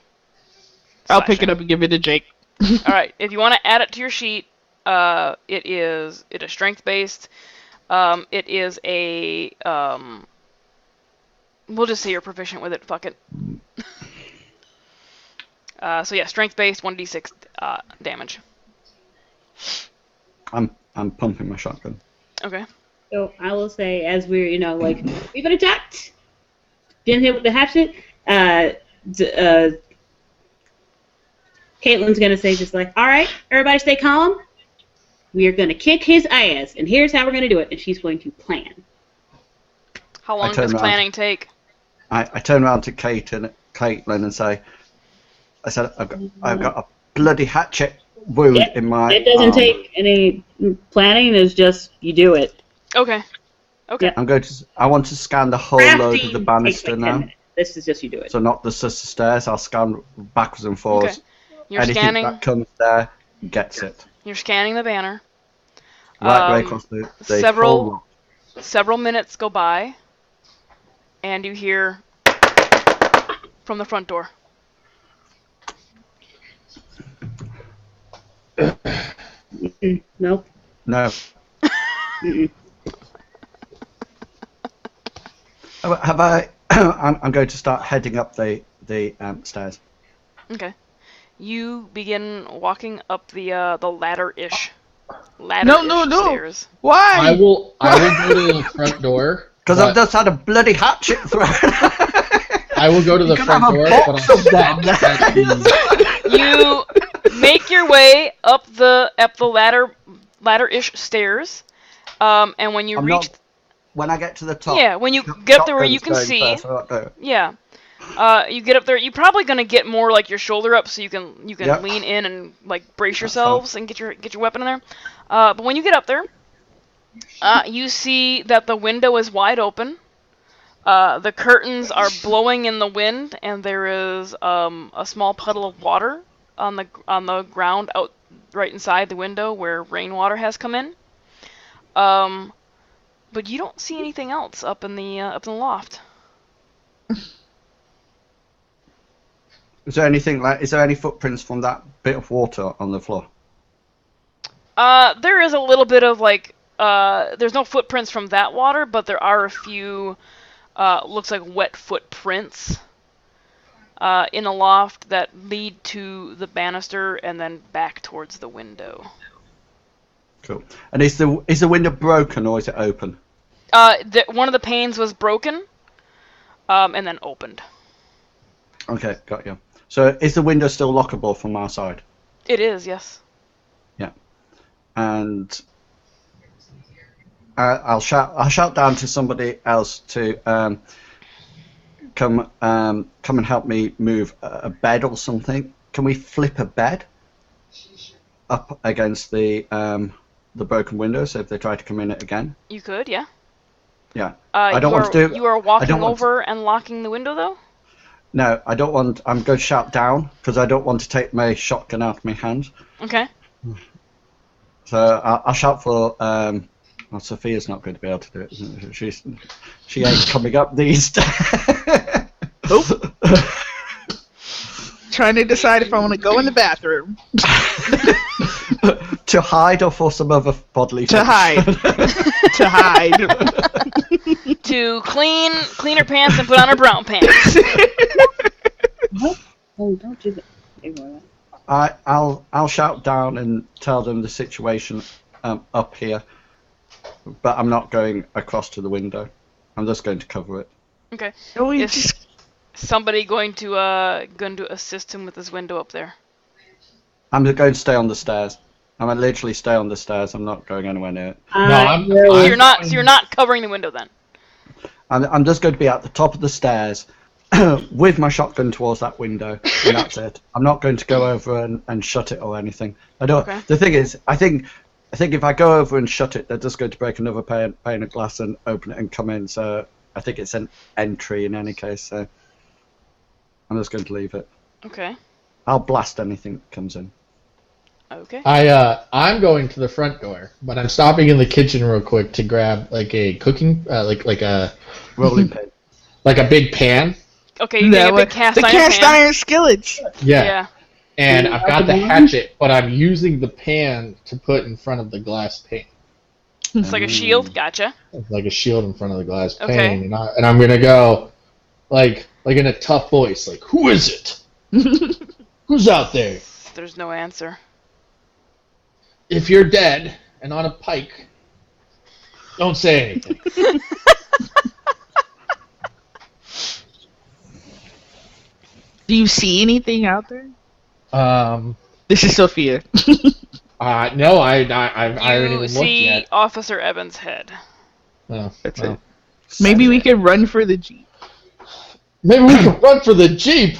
I'll pick it Slashing. up and give it to Jake. All right. If you want to add it to your sheet, it is strength based. It is a we'll just say you're proficient with it. Fuck it. So yeah, strength based, 1d6 damage. I'm pumping my shotgun. Okay. So I will say, as we're, we've been attacked. Didn't hit with the hatchet. Caitlin's going to say just like, all right, everybody stay calm. We are going to kick his ass, and here's how we're going to do it. And she's going to plan. How long turn does around. planning take? I turn around to Caitlin and say, I've got a bloody hatchet wound Yeah, in my It doesn't arm. take any planning. It's just you do it. Okay. Okay. Yeah. I want to scan the whole load of the Crafting banister takes like 10 now. minutes. This is just you do it. So not the stairs. I'll scan backwards and forwards. Okay. You're Anything scanning. that comes there gets it. You're scanning the banner. Right way Um, across the several- whole lot. Several minutes go by, and you hear from the front door. Nope. No. Mm-mm. Have I? I'm going to start heading up the stairs. Okay. You begin walking up the ladder-ish. No. Stairs. I Why? will go to the front door. Because I've but just had a bloody hatchet thrown. I will go to the can front have a door, box but I'll of them. stop at the You make your way up the ladder-ish stairs, and when you I'm reach, not- When I get to the top. yeah, when you get up there where you can shotgun's see, going first, so I don't do it. yeah, you get up there. You're probably gonna get more like your shoulder up, so you can Yep. lean in and like brace That's yourselves and get your weapon in there. But when you get up there, you see that the window is wide open. The curtains are blowing in the wind, and there is a small puddle of water on the ground out right inside the window where rainwater has come in. But you don't see anything else up in the loft. Is there anything is there any footprints from that bit of water on the floor? There is a little bit of like, there's no footprints from that water, but there are a few, looks like wet footprints in the loft that lead to the banister and then back towards the window. Cool. And is the window broken or is it open? One of the panes was broken, and then opened. Okay, got you. So is the window still lockable from our side? It is, yes. Yeah. And I'll shout down to somebody else to come and help me move a bed or something. Can we flip a bed up against the broken window so if they try to come in it again? You could, yeah. Yeah. I don't want to do. You are walking over and locking the window, though? No, I don't want. I'm going to shout down because I don't want to take my shotgun out of my hand. Okay. So I'll shout for. Well, Sophia's not going to be able to do it. She ain't coming up these stairs. Nope. Trying to decide if I want to go in the bathroom. To hide or for some other bodily To function? hide. To hide. To clean her pants and put on her brown pants. Oh, don't do that. I'll shout down and tell them the situation up here, but I'm not going across to the window. I'm just going to cover it. Okay. Is Is somebody going to assist him with this window up there? I'm going to stay on the stairs. I'm going to literally stay on the stairs. I'm not going anywhere near it. So you're not covering the window then? I'm just going to be at the top of the stairs with my shotgun towards that window, and that's it. I'm not going to go over and shut it or anything. I don't. Okay. The thing is, I think if I go over and shut it, they're just going to break another pane of glass and open it and come in. So I think it's an entry in any case. So I'm just going to leave it. Okay. I'll blast anything that comes in. Okay. I'm going to the front door, but I'm stopping in the kitchen real quick to grab like a cooking like a Rolling pin. like a big pan. Okay, you're getting a big cast the iron cast pan. iron skillets. Yeah. And I've got the hatchet, but I'm using the pan to put in front of the glass pane. It's like a shield. Gotcha. Like a shield in front of the glass pane. Okay. And I'm gonna go like in a tough voice, like, who is it? Who's out there? There's no answer. If you're dead and on a pike, don't say anything. Do you see anything out there? No, This is Sophia. I haven't even You looked see yet. Officer Evans' head. Oh, That's well. it. Maybe we could run for the Jeep. Maybe we can run for the Jeep.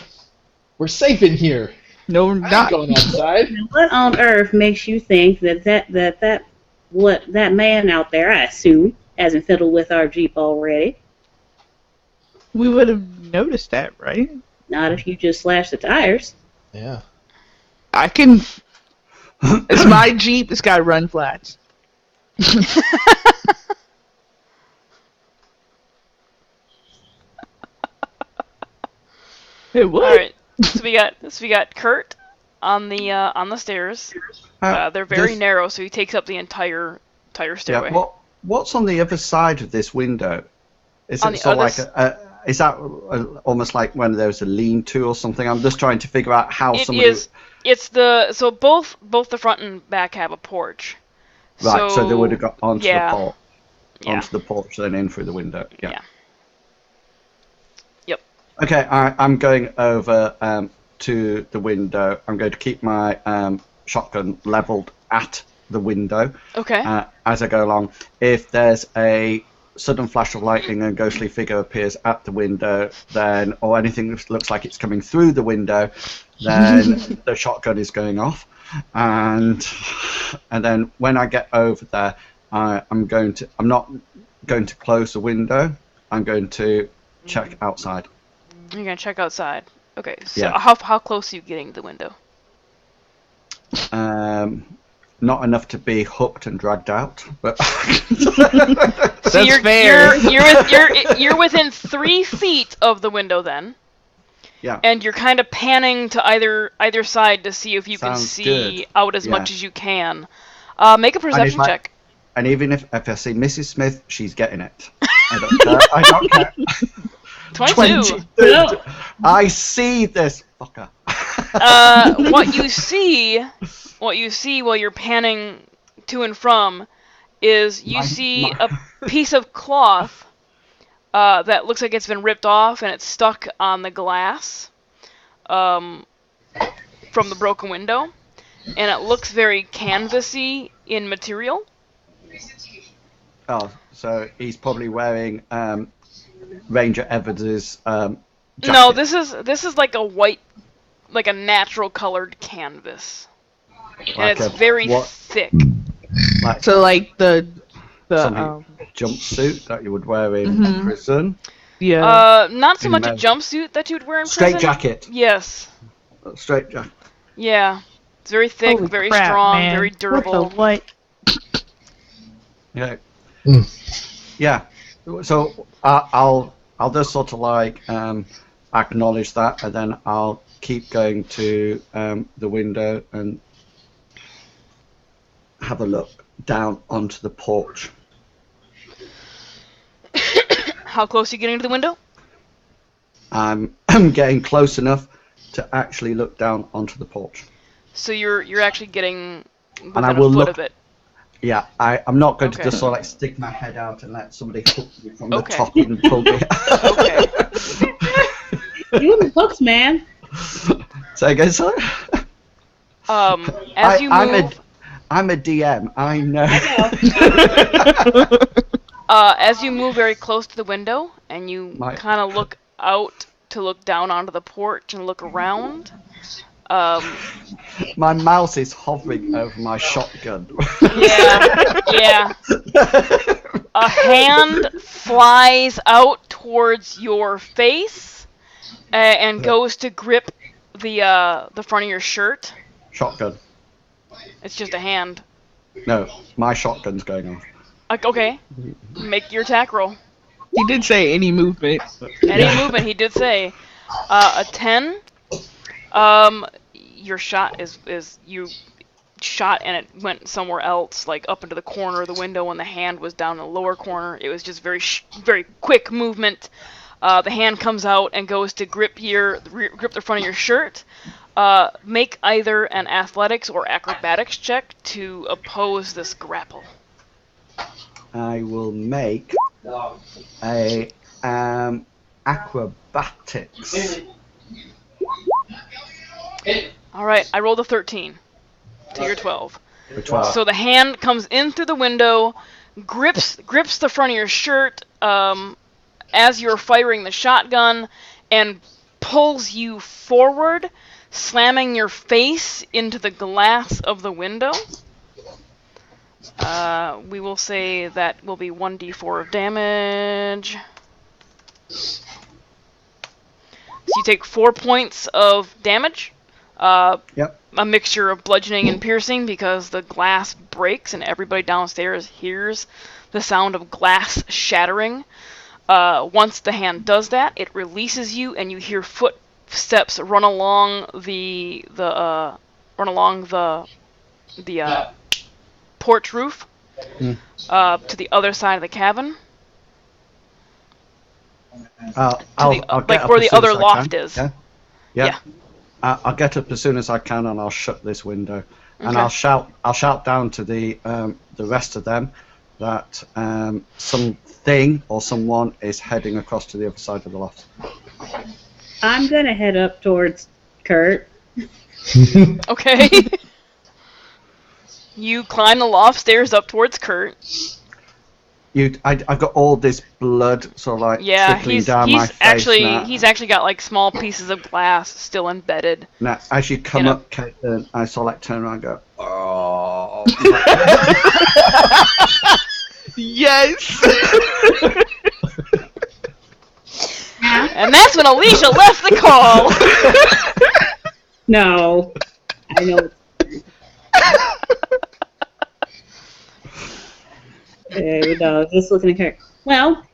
We're safe in here. No, we're I'm not not. going outside. What on earth makes you think that man out there, I assume, hasn't fiddled with our Jeep already? We would have noticed that, right? Not if you just slashed the tires. Yeah. I can. It's my Jeep. It's got run flats. Hey, what? All right. So we got Kurt on the stairs. They're very narrow, so he takes up the entire stairway. Yeah, what's on the other side of this window? Is On it the sort of other like is that almost like when there's a lean-to or something? I'm just trying to figure out how It somebody. is. It's so both the front and back have a porch. Right, so they would have got onto yeah. the porch, Yeah. onto the porch, then in through the window. Yeah. Yeah. Yep. Okay, I'm going over to the window. I'm going to keep my shotgun leveled at the window Okay. as I go along. If there's a sudden flash of lightning and a ghostly figure appears at the window, then or anything that looks like it's coming through the window, then the shotgun is going off. And then when I get over there, I'm not going to close the window. I'm going to check outside. You're gonna check outside. Okay. So Yeah. how close are you getting to the window? Not enough to be hooked and dragged out, but So That's you're, fair. You're within 3 feet of the window then. yeah. And you're kind of panning to either side to see if you can Sounds see good. out as Yeah. much as you can. Make a perception check. And even if I see Mrs. Smith, she's getting it. I don't care. I don't care. 22. I see this fucker. What you see while you're panning to and from is you see a piece of cloth that looks like it's been ripped off and it's stuck on the glass from the broken window, and it looks very canvasy in material. Oh, so he's probably wearing Ranger Evans's jacket. No, this is like a white, like a natural colored canvas, and it's very thick. Like So like the jumpsuit that you would wear in prison. yeah. Not so In much a men. jumpsuit that you'd wear in prison. Straight jacket. Yes. Straight jacket. Yeah. It's very thick, Holy very crap, strong, man. very durable. What the what? Yeah. Yeah. So I'll just sort of like acknowledge that, and then I'll keep going to the window and have a look down onto the porch. How close are you getting to the window? I'm getting close enough to actually look down onto the porch. So you're actually getting within And I a will foot look. of it. Yeah, I'm not going to Okay. just sort of like stick my head out and let somebody hook me from the Okay. top and pull me. Okay. You and the hooks, man. Say again, sorry? As you move, I'm a DM. I know. as you move very close to the window, and you kind of look out to look down onto the porch and look around. My mouse is hovering over my shotgun. Yeah. A hand flies out towards your face and goes to grip the front of your shirt. Shotgun. It's just a hand. No, my shotgun's going off. Okay. Make your attack roll. He did say any movement. Any movement, he did say. A 10. Your shot is you shot and it went somewhere else, like up into the corner of the window, and the hand was down in the lower corner. It was just very quick movement. The hand comes out and goes to grip the front of your shirt. Make either an athletics or acrobatics check to oppose this grapple. I will make a acrobatics. Alright, I rolled a 13 to your 12. For 12. So the hand comes in through the window, grips the front of your shirt as you're firing the shotgun, and pulls you forward, slamming your face into the glass of the window. We will say that will be 1d4 of damage. So you take 4 points of damage. Yep. A mixture of bludgeoning and piercing, because the glass breaks and everybody downstairs hears the sound of glass shattering. Once the hand does that, it releases you, and you hear footsteps run along the porch roof to the other side of the cabin. I'll get Like up where as the soon other as I loft can. is. Yeah. Yeah. I'll get up as soon as I can, and I'll shut this window, and Okay. I'll shout down to the rest of them that something or someone is heading across to the other side of the loft. I'm gonna head up towards Kurt. Okay. You climb the loft stairs up towards Kurt. I've got all this blood sort of like Yeah, trickling down my face now. he's actually got like small pieces of glass still embedded. Now, as you come You know. up, Caitlin, I sort of like turn around and go, oh. Yes. And that's when Alicia left the call. No, I know. No, just looking at Kurt. Well,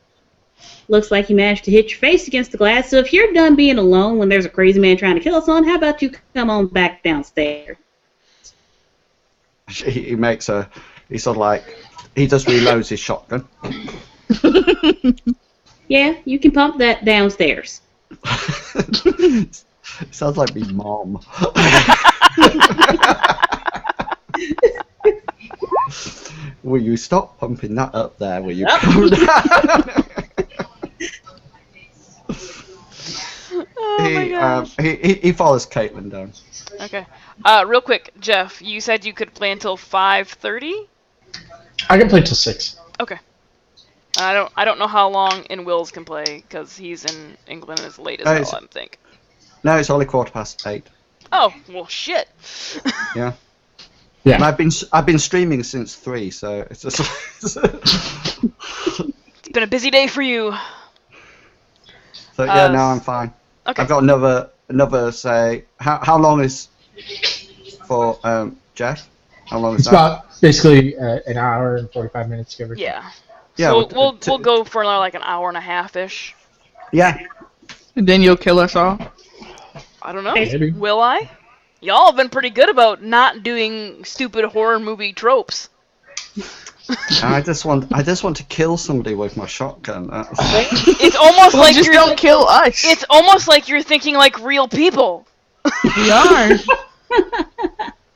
looks like you managed to hit your face against the glass. So if you're done being alone when there's a crazy man trying to kill us on, how about you come on back downstairs? he makes a. He sort of like he just reloads his shotgun. Yeah, you can pump that downstairs. Sounds like me mom. Will you stop pumping that up there? Will you calm down? Oh my gosh. He follows Caitlin down. Okay. Real quick, Jeff, you said you could play until 5:30? I can play till 6. Okay. I don't know how long In Wills can play because he's in England and it's late as hell, I think. No, it's only 8:15. Oh, well shit. Yeah. Yeah. And I've been streaming since 3, so it's just. It's been a busy day for you. So yeah, no, I'm fine. Okay. I've got another say. How long is for Jeff? How long is It's that? about basically an hour and 45 minutes, give or take. Yeah. Yeah, So well, we'll go for another like an hour and a half ish. Yeah. And then you'll kill us all. I don't know. Maybe. Will I? Y'all have been pretty good about not doing stupid horror movie tropes. I just want to kill somebody with my shotgun. It's almost Well, like just you're don't kill us. It's almost like you're thinking like real people. We are.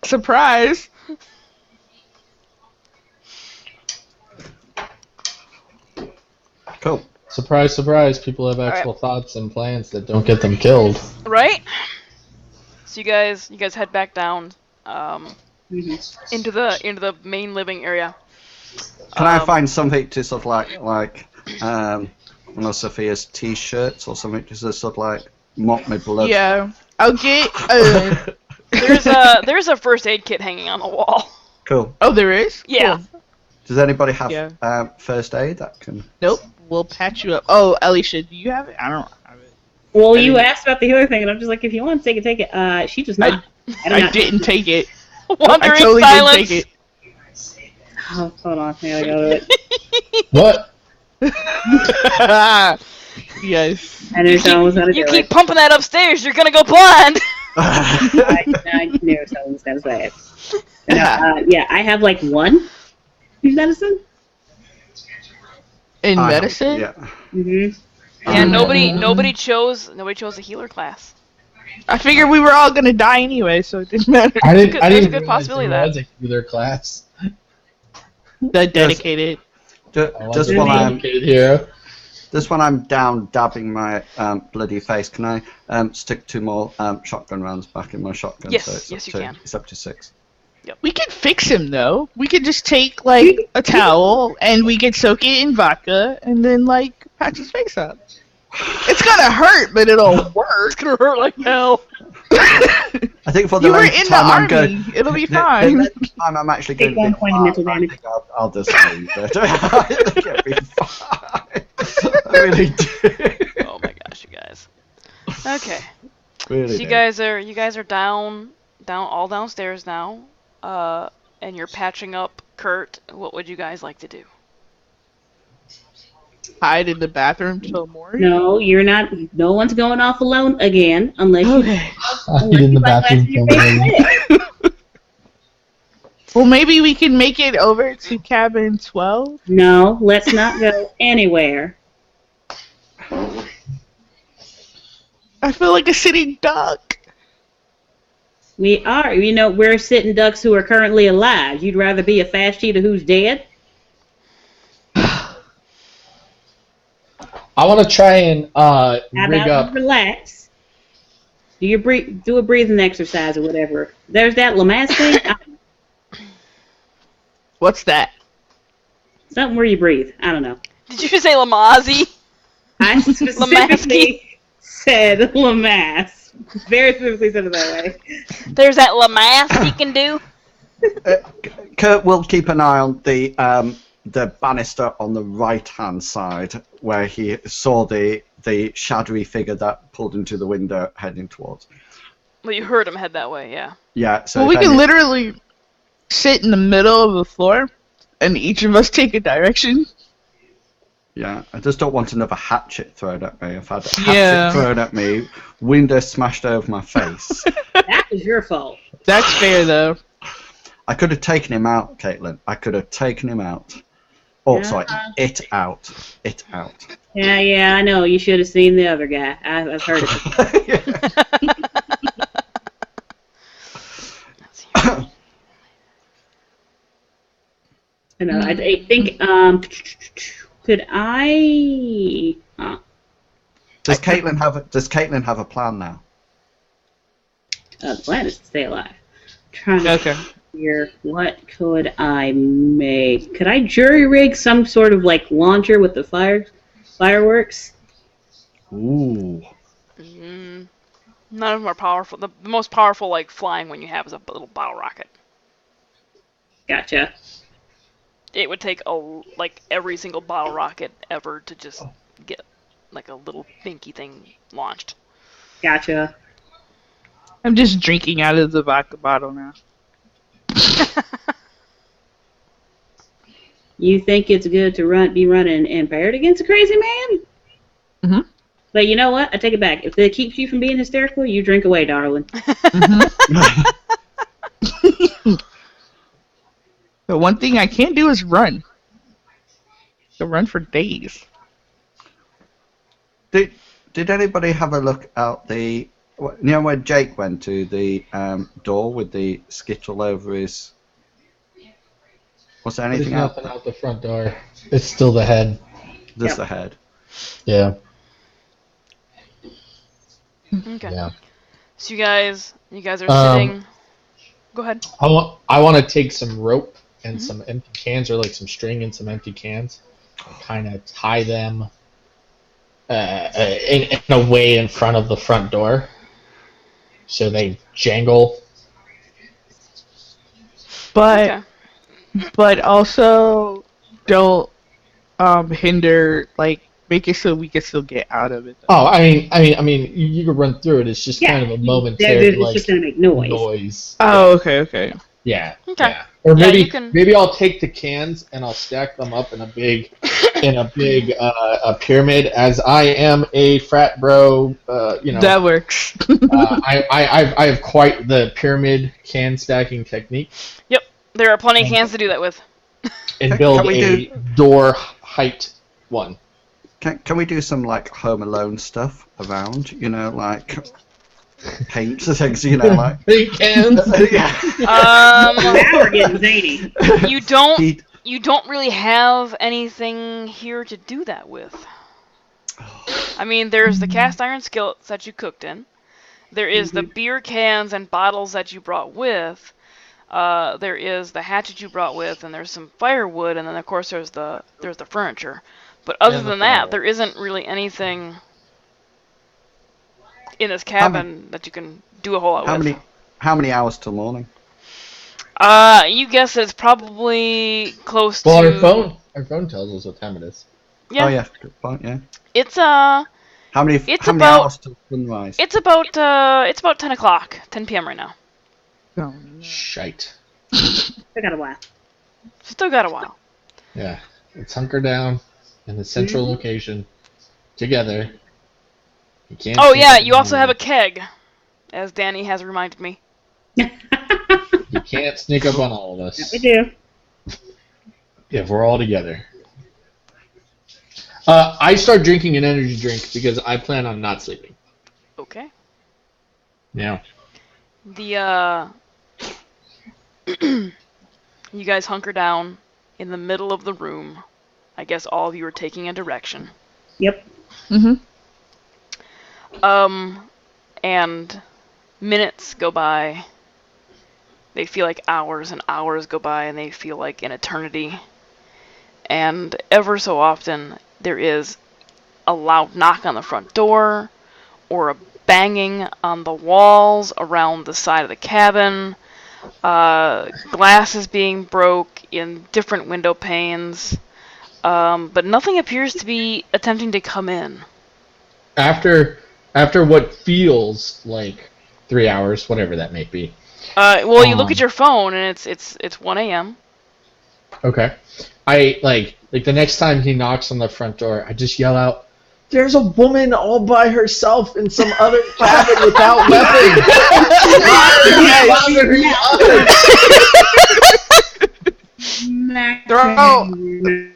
Surprise. Cool. Surprise, surprise, people have actual thoughts and plans that don't get them killed. Right? So you guys head back down into the main living area. Can I find something to sort of like one of Sophia's t-shirts or something just to sort of like mop my blood? Yeah. I'll get. There's a first aid kit hanging on the wall. Cool. Oh, there is? Yeah. Cool. Does anybody have Yeah. first aid that can? Nope. We'll patch you up. Oh, Alicia, do you have it? I don't have it. Well, you asked about the healer thing, and I'm just like, if you want to take it, take it. She does not. I didn't take it. Wandering I totally silence. didn't take Oh, hold on, I gotta go to it. What? it. Yes. I knew someone was gonna You do keep it. pumping that upstairs, you're gonna go blind. I knew someone was gonna say it. No, yeah, I have like one medicine. In medicine? Yeah. Mm-hmm. Yeah, nobody chose the healer class. I figured we were all gonna die anyway, so it didn't matter. I didn't. There's I a didn't good realize possibility there of was a healer class. The dedicated. Just a while I'm dedicated hero. just when I'm down dabbing my bloody face, can I stick 2 more shotgun rounds back in my shotgun? Yes, so it's yes, up you to, can. It's up to 6. We could fix him though. We could just take like a towel and we could soak it in vodka and then like patch his face up. It's gonna hurt, but it'll work. It's gonna hurt like hell. I think for the You were length in of the time I'm army. going, It'll be the fine. length of time I'm actually going Take to 1 be point of fine, mental I damage. think I'll just leave it. I think it'll be fine. I really do. Oh my gosh, you guys. Okay. Really So do. you guys are down all downstairs now. And you're patching up Kurt. What would you guys like to do? Hide in the bathroom till morning. No, you're not. No one's going off alone again, unless you. Okay. Hide in the bathroom. Unless you face Well, maybe we can make it over to cabin 12. No, let's not go anywhere. I feel like a sitting duck. We are. You know, we're sitting ducks who are currently alive. You'd rather be a fast cheetah who's dead? I want to try and How rig about up. you relax? Do a breathing exercise or whatever. There's that Lamaze thing. What's that? Something where you breathe. I don't know. Did you say Lamazi? I specifically said Lamaze. Very specifically said it that way. There's that Lamass he can do. Kurt will keep an eye on the banister on the right-hand side where he saw the shadowy figure that pulled into the window heading towards. Well, you heard him head that way, yeah. Yeah, so Well, we if can any- literally sit in the middle of the floor, and each of us take a direction. Yeah, I just don't want another hatchet thrown at me. I've had a hatchet Yeah. thrown at me, window smashed over my face. That was your fault. That's fair, though. I could have taken him out, Caitlin. I could have taken him out. Oh, Yeah. sorry. It out. It out. Yeah, I know. You should have seen the other guy. I've heard it. I know. I think. Could I? Does Caitlin have a plan now? The plan is to stay alive. Trying to Okay. figure what could I make? Could I jury rig some sort of like launcher with the fireworks? Ooh. None of them are powerful. The most powerful, like, flying one you have is a little bottle rocket. Gotcha. It would take, every single bottle rocket ever to just get, like, a little binky thing launched. Gotcha. I'm just drinking out of the vodka bottle now. You think it's good to be running impaired against a crazy man? Mhm. But you know what? I take it back. If it keeps you from being hysterical, you drink away, darling. The one thing I can't do is run. So run for days. Did anybody have a look out the? You know where Jake went to the door with the skittle over his. Was there There's anything out? nothing out the front door. It's still the head. Just the head. Yeah. Okay. Yeah. So you guys are sitting... Go ahead. I want to take some rope and some empty cans, or like some string and some empty cans, and kind of tie them in a way in front of the front door, so they jangle. But Okay. but also don't hinder, like, make it so we can still get out of it. Oh, I mean, you could run through it. It's just kind of a momentary It's like just gonna make noise. noise. Oh, okay. Yeah. Okay. Yeah. Or Yeah, maybe you can- maybe I'll take the cans and I'll stack them up in a big a pyramid, as I am a frat bro. That works. I have quite the pyramid can stacking technique, Yep. There are plenty of cans to do that with. and Can build we a door height one. Can we do some like Home Alone stuff around? You know, like paint things. You know, like. Big cans. Yeah. Now we're getting zany. You don't Heat. you don't really have anything here to do that with. I mean, there's the cast iron skillets that you cooked in. There is the beer cans and bottles that you brought with. There is the hatchet you brought with, and there's some firewood, and then of course there's the furniture. But other And the than that, firewood. there isn't really anything in this cabin that you can do a whole lot with. How many hours till morning? You guess it's probably close Well, to. our phone tells us what time it is. Yeah, Oh yeah, good point. Yeah. it's How many? It's how many about- hours till sunrise? It's about 10 o'clock, 10 p.m. right now. Oh, Shite. I got a while. Still got a while. Yeah. Let's hunker down in the central location together. You can't. Oh see yeah, it you also have a anymore. keg, as Danny has reminded me. You can't sneak up on all of us. We do. If we're all together. I start drinking an energy drink because I plan on not sleeping. Okay. Yeah. The you guys hunker down in the middle of the room. I guess all of you are taking a direction. Yep. And minutes go by. They feel like hours, and hours go by, and they feel like an eternity. And ever so often, there is a loud knock on the front door, or a banging on the walls around the side of the cabin. Glass is being broke in different window panes. But nothing appears to be attempting to come in. After what feels like 3 hours, whatever that may be. Well, you look at your phone, and it's 1 a.m. Okay. I like the next time he knocks on the front door, I just yell out, "There's a woman all by herself in some other cabin without weapons." Nah. Throw. No.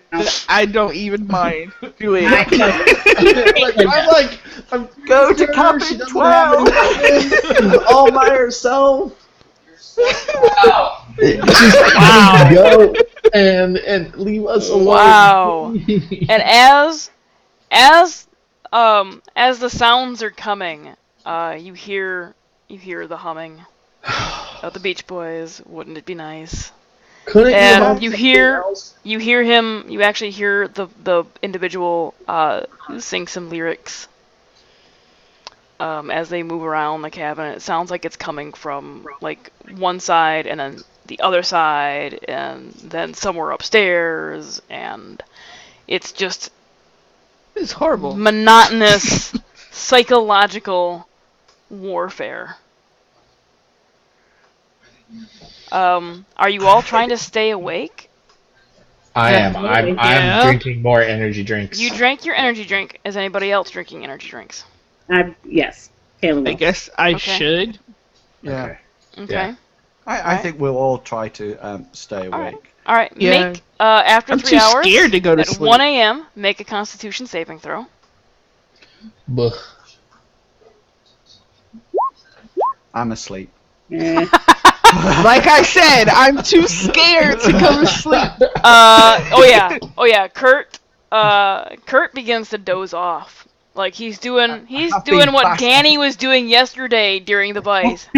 I don't even mind doing I it. I'm Go to She cabin doesn't have 12! any weapons, all by herself. Wow. Go and leave us alone. Wow. And as the sounds are coming, you hear the humming of the Beach Boys. Wouldn't it be nice? Couldn't And you you have hear- something else? You hear him. You actually hear the individual sing some lyrics as they move around the cabin. It sounds like it's coming from like one side and then the other side and then somewhere upstairs, and it's just It's horrible. monotonous psychological warfare. Are you all trying to stay awake? I am. I'm Yeah. drinking more energy drinks. You drank your energy drink. Is anybody else drinking energy drinks? Yes. Caleb I will. guess I Okay. should. Yeah. Okay. Okay. Yeah. I Alright. think we'll all try to stay Alright. awake. All right. Yeah. Make after I'm 3 too hours scared to go to at sleep. 1 a.m. Make a Constitution saving throw. Buh. I'm asleep. Eh. Like I said, I'm too scared to go to sleep. Oh yeah. Kurt begins to doze off. Like he's doing Happy what bastard. Danny was doing yesterday during the bite.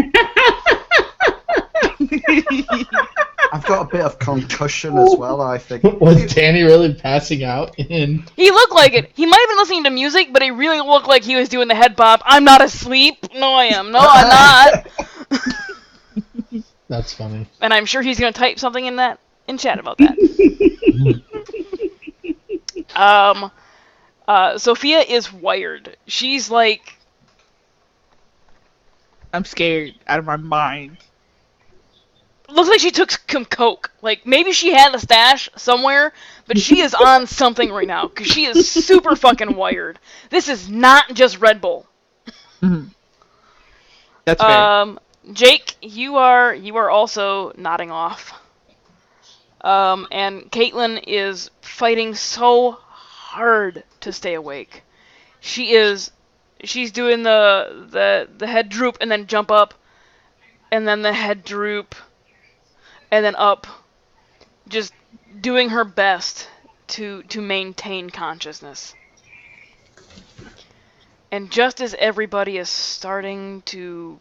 I've got a bit of concussion as well, I think. Was Danny really passing out? In He looked like it. He might have been listening to music, but he really looked like he was doing the head bob. I'm not asleep. No, I am. No, I'm not. That's funny. And I'm sure he's gonna type something in chat about that. Sophia is wired. She's like, I'm scared out of my mind. looks like she took some coke. Like maybe she had a stash somewhere, but she is on something right now because she is super fucking wired. This is not just Red Bull. Mhm. That's fair. Jake, you are also nodding off. And Caitlin is fighting so hard to stay awake. She's doing the head droop and then jump up, and then the head droop, and then up, just doing her best to maintain consciousness. And just as everybody is starting to,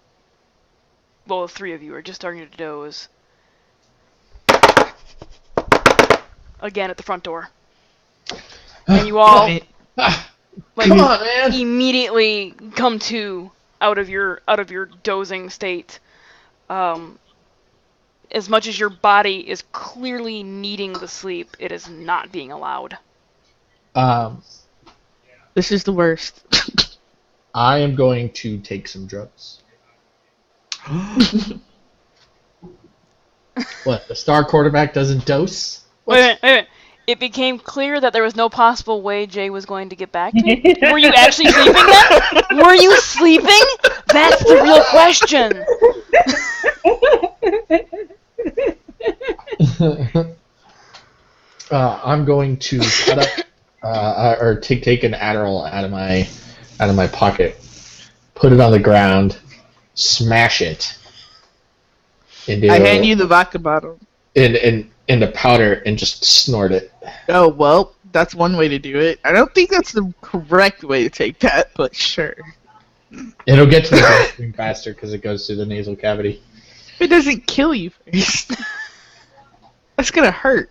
well, the three of you are just starting to doze. Again at the front door. And you all Ah, like come on, man. immediately come to out of your dozing state. As much as your body is clearly needing the sleep, it is not being allowed. This is the worst. I am going to take some drugs. What? The star quarterback doesn't dose? Wait a minute. It became clear that there was no possible way Jay was going to get back to you. Were you actually sleeping then? Were you sleeping? That's the real question. I'm going to cut up or take an Adderall out of my pocket, put it on the ground, smash it into I hand you the vodka bottle. into powder, and just snort it. Oh, well, that's one way to do it. I don't think that's the correct way to take that, but sure. It'll get to the bloodstream faster because it goes through the nasal cavity. It doesn't kill you first. That's gonna hurt.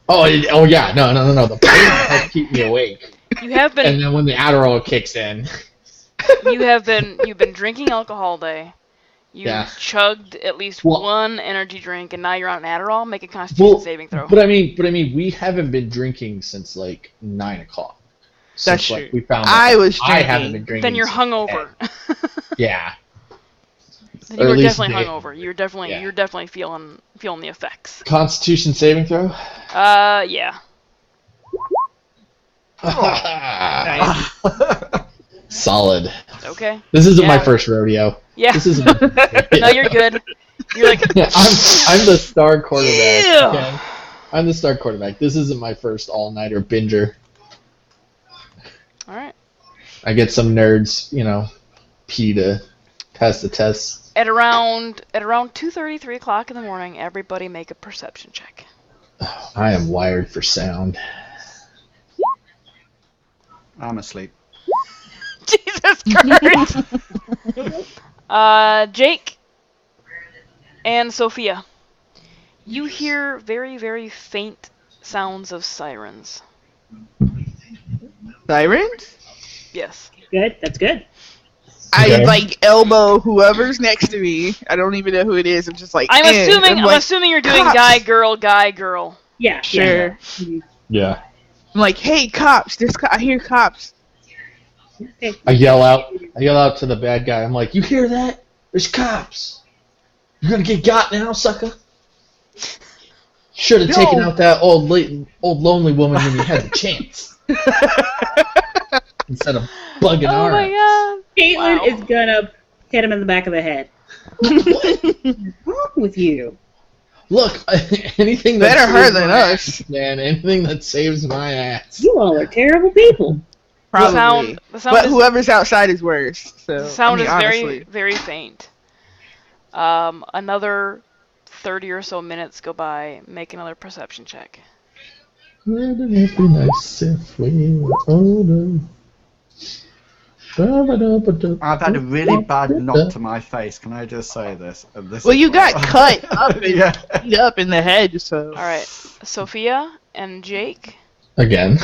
Oh yeah, no. The pain helps keep me awake, You have been and then when the Adderall kicks in, you've been drinking alcohol all day. You Yeah. chugged at least Well- one energy drink, and now you're on an Adderall. Make a Constitution saving throw. But I mean, we haven't been drinking since like 9 o'clock. That's Since, like, true. we found I out. was I haven't drinking. been drinking. Then you're since hungover. 10. Yeah. Then Or you at were least definitely they- hungover. You're definitely feeling the effects. Constitution saving throw. Yeah. Solid. Okay. This isn't my Yeah. first rodeo. Yeah. This isn't. No, you're good. You're like, I'm the star quarterback. Yeah. Okay? I'm the star quarterback. This isn't my first all-nighter binger. All right. I get some nerds, pee to pass the test. At around 2:30, 3 o'clock in the morning, everybody make a perception check. Oh, I am wired for sound. I'm asleep. Jesus Christ. Jake and Sophia, you hear very, very faint sounds of sirens. Sirens? Yes. Good. That's good. Okay. I elbow whoever's next to me. I don't even know who it is. I'm just like. I'm I'm assuming you're doing cops. guy, girl. Yeah. Sure. Yeah. I'm like, hey, cops! I hear cops. Okay. I yell out to the bad guy. I'm like, you hear that? There's cops. You're gonna get got now, sucker. Should have taken out that old lonely woman when you had the chance. Instead of bugging Oh our my ass. god. Caitlin Wow. is gonna hit him in the back of the head. What's wrong with you? Look, anything that Better her saves than my us. ass, man. Anything that saves my ass. You all are terrible people. Probably. The sound But is, whoever's outside is worse. So the sound I mean, is very, honestly. very faint. Another 30 or so minutes go by. Make another perception check. Wouldn't it be nice if we were older? I've had a really bad knock to my face. Can I just say this? And this Well, is you why- got cut up and Yeah. beat up in the head, so. All right, Sophia and Jake. Again.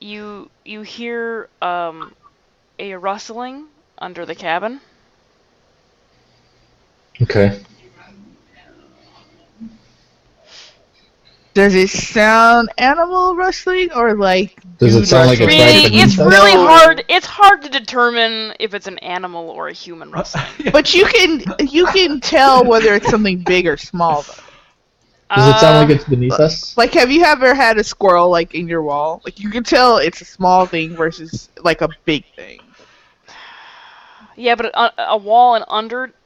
You hear a rustling under the cabin. Okay. Does it sound animal rustling or like? Does it dude sound like it's rustling? right Really, beneath it's us? really No. hard. It's hard to determine if it's an animal or a human rustling. But you can tell whether it's something big or small. Though. Does it sound like it's beneath us? Like, have you ever had a squirrel like in your wall? Like, you can tell it's a small thing versus like a big thing. Yeah, but a wall and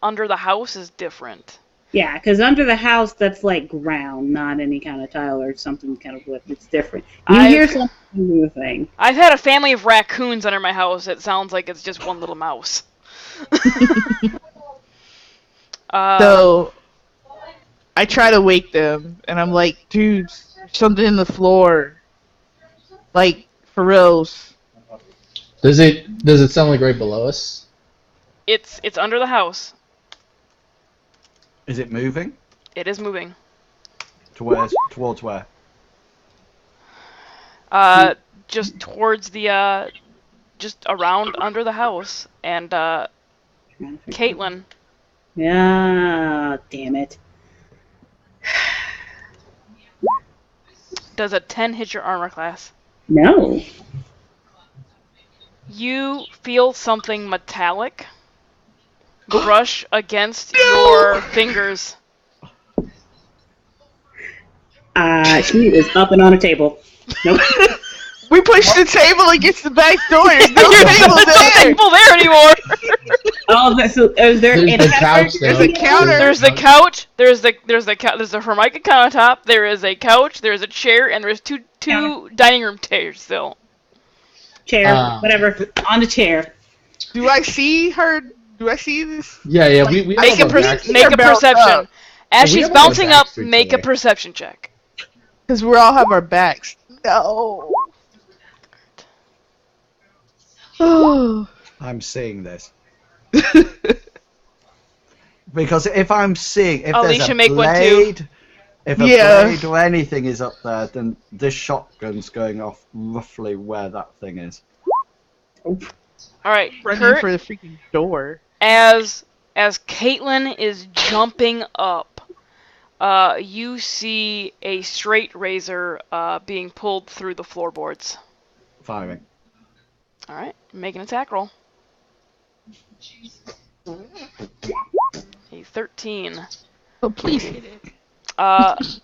under the house is different. Yeah, because under the house, that's like ground, not any kind of tile or something kind of wood. It's different. You hear something under the thing. I've had a family of raccoons under my house. It sounds like it's just one little mouse. So I try to wake them, and I'm like, dude, there's something in the floor. Like, for reals. Does it sound like right below us? It's under the house. Is it moving? It is moving. Towards where? Just towards the just around under the house. And Caitlin, Yeah, damn it. does a 10 hit your armor class? No. You feel something metallic brush against your fingers. She is up and on a table. Nope. We pushed the table against the back door. There's no table There's no there. table there anymore. Oh, so is there There's any the couch, There's though. a counter. There's the couch. There's the Formica countertop. There is a couch. There is a chair, and there's two dining room chairs still. chair, whatever, on the chair? Do I see her? Do I see this? Yeah. We Make have a our backs- make a Bounce perception. up. As We she's have our bouncing up, backs to each make a other. perception check. Because we all have our backs. No. Oh. I'm seeing this. Because if I'm seeing, if there's Alicia, a make one too. blade, if a Yeah. blade or anything is up there, then this shotgun's going off roughly where that thing is. All right, Running Kurt. for the freaking door. As Caitlin is jumping up, you see a straight razor being pulled through the floorboards. Firing. All right, make an attack roll. A 13. Oh, please hit it.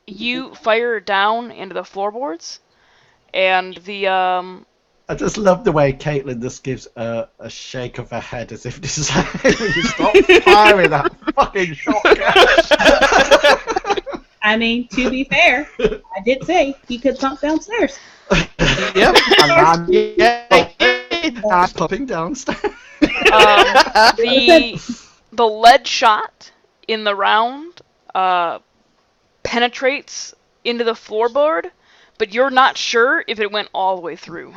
You fire down into the floorboards, and the I just love the way Caitlin just gives a shake of her head as if to say, "You stop firing that fucking shotgun." I mean, to be fair, I did say he could pump downstairs. Yep. And Yeah. I'm pumping downstairs. The lead shot in the round penetrates into the floorboard, but you're not sure if it went all the way through.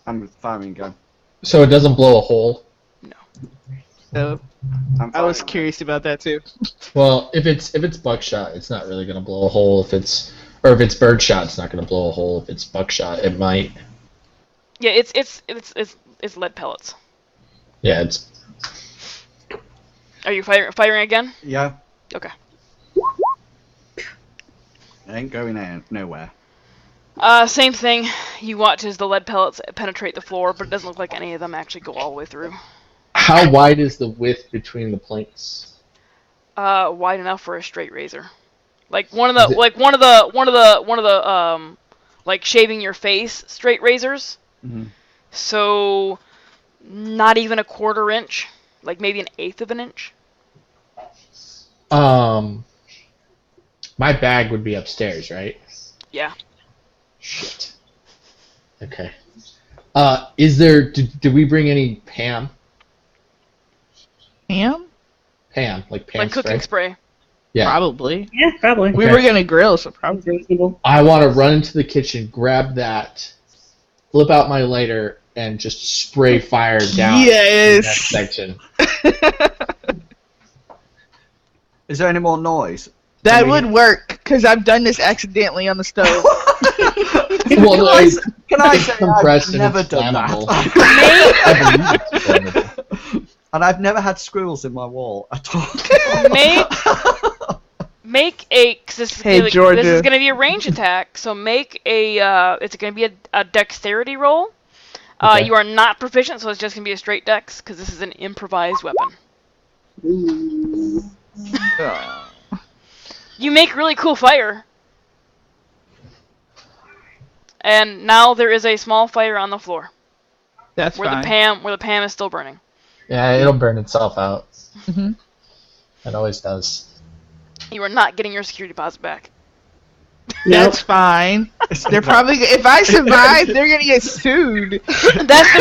I'm firing gun. So it doesn't blow a hole? So, I was curious about that too. Well, if it's buckshot, it's not really gonna blow a hole. If it's birdshot, it's not gonna blow a hole. If it's buckshot, it might. Yeah, it's lead pellets. Yeah, it's. Are you firing again? Yeah. Okay. Ain't going nowhere. Same thing. You watch as the lead pellets penetrate the floor, but it doesn't look like any of them actually go all the way through. How wide is the width between the planks? Wide enough for a straight razor. Like one of the like shaving your face straight razors. Mm-hmm. So not even a 1/4 inch, like maybe an 1/8 of an inch. My bag would be upstairs, right? Yeah. Shit. Okay. Is there? Did we bring any Pam? Ham? Pam, like Pam Like cooking spray. Yeah. Probably. Yeah, probably. We Okay. were gonna grill, so Sounds probably. reasonable. I want to run into the kitchen, grab that, flip out my lighter, and just spray fire down Yes. that section. Is there any more noise? That would work, because I've done this accidentally on the stove. Well, Can I say compressed I've and never it's done flammable. that? I believe it's flammable. And I've never had squirrels in my wall at all. Make a, cause this is, Hey, gonna, Georgia. this is gonna be a range attack, so make a, it's gonna be a dexterity roll. Okay. You are not proficient, so it's just gonna be a straight dex, because this is an improvised weapon. Ooh. You make really cool fire. And now there is a small fire on the floor, That's where fine. the Pam is still burning. Yeah, it'll burn itself out. Mhm. It always does. You are not getting your security deposit back. That's fine. They're probably if I survive, they're gonna get sued. That's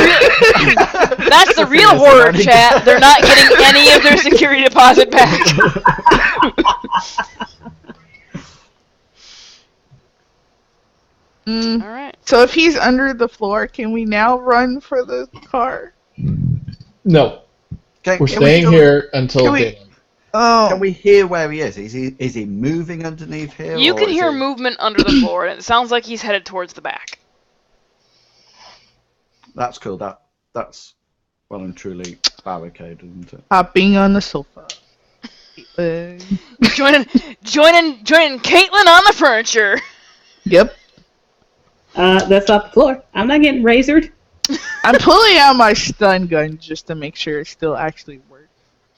the real horror, chat. They're not getting any of their security deposit back. Mm. All right. So if he's under the floor, can we now run for the car? No, Can we're we staying still- here until can we- daylight. Oh, Can we hear where he is? Is he moving underneath here? You or can is hear he- movement under the floor, and it sounds like he's headed towards the back. That's cool. That's well and truly barricaded, isn't it? hopping on the sofa. Joining Caitlin on the furniture. Yep. That's off the floor. I'm not getting razored. I'm pulling out my stun gun just to make sure it still actually works.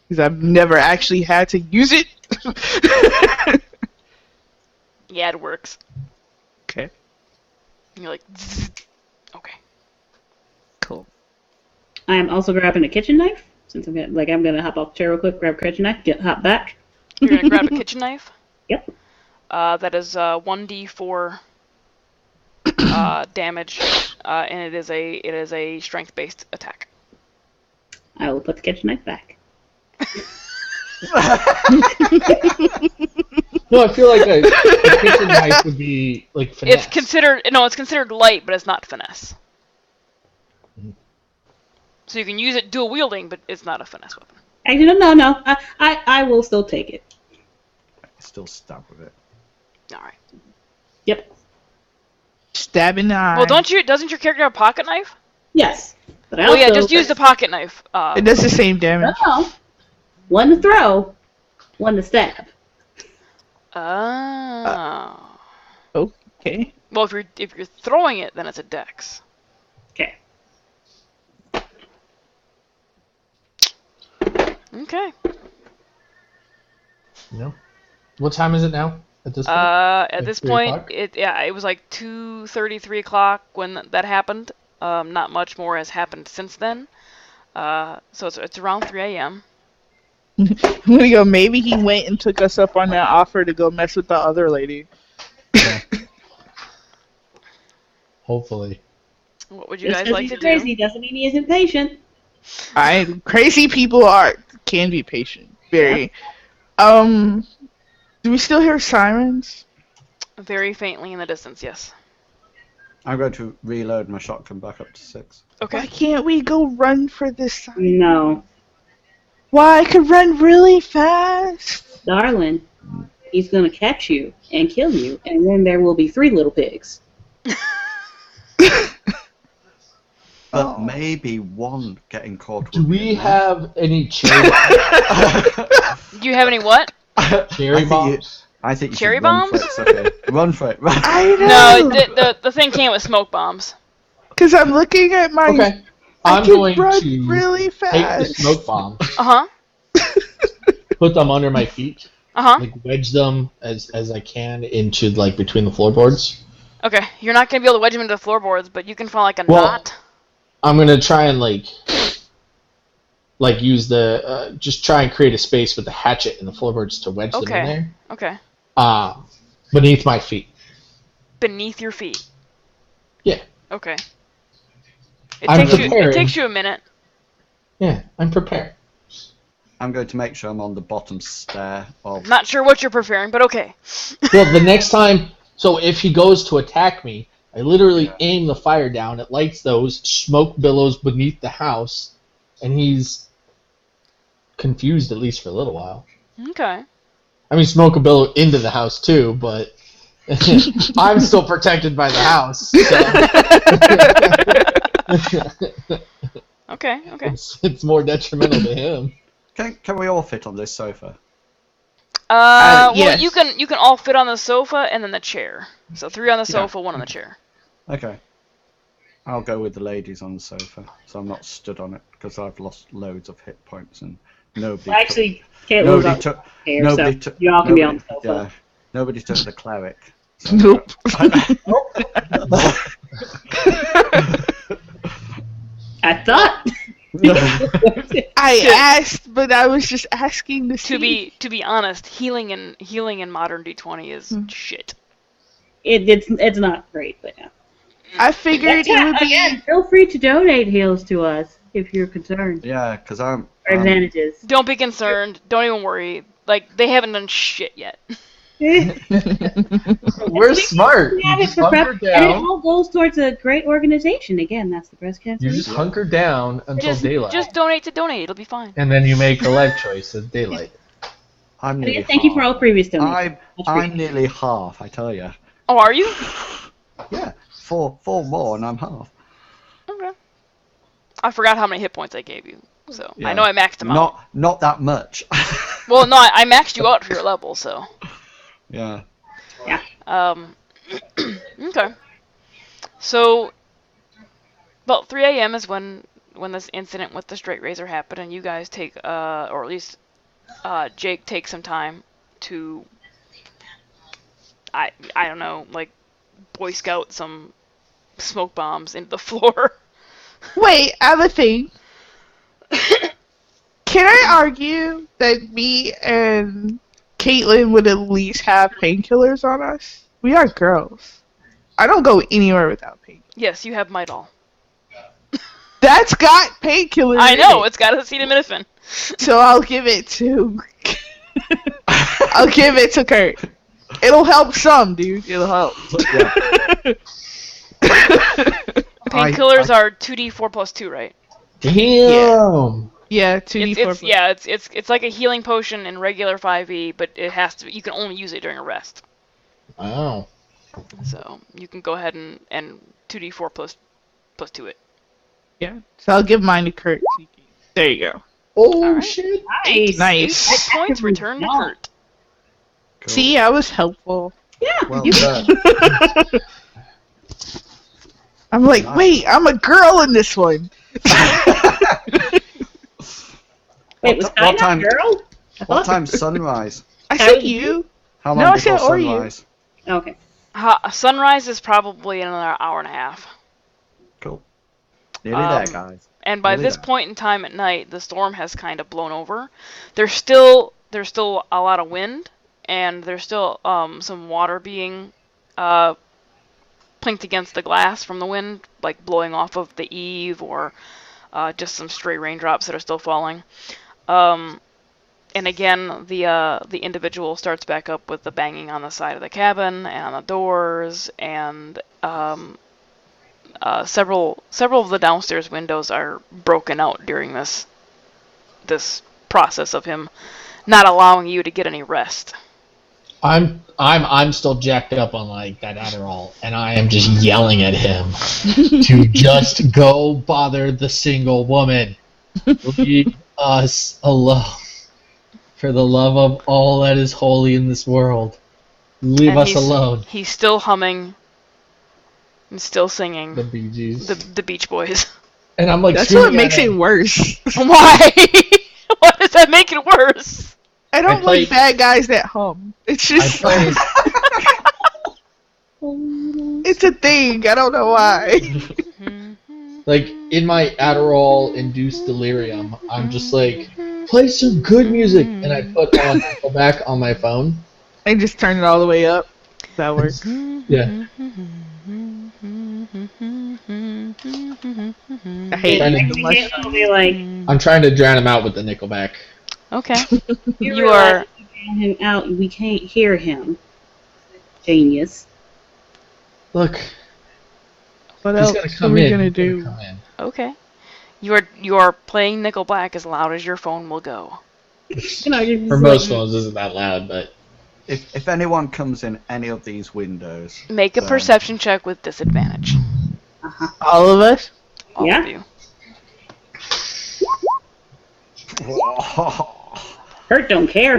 Because I've never actually had to use it. Yeah, it works. Okay. And you're like, zzz. Okay. Cool. I am also grabbing a kitchen knife. Since I'm gonna hop off the chair real quick, grab a kitchen knife, hop back. You're gonna grab a kitchen knife. Yep. That is 1d4 damage, and it is a strength-based attack. I will put the kitchen knife back. No, I feel like a kitchen knife would be like finesse. It's considered light, but it's not finesse. So you can use it dual wielding, but it's not a finesse weapon. Actually, no. I will still take it. Still stab with it. All right. Yep. Stabbing the eye. Well, doesn't your character have a pocket knife? Yes. But I Well, yeah, also- just use the pocket knife. It does the same damage. No. One to throw, one to stab. Oh. Okay. Well, if you're throwing it, then it's a dex. Okay. Okay. No. What time is it now? At this point? At Like this 3 point, o'clock? it was like 2:30, 3 o'clock when that happened. Not much more has happened since then. So it's around 3 a.m. I'm gonna go, maybe he went and took us up on that offer to go mess with the other lady. Hopefully. What would you Just guys 'cause like he's to crazy do? doesn't mean he isn't patient. Crazy people can be patient. Very. Do we still hear sirens? Very faintly in the distance, yes. I'm going to reload my shotgun back up to 6. Why Okay. can't we go run for this siren? No. Why, I could run really fast. Darling, he's going to catch you and kill you, and then there will be 3 little pigs. But maybe one getting caught. Do would be we enough. have any cherry Do you have any what? cherry bombs? I think you Cherry should run bombs? for it, Sophie. Run for it. Run. I No, know. the thing came with smoke bombs. Because I'm looking at my. Okay. I I'm can going run to really take the fast. smoke bombs, Uh huh. put them under my feet, Uh huh. like wedge them as I can into like between the floorboards. Okay, you're not gonna be able to wedge them into the floorboards, but you can find like a Well- knot. I'm gonna try and like use the just try and create a space with the hatchet and the floorboards to wedge them in Okay. there. Okay. Beneath my feet. Beneath your feet. Yeah. Okay. I'm It prepared. takes you a minute. Yeah, I'm prepared. I'm going to make sure I'm on the bottom stair of. Not sure what you're preparing, but okay. Well, the next time, so if he goes to attack me, I literally aim the fire down. It lights those smoke billows beneath the house, and he's confused at least for a little while. Okay. I mean, smoke a billow into the house too, but I'm still protected by the house. So. Okay. Okay. It's more detrimental to him. Can we all fit on this sofa? Well, yes. you can all fit on the sofa and then the chair. So 3 on the sofa, 1 on the chair. Okay. I'll go with the ladies on the sofa, so I'm not stood on it because I've lost loads of hit points and nobody. Well, actually, Caitlin's nobody on took. hair, Nobody so took. you all can be on the nobody- sofa. Yeah. Nobody took the cleric. So- Nope. I thought. I asked, but I was just asking to see. To be honest, healing in modern D20 is shit. It's not great, but yeah. I figured it would be. Again, feel free to donate heals to us if you're concerned. Yeah, because I'm. Or advantages. Don't be concerned. Don't even worry. Like they haven't done shit yet. We're smart. We have You it just for prep, hunker and it down. all goes towards a great organization. Again, that's the breast cancer. You just hunker down until daylight, Just donate to donate. It'll be fine. and then you make a life choice at daylight. I'm But nearly again, thank you for all half. previous donations. I'm nearly half. I tell you. Oh, are you? Yeah, four more, and I'm half. Okay. I forgot how many hit points I gave you, so I Yeah. know I maxed them out. Not that much. Well, no, I maxed you out for your level, so. Yeah. Okay. So, about 3 a.m. is when this incident with the straight razor happened, and you guys take, or at least Jake takes some time to, I don't know, like, Boy Scout some smoke bombs into the floor. Wait, I have a thing. Can I argue that me and Caitlin would at least have painkillers on us? We are girls. I don't go anywhere without painkillers. Yes, you have Midol. That's got painkillers. I in know, it. it's got acetaminophen. So I'll give it to. I'll give it to Kurt. It'll help some, dude. It'll help. Yeah. Painkillers are 2d4 plus 2, right? Damn. Yeah, 2d4. It's like a healing potion in regular 5e, but it has to. You can only use it during a rest. Wow. So you can go ahead and 2d4 plus 2 it. Yeah. So I'll give mine to Kurt. There you go. Oh Alright. shit. Nice. Hit points return to Kurt. Cool. See, I was helpful. Yeah, Well you done. I'm like, Nice. wait, I'm a girl in this one. Wait, was What I not time- girl? What time's sunrise? I said you. How No, long I said before or you. sunrise? Okay. Sunrise is probably in another hour and a half. Cool. Nearly there, guys. And by Nearly this there. point in time at night, the storm has kind of blown over. There's still a lot of wind, and there's still some water being plinked against the glass from the wind, like blowing off of the eave, or just some stray raindrops that are still falling. And again, the individual starts back up with the banging on the side of the cabin and on the doors, and several of the downstairs windows are broken out during this process of him not allowing you to get any rest. I'm still jacked up on like that Adderall, and I am just yelling at him to just go bother the single woman. Leave us alone. For the love of all that is holy in this world, leave us alone. He's still humming and still singing The Bee Gees. the Beach Boys. And I'm like, That's what makes it worse. Why? Why does that make it worse? I don't like bad guys that hum. It's just it's a thing. I don't know why. Like in my Adderall-induced delirium, I'm just like, play some good music, and I put on Nickelback on my phone. I just turn it all the way up. That works. Yeah. I hate it so much. It'll be like, I'm trying to drown him out with the Nickelback. Okay. you You are. drown him out. We can't hear him. Genius. Look, What he's else gonna are come we in. gonna He's gonna do? come in. Okay. You are playing Nickelback as loud as your phone will go. You know, you're just For like, most phones, isn't that loud, but If anyone comes in any of these windows, Make a then- perception check with disadvantage. All of us? All Yeah. of you. Kurt don't care.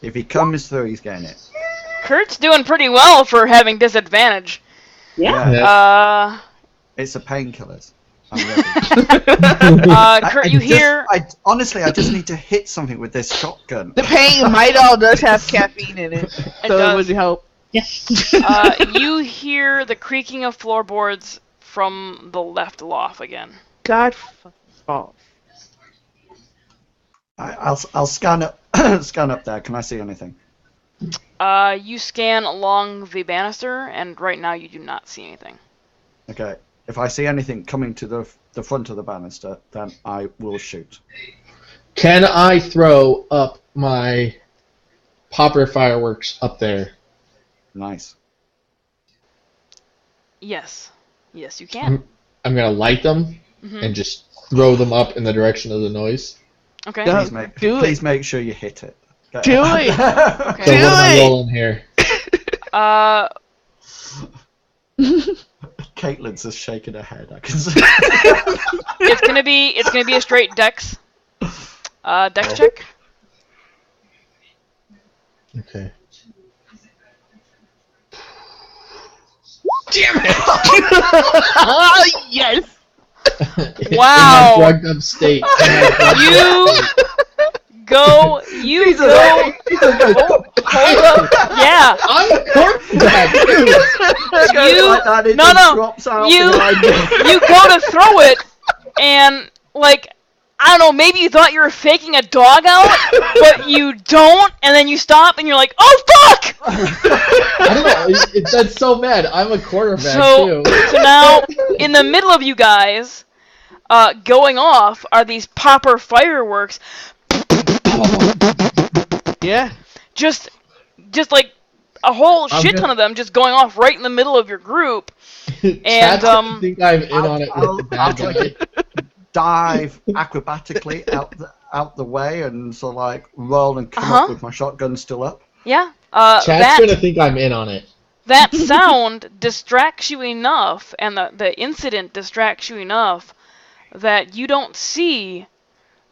If he comes through, he's getting it. Kurt's doing pretty well for having disadvantage. Yeah. It's a painkillers. I'm ready. Kurt, you hear? Honestly, I just need to hit something with this shotgun. The pain Midol does have caffeine in it, so it does. would help. You hear the creaking of floorboards from the left loft again. God fucking off. I'll scan up, scan up there. Can I see anything? You scan along the banister, and right now you do not see anything. Okay. If I see anything coming to the front of the banister, then I will shoot. can I throw up my popper fireworks up there? Nice. Yes. Yes, you can. I'm gonna light them and just throw them up in the direction of the noise. Okay. Yeah. Please make sure you hit it. Okay. Do it! Okay. So what am I it! rolling here? Caitlin's just shaking her head. I can see. It's gonna be a straight dex. Dex check. Okay. Yes! Wow. In my drugged up state. You go. Hold up. Yeah. I'm a quarterback. You go to throw it, and like, I don't know, maybe you thought you were faking a dog out, but you don't, and then you stop and you're like, oh fuck! I don't know. That's so mad. I'm a quarterback So too. now, in the middle of you guys, going off are these popper fireworks. Yeah. Just like a whole shit ton of them just going off right in the middle of your group. Chad's gonna think I'm in on it with the I'll bad try guy. to dive acrobatically out the way and sort of like roll and come up with my shotgun still up. Yeah. Chad's gonna think I'm in on it. That sound distracts you enough, and the incident distracts you enough that you don't see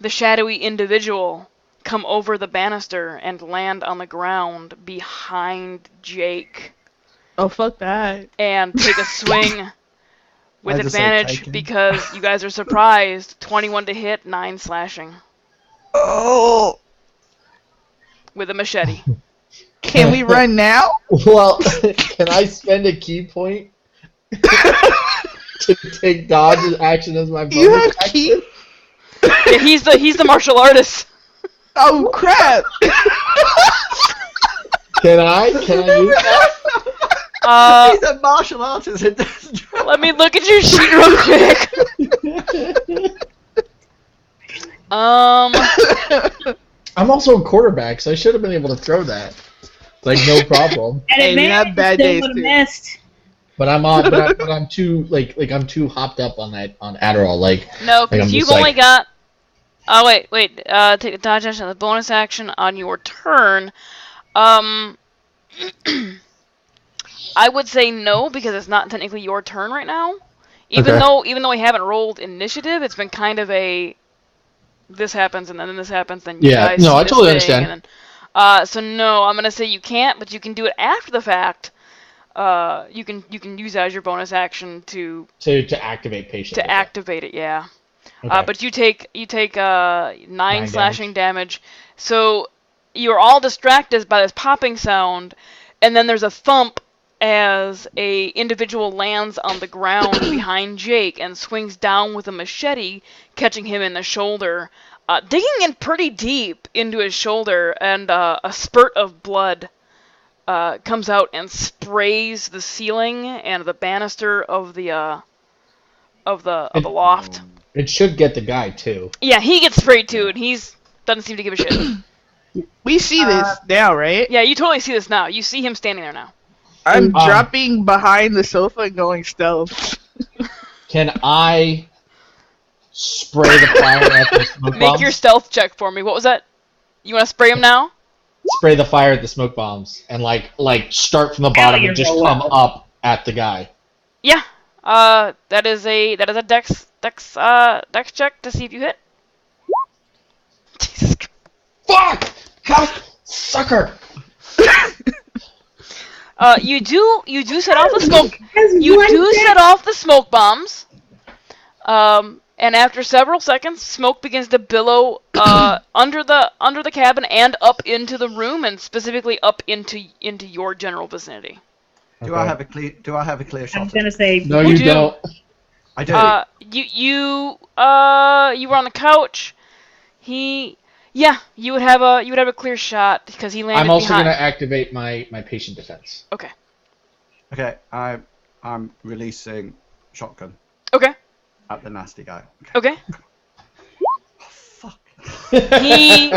the shadowy individual come over the banister and land on the ground behind Jake Oh, fuck that. and take a swing with I just say advantage taken. because you guys are surprised. 21 to hit, 9 slashing Oh! with a machete. Can we run now? Well, can I spend a key point to take dodge action as my bonus You have action? key? Yeah, he's the martial artist. Oh crap! Can I use that? He's a martial artist. Let me look at your sheet real quick. I'm also a quarterback, so I should have been able to throw that. Like, no problem. And Hey, we have bad still days, would've too. missed. But I'm too I'm too hopped up on Adderall. Like, No, Like, I'm because you've just only like- got. Oh wait. Take the dodge action, the bonus action on your turn. I would say no because it's not technically your turn right now. Even Okay. though we haven't rolled initiative, it's been kind of a. This happens and then this happens, then you Yeah, guys no, see I this totally thing, understand. and then, so no, I'm gonna say you can't, but you can do it after the fact. You can use that as your bonus action to to activate patient. to activate it. Yeah. Okay. But you take 9 9 slashing damage. So you're all distracted by this popping sound, and then there's a thump as a individual lands on the ground behind Jake and swings down with a machete, catching him in the shoulder, digging in pretty deep into his shoulder, and a spurt of blood comes out and sprays the ceiling and the banister of the loft. It should get the guy too. Yeah, he gets sprayed too, and he's doesn't seem to give a shit. We see this now, right? Yeah, you totally see this now. You see him standing there now. I'm dropping behind the sofa and going stealth. Can I spray the fire at the smoke Make bombs? your stealth check for me. What was that? You want to spray him now? Spray the fire at the smoke bombs and like start from the bottom you're and just real come loud. up at the guy. Yeah. That is a dex check to see if you hit. Jesus Christ. Fuck! How sucker! You do set off the smoke. That's You one do thing. set off the smoke bombs. And after several seconds, smoke begins to billow under the cabin and up into the room, and specifically up into your general vicinity. Do I have a clear I shot? was gonna say. No, You you do. don't. I do. You were on the couch. You would have a clear shot because he landed I'm also behind. gonna activate my patient defense. Okay. Okay, I'm releasing shotgun Okay. at the nasty guy. Okay. Fuck. He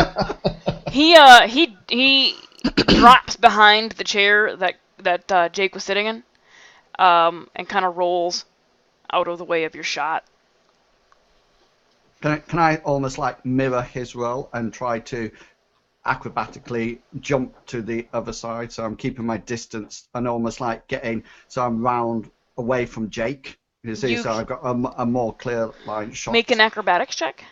drops behind the chair that Jake was sitting in, and kind of rolls out of the way of your shot. Can I almost like mirror his roll and try to acrobatically jump to the other side? So I'm keeping my distance and almost like so I'm round away from Jake. You see, You so I've got a more clear line shot. Make an acrobatics check.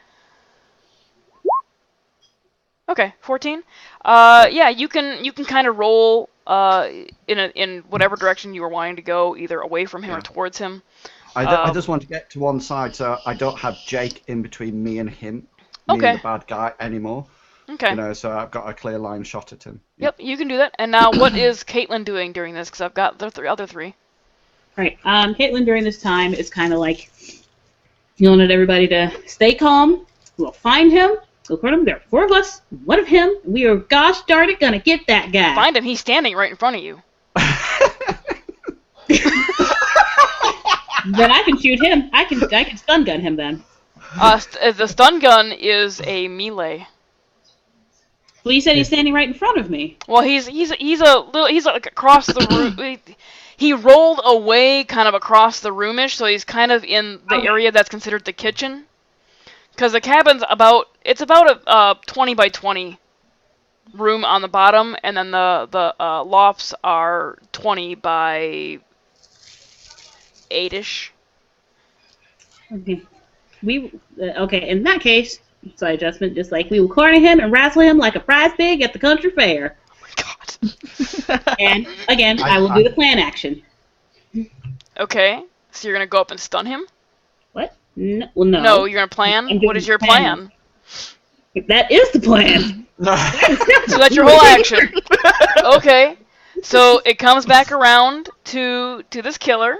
Okay, 14. Yeah, you can kind of roll in whatever direction you were wanting to go, either away from him or towards him. I just want to get to one side so I don't have Jake in between me and him, me Okay. and the bad guy anymore. Okay. You know, so I've got a clear line shot at him. Yep, you can do that. And now, what is Caitlin doing during this? Because I've got the other three. Right. Caitlin during this time is kind of like yelling at everybody to stay calm. We'll find him. We'll hurt him. There are 4 of us, 1 of him. We are, gosh darn it, gonna get that guy. Find him. He's standing right in front of you. Then I can shoot him. I can stun gun him then. The stun gun is a melee. Well, you said he's standing right in front of me. Well, he's like across the room. He rolled away kind of across the roomish, so he's kind of in the area that's considered the kitchen. Because the cabin's about a 20 by 20 room on the bottom, and then the lofts are 20 by 8-ish. Okay. Okay, in that case, so adjustment, just like we will corner him and wrestle him like a prize pig at the country fair. Oh my god. And again, I will do the plan action. Okay, so you're gonna go up and stun him? What? No. Well, no. No, you're gonna plan? I'm What is your doing plan. plan? That is the plan. So that's your whole action. Okay. So it comes back around to this killer.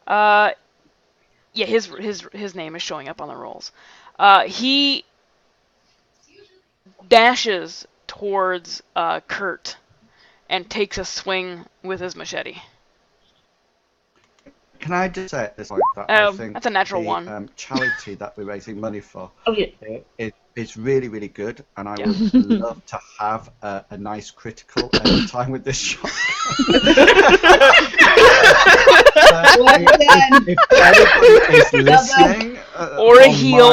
Yeah, his name is showing up on the rolls. He dashes towards Kurt and takes a swing with his machete. Can I just say at this point that I think That's a natural the one. charity that we're raising money for Oh yeah. is really, really good, and I Yeah. would love to have a nice critical every time with this shot. If anybody is listening Or a on heal.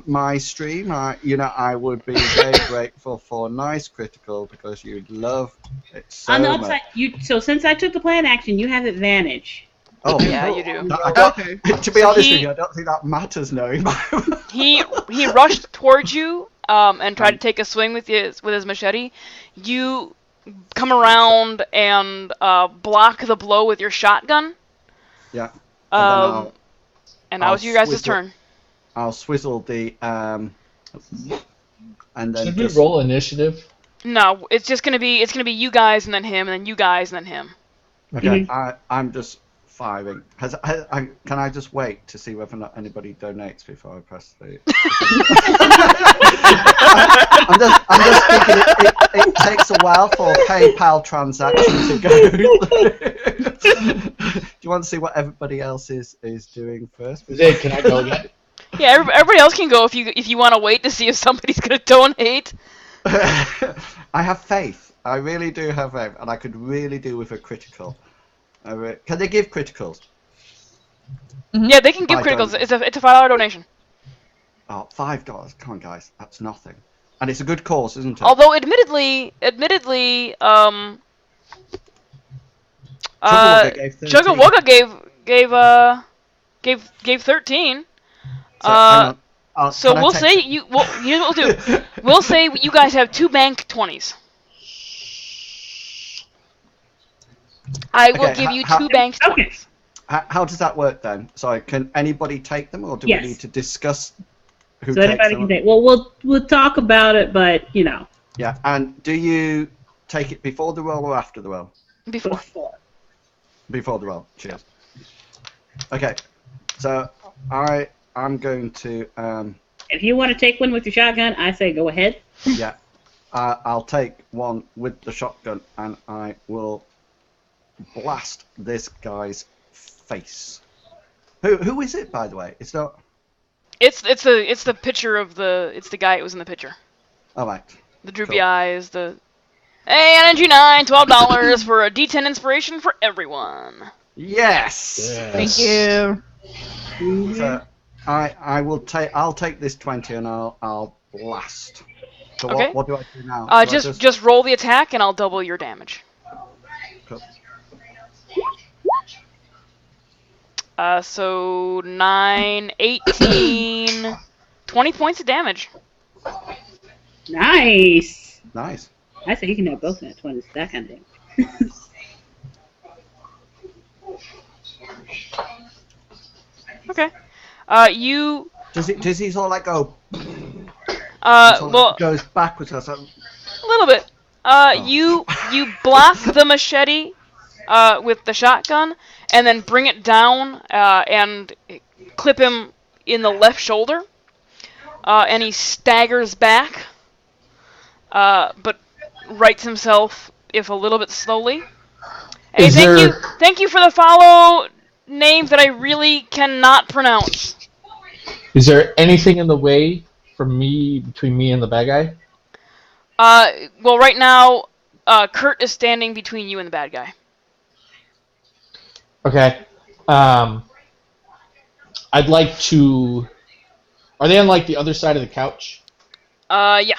my stream, I would be very grateful for a nice critical because you'd love it so On the much. upside, so since I took the plan action, you have advantage. Oh, Yeah, cool. you do. Okay. To be honest he- with you, I don't think that matters knowing. He rushed towards you and tried to take a swing with his machete. You come around and block the blow with your shotgun. Yeah. And now it's you guys' swizzle- turn. I'll swizzle the and then Should we just roll initiative? No, it's gonna be you guys and then him and then you guys and then him. okay. I'm just firing. Can I just wait to see whether or not anybody donates before I press the? I'm just thinking it takes a while for a PayPal transaction to go. Do you want to see what everybody else is doing first? Zay, can I go again? Yeah, everybody else can go if you want to wait to see if somebody's gonna donate. I have faith. I really do have faith, and I could really do with a critical. Can they give criticals? Yeah, they can give I criticals. don't- It's a $5 donation. Oh, $5. Come on, guys, that's nothing. And it's a good cause, isn't it? Although, admittedly, Chugga gave 13. Chugga gave 13. So, hang on. So Can I we'll take say some- you. Well, here's what we'll do. We'll say you guys have 2 bank 20s. I will Okay, give you how- 2 bank 20s. How does that work then? Sorry, can anybody take them, or do Yes. we need to discuss who So takes anybody them? can take. Well, we'll talk about it, but Yeah, and do you take it before the roll or after the roll? Before. Before the roll. Cheers. Okay, so I'm going to if you want to take one with your shotgun, I say go ahead. yeah, I'll take one with the shotgun, and I will blast this guy's face. Who is it, by the way? It's not. It's the picture of it's the guy who was in the picture. All right. The droopy Cool. eyes, Hey, Energy 9, $12 for a D10 inspiration for everyone. Yes. Thank you. So I'll take this 20 and I'll blast. So Okay. what do I do now? Do I Just roll the attack and I'll double your damage. Cool. So 9, 18, 20 points of damage. Nice. Nice. I say you can have both net 20s. That kind of thing. Okay. You. Does he sort of like go? Well, Goes backwards or something. a little bit. You block the machete with the shotgun, and then bring it down and clip him in the left shoulder, and he staggers back, but rights himself, if a little bit slowly. Hey, Is thank you for the follow names that I really cannot pronounce. Is there anything in the way between me and the bad guy? Well, right now, Kurt is standing between you and the bad guy. Okay. I'd like to. Are they on like the other side of the couch? Yeah.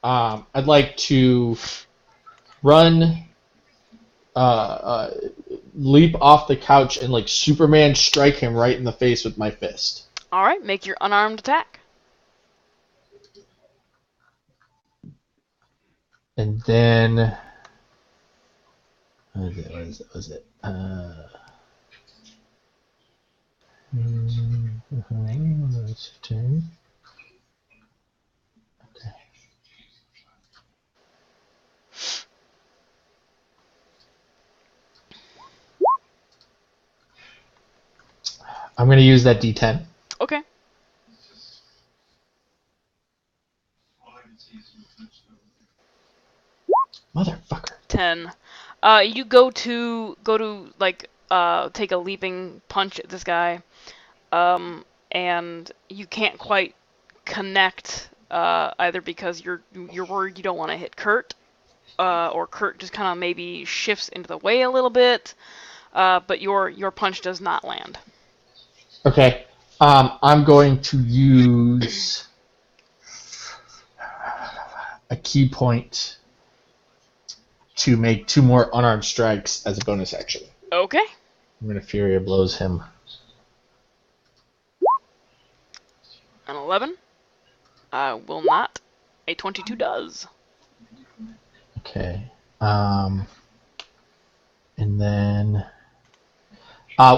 I'd like to run, leap off the couch and like Superman strike him right in the face with my fist. All right, make your unarmed attack. And then. What was it? That's 10. Okay. I'm gonna use that D10. Okay. Motherfucker. 10. You go to like take a leaping punch at this guy, and you can't quite connect either because you're worried you don't want to hit Kurt, or Kurt just kind of maybe shifts into the way a little bit, but your punch does not land. Okay. I'm going to use a key point to make 2 more unarmed strikes as a bonus action. Okay. I'm going to Fury of Blows him. An 11. Will not. A 22 does. Okay. And then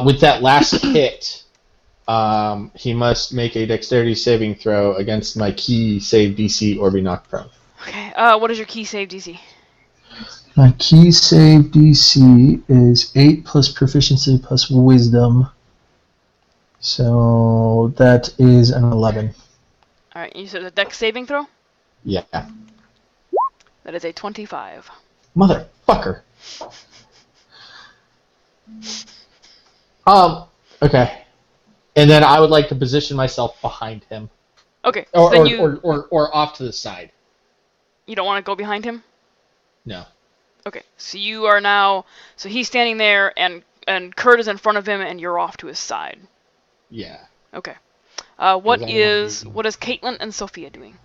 with that last hit, he must make a dexterity saving throw against my key save DC or be knocked prone. Okay. What is your key save DC? My key save DC is 8 plus proficiency plus wisdom. So that is an 11. Alright, you said a dex saving throw? Yeah. That is a 25. Motherfucker. Okay. And then I would like to position myself behind him. Okay, Or, so then or off to the side. you don't want to go behind him? No. Okay, so you are now... So he's standing there, and Kurt is in front of him, and you're off to his side. Yeah. Okay. What is Caitlin and Sophia doing?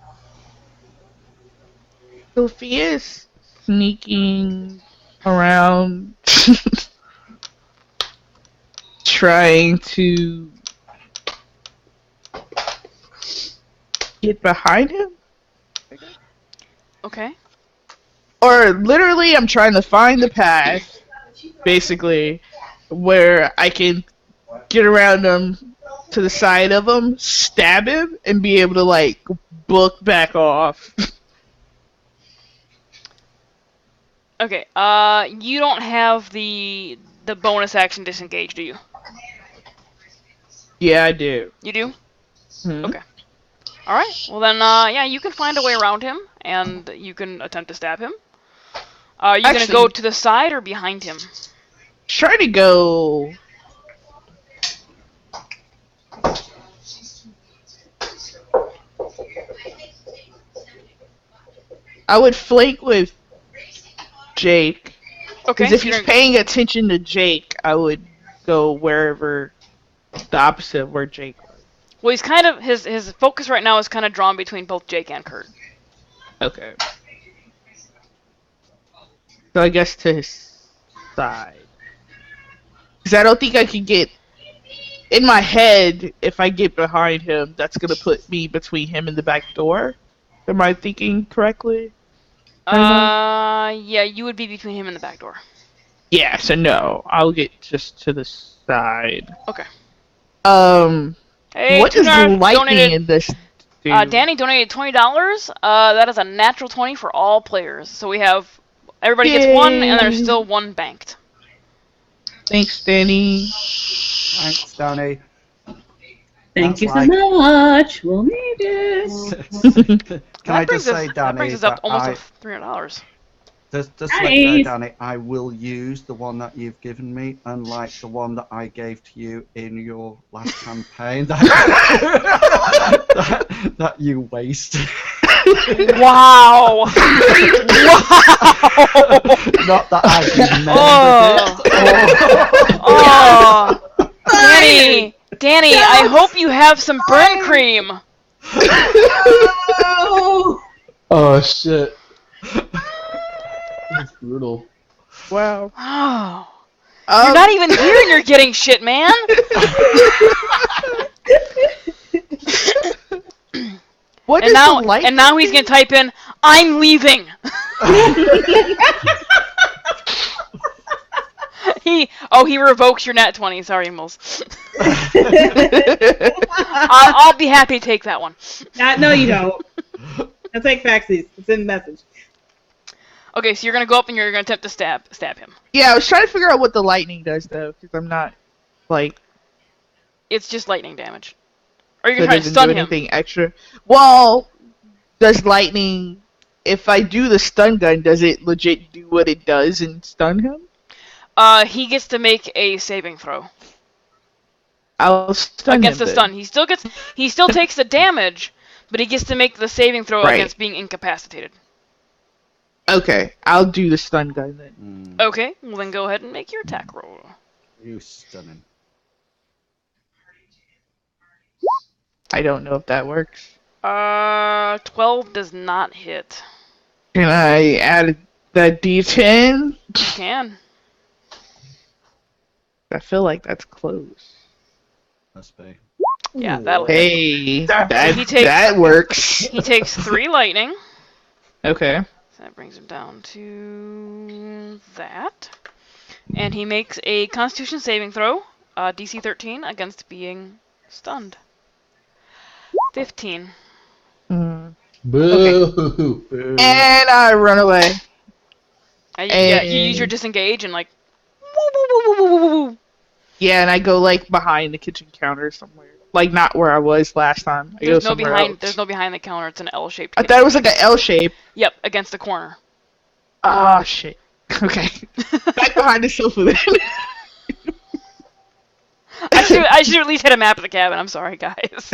Sophia's sneaking around, trying to get behind him. Okay. Or literally, I'm trying to find the path, basically, where I can get around him to the side of him, stab him, and be able to, like, book back off. Okay, you don't have the bonus action disengage, do you? Yeah, I do. You do? Hmm. Okay. Alright, well then, yeah, you can find a way around him, and you can attempt to stab him. Are you gonna go to the side or behind him? Try to go... I would flank with Jake. Okay. Because if he's paying attention to Jake, I would go wherever the opposite of where Jake was. Well, he's kind of... His focus right now is kind of drawn between both Jake and Kurt. Okay. So I guess to his side. Because I don't think I can get... In my head, if I get behind him, that's going to put me between him and the back door. Am I thinking correctly? Yeah, you would be between him and the back door. Yeah, so no. I'll get just to the side. Okay. What is lightning in this? Danny donated $20. That is a natural 20 for all players. So we have... Everybody gets one, and there's still one banked. Thanks, Danny. Thanks, Danny. Thank you so much. We'll need it. Can I just say, Danny, that brings us up almost $300. Just let you know, Danny, I will use the one that you've given me, unlike the one that I gave to you in your last campaign that you wasted. Wow! Wow! Not that I remembered it. Oh! Danny, I hope you have some burn cream. Oh shit. That's brutal. Wow. Oh. You're not even here and you're getting shit, man. What and is now, the light? and now he's gonna type in, "I'm leaving." He revokes your nat 20. Sorry, Moles. I'll be happy to take that one. No, you don't. I'll take Faxies. It's in the message. Okay, so you're gonna go up and you're gonna attempt to stab him. Yeah, I was trying to figure out what the lightning does though, because I'm not like It's just lightning damage. Or you're So it trying to doesn't stun do him. anything extra. Well, does lightning? If I do the stun gun, does it legit do what it does and stun him? He gets to make a saving throw I'll stun against him the then. stun. He still takes the damage, but he gets to make the saving throw Right. against being incapacitated. Okay, I'll do the stun gun then. Okay, well then go ahead and make your attack roll. You stunning. I don't know if that works. 12 does not hit. Can I add that D10? You can. I feel like that's close. Must be. Yeah, that'll hit. Hey, He takes- that works. He takes 3 lightning. Okay. So that brings him down to that. And he makes a Constitution saving throw, DC 13, against being stunned. 15. Mm. Boo. And I run away. Yeah, you use your disengage and like. Woo, woo, woo, woo, woo, woo, woo. Yeah, and I go like behind the kitchen counter somewhere. Like not where I was last time. I go There's no somewhere behind. else. There's no behind the counter. It's an L-shaped. I thought it was like an L shape. Yep, against the corner. Ah, shit. Okay. Back behind the sofa then. I should at least hit a map of the cabin. I'm sorry, guys.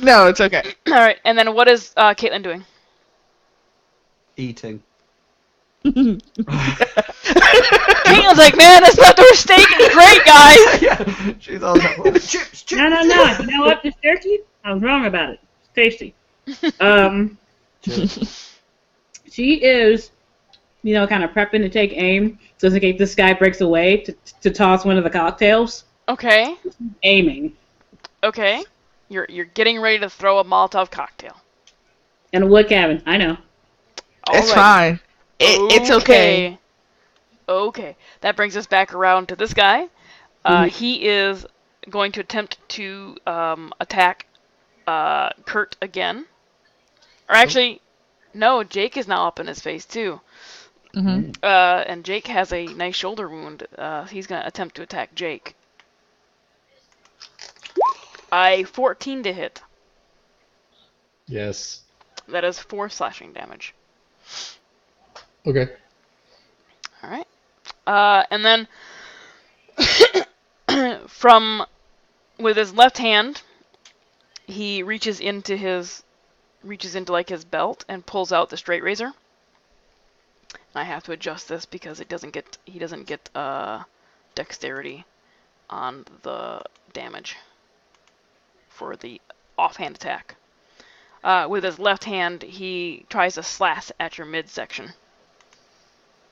No, it's okay. All right, and then what is Caitlin doing? Eating. Caitlin's like, man, this leftover steak is great, guys. Yeah, she's all like, "Oh, chips. No. You know what? This turkey? I was wrong about it. It's tasty. Chips. She is, kind of prepping to take aim. So in case this guy breaks away to toss one of the cocktails. Okay. Aiming. Okay. You're getting ready to throw a Molotov cocktail. In a wood cabin. I know. It's Alrighty. fine. It's okay. Okay. That brings us back around to this guy. He is going to attempt to attack Kurt again. Or actually, no, Jake is now up in his face too. Mm-hmm. And Jake has a nice shoulder wound. He's going to attempt to attack Jake. 14 to hit. Yes. That is 4 slashing damage. Okay. Alright. And then with his left hand, he reaches into like his belt and pulls out the straight razor. I have to adjust this because he doesn't get dexterity on the damage for the offhand attack. With his left hand, he tries to slash at your midsection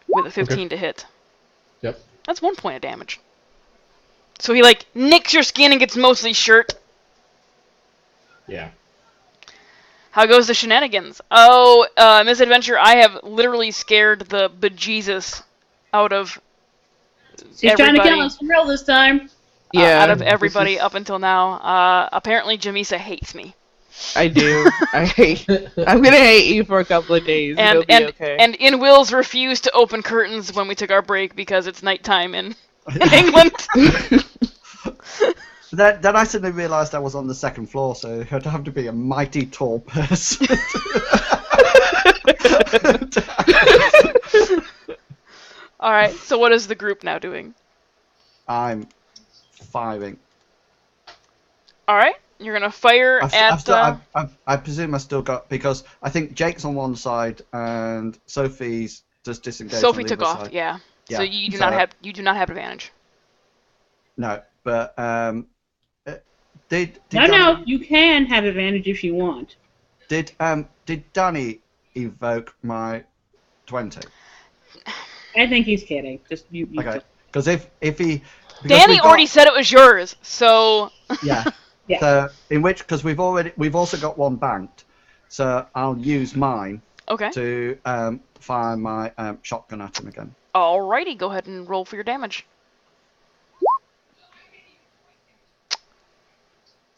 with a 15 to hit. Yep. That's 1 point of damage. So he like nicks your skin and gets mostly shirt. Yeah. How goes the shenanigans? Oh, misadventure, I have literally scared the bejesus out of She's trying to everybody. kill us for real this time. Yeah. Out of everybody this is- up until now. Apparently Jamisa hates me. I do. I'm gonna hate you for a couple of days. It'll be okay. And In Wills refused to open curtains when we took our break because it's nighttime in England. Then I suddenly realised I was on the second floor, so I'd have to be a mighty tall person. Alright, so what is the group now doing? I'm firing. Alright, you're gonna fire I presume I still got, because I think Jake's on one side and Sophie's just disengaged. Sophie on the took other off, side. yeah. Yeah, So you do so- not have advantage. No, but did No, Danny, you can have advantage if you want. did Danny evoke my 20? I think he's kidding. Just you. Okay, because if he because Danny we've got- already said it was yours, so yeah. Yeah. So because we've also got one banked, so I'll use mine okay. to fire my shotgun at him again. Alrighty, go ahead and roll for your damage.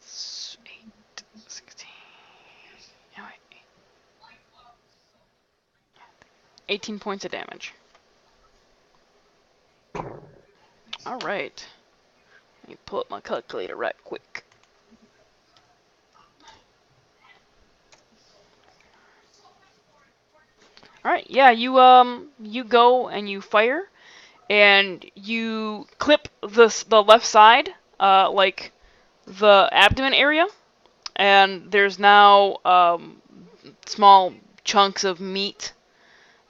S- 8, 16. Oh, wait. 18 points of damage. Alright. Let me pull up my calculator right quick. All right. Yeah, you go and you fire, and you clip the left side, like the abdomen area, and there's now small chunks of meat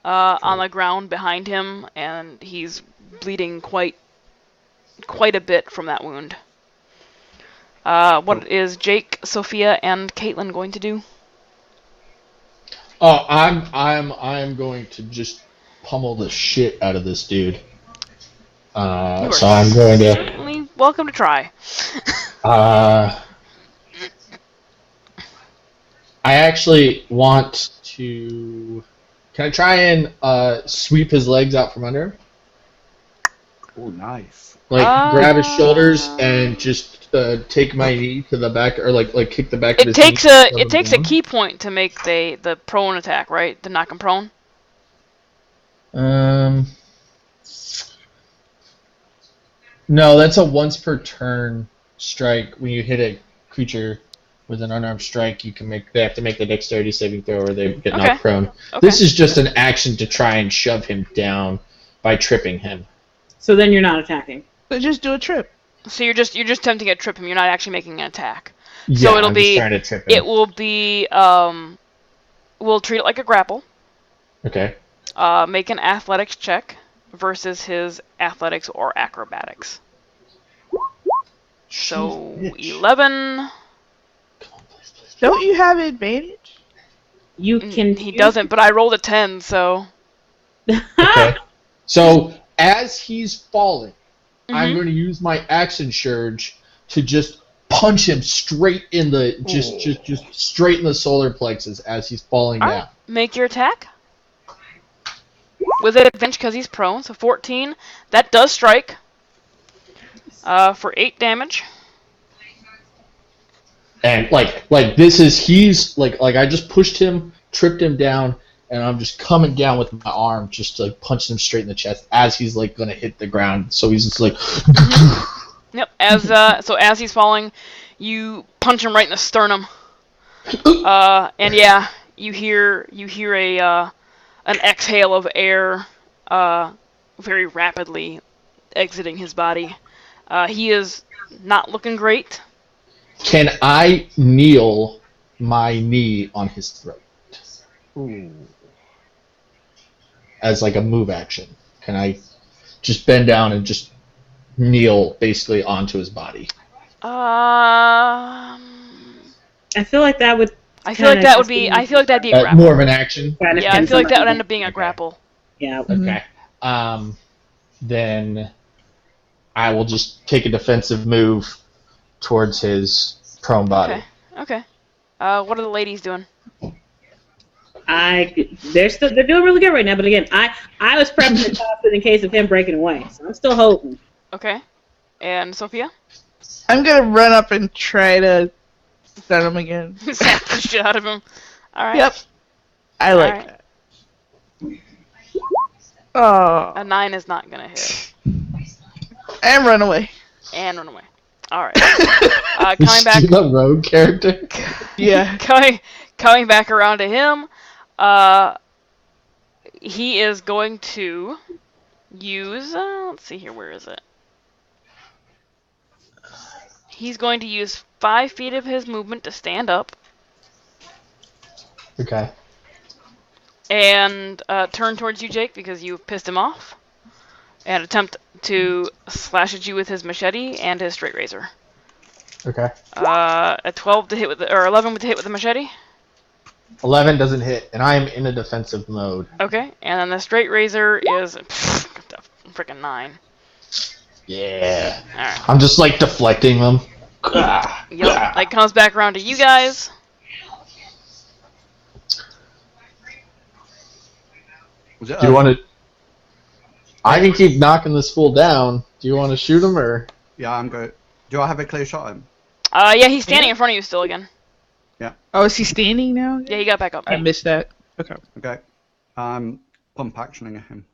on the ground behind him, and he's bleeding quite a bit from that wound. What is Jake, Sophia, and Caitlin going to do? Oh, I'm going to just pummel the shit out of this dude. You are So I'm going to. certainly welcome to try. I actually want to. Can I try and sweep his legs out from under him? Oh, nice. Like grab his shoulders and just take my knee to the back, or like kick the back of his knee. It takes a key point to make the prone attack, right? To knock him prone. No, that's a once per turn strike. When you hit a creature with an unarmed strike, they have to make the dexterity saving throw or they get knocked prone. Okay. This is just an action to try and shove him down by tripping him. So then you're not attacking. So just do a trip. So you're just attempting to trip him. You're not actually making an attack. Yeah, So it'll I'm be. just trying to trip him. It will be. We'll treat it like a grapple. Okay. Make an athletics check versus his athletics or acrobatics. So Bitch. 11. Don't you have advantage? You can. He doesn't, but I rolled a 10, so. Okay. So as he's falling, I'm Mhm. going to use my action surge to just punch him straight in the just straight in the solar plexus as he's falling All down. right. Make your attack. With advantage because he's prone, so 14. That does strike. For 8 damage. And like this is he's like I just pushed him, tripped him down, and I'm just coming down with my arm just to like punch him straight in the chest as he's like gonna hit the ground. So he's just like Yep. As he's falling, you punch him right in the sternum. And yeah, you hear an exhale of air, very rapidly exiting his body. He is not looking great. Can I kneel my knee on his throat? Ooh. As like a move action? Can I just bend down and just kneel basically onto his body? I feel like that would. I feel like that'd be a grapple. More of an action? Yeah, I feel like that would end up being a grapple. Yeah. Okay. Then I will just take a defensive move towards his prone body. Okay. What are the ladies doing? They're doing really good right now. But again, I was prepping the top in case of him breaking away, so I'm still holding. Okay. And Sophia? I'm gonna run up and try to stun him again. Zap the shit out of him. Alright. Yep. I like that. Oh. A 9 is not gonna hit. And run away. And run away. Alright. Coming back. The rogue character? Yeah. Coming back around to him, he is going to use. Let's see here. Where is it? He's going to use 5 feet of his movement to stand up. Okay. And turn towards you, Jake, because you pissed him off. And attempt to slash at you with his machete and his straight razor. Okay. A 12 to hit with, or 11 to hit with the machete. 11 doesn't hit, and I am in a defensive mode. Okay, and then the straight razor is freaking 9. Yeah. Alright. I'm just like deflecting them. Yep. Like comes back around to you guys. Was it, Do you want to? I can keep knocking this fool down. Do you want to shoot him or? Yeah, I'm good. Do I have a clear shot at him? Yeah, he's standing in front of you still again. Oh, is he standing now? Yeah, he got back up. I missed that. Okay. Okay. I'm pump actioning at him.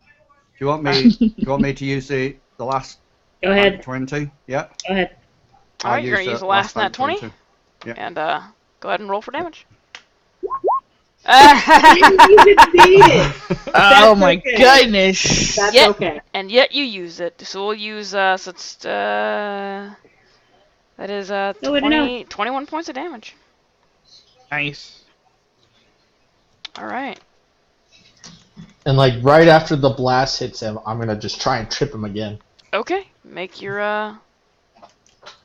Do you want me to use the last Go ahead. 20? Yeah. Go ahead. I'll Alright, you're gonna use the last nat 20. Yeah. And go ahead and roll for damage. You succeeded. Oh my okay. goodness. That's Yet- okay. And yet you use it. So we'll use, so it's, that is, So we don't know. 21 points of damage. Nice. Alright. And like right after the blast hits him, I'm gonna just try and trip him again. Okay. Make your attack.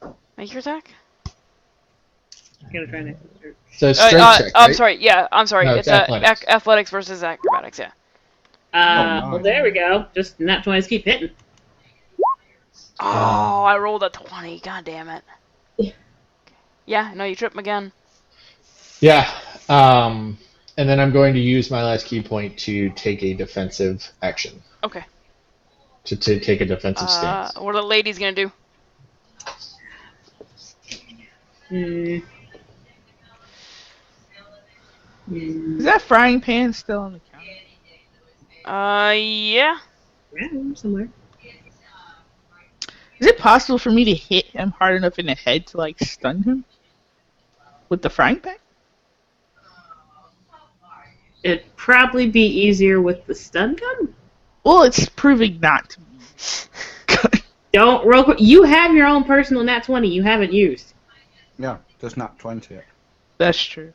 I'm gonna try next. So it's strength check, I'm right? sorry, yeah, I'm sorry. No, it's it's athletics. athletics versus acrobatics, yeah. nice. Well, there we go. Just not 20s keep hitting. Oh, I rolled a 20. God damn it. Yeah, no, you trip him again. Yeah. And then I'm going to use my last key point to take a defensive action. Okay. To take a defensive stance. What are the ladies gonna do? Is that frying pan still on the counter? Yeah. Around somewhere. Is it possible for me to hit him hard enough in the head to like stun him? With the frying pan? It'd probably be easier with the stun gun. Well, it's proving not to be. Don't real quick. You have your own personal nat 20 you haven't used. Yeah, just not 20 it. That's true.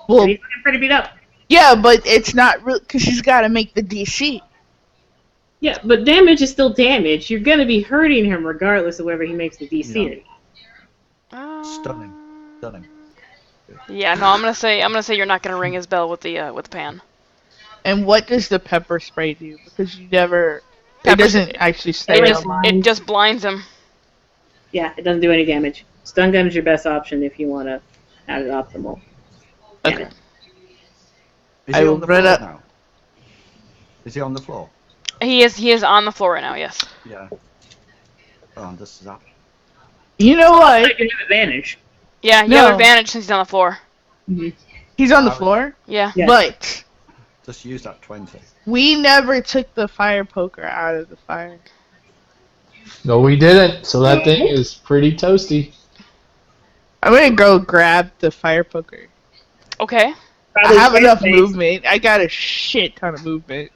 Well, He's looking pretty beat up. yeah, but it's not real because she's got to make the DC. Yeah, but damage is still damage. You're gonna be hurting him regardless of whether he makes the DC or not. Stunning. Yeah, no, I'm gonna say you're not gonna ring his bell with the pan. And what does the pepper spray do? Because you never. Pepper- it doesn't actually stay It just blinds him. Yeah, it doesn't do any damage. Stun gun is your best option if you want to have it optimal. Okay. Is I he will on the run floor up. now? Is he on the floor? He is on the floor right now. Yes. Yeah. Oh, this is up. You know what? You have advantage. Yeah, you No. have advantage since he's on the floor. He's on the floor. Yeah. Yeah. But Just use that 20. we never took the fire poker out of the fire. No, we didn't. So that thing is pretty toasty. I'm gonna go grab the fire poker. Okay. I have enough movement. I got a shit ton of movement.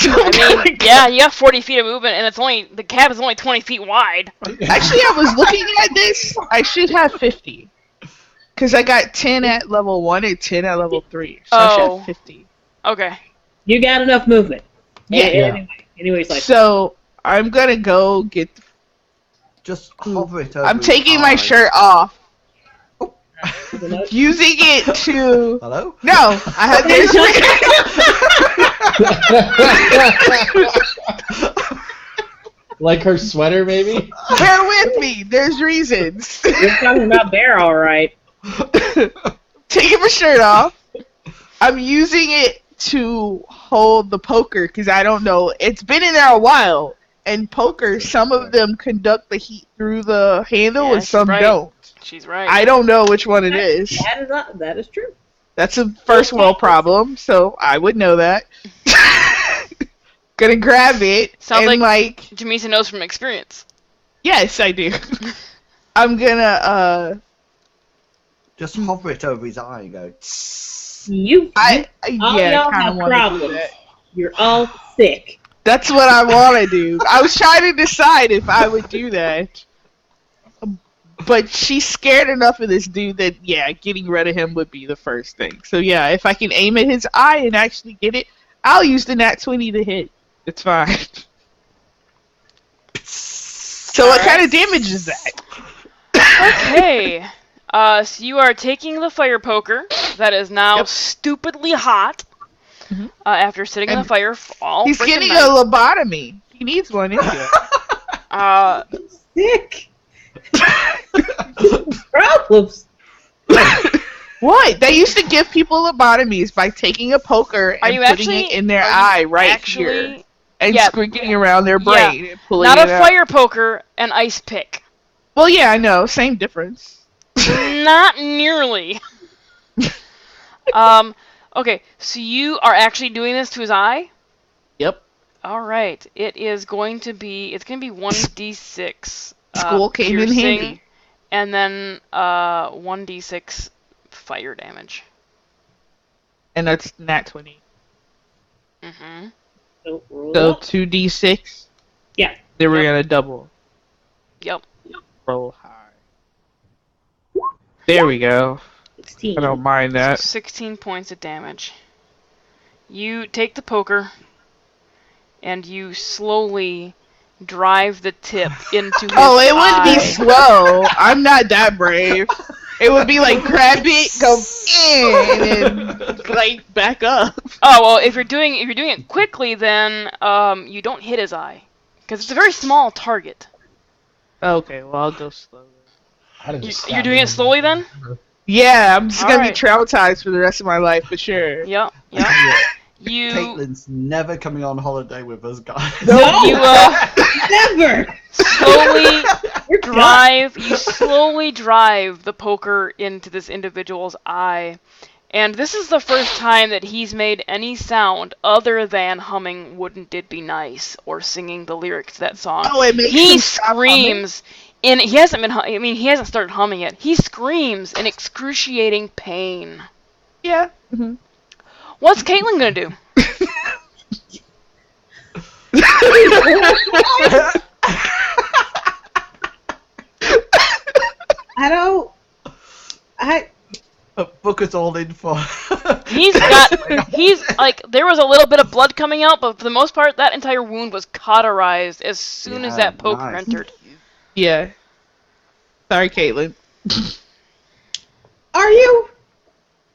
I mean, yeah, you have 40 feet of movement, and the cab is only 20 feet wide. Actually, I was looking at this. I should have 50. Because I got 10 at level 1 and 10 at level 3. So I should have 50. Okay. You got enough movement. Yeah. Anyways, like So I'm gonna go get. Just hover it over I'm his taking my eyes. shirt off, the using it to. Hello? No, I have this. Like her sweater, maybe? Bear with me. There's reasons. You're talking about bear, all right. Taking my shirt off. I'm using it to hold the poker because I don't know. It's been in there a while. And poker, some of them conduct the heat through the handle Yeah, and she's some right. don't. She's right. I don't know which one it is. That is true. That's a first world problem, so I would know that. Gonna grab it. Sounds and like Jamisa knows from experience. yes, I do. I'm gonna Just hover it over his eye and go. All yeah, y'all kind have of want to do problems. that. You're all sick. That's what I want to do. I was trying to decide if I would do that. But she's scared enough of this dude that, yeah, getting rid of him would be the first thing. So, yeah, if I can aim at his eye and actually get it, I'll use the nat 20 to hit. It's fine. So what kind of damage is that? Okay. So you are taking the fire poker that is now stupidly hot after sitting in the fire all He's freaking getting night. a lobotomy. He needs one, isn't he? Sick. Problems. What? They used to give people lobotomies by taking a poker Are and you putting actually it in their are you eye right actually, here. And yeah. squinting around their brain and pulling Not it a out. fire poker, an ice pick. Well, yeah, I know. Same difference. Not nearly. Okay, so you are actually doing this to his eye? Yep. All right. It's going to be 1d6 School came in piercing, handy. and then 1d6 fire damage. And that's nat 20. Mm-hmm. So roll So up. 2d6. Yeah. Then we're Yep. gonna double. Yep. Roll high. There we go. 16. I don't mind that. 16 points of damage. You take the poker, and you slowly drive the tip into his Oh, it would be eye. slow. I'm not that brave. It would be like grab it, go in, and like back up. Oh well, if you're doing it quickly, then you don't hit his eye, because it's a very small target. Okay, well I'll go slow. You're doing it slowly then? Yeah, I'm just gonna Alright. be traumatized for the rest of my life for sure. Yep. Yep. You Caitlin's never coming on holiday with us, guys. you Never! slowly We're done. you slowly drive the poker into this individual's eye, and this is the first time that he's made any sound other than humming "Wouldn't It Be Nice" or singing the lyrics to that song. Oh, it makes He him stop humming? screams, and he hasn't been. He hasn't started humming yet. He screams in excruciating pain. Yeah. Mm-hmm. What's Caitlin gonna do? Book us all in for. He's like, there was a little bit of blood coming out, but for the most part, that entire wound was cauterized as soon as Yeah, that poker nice. entered. Yeah. Sorry, Caitlin. Are you?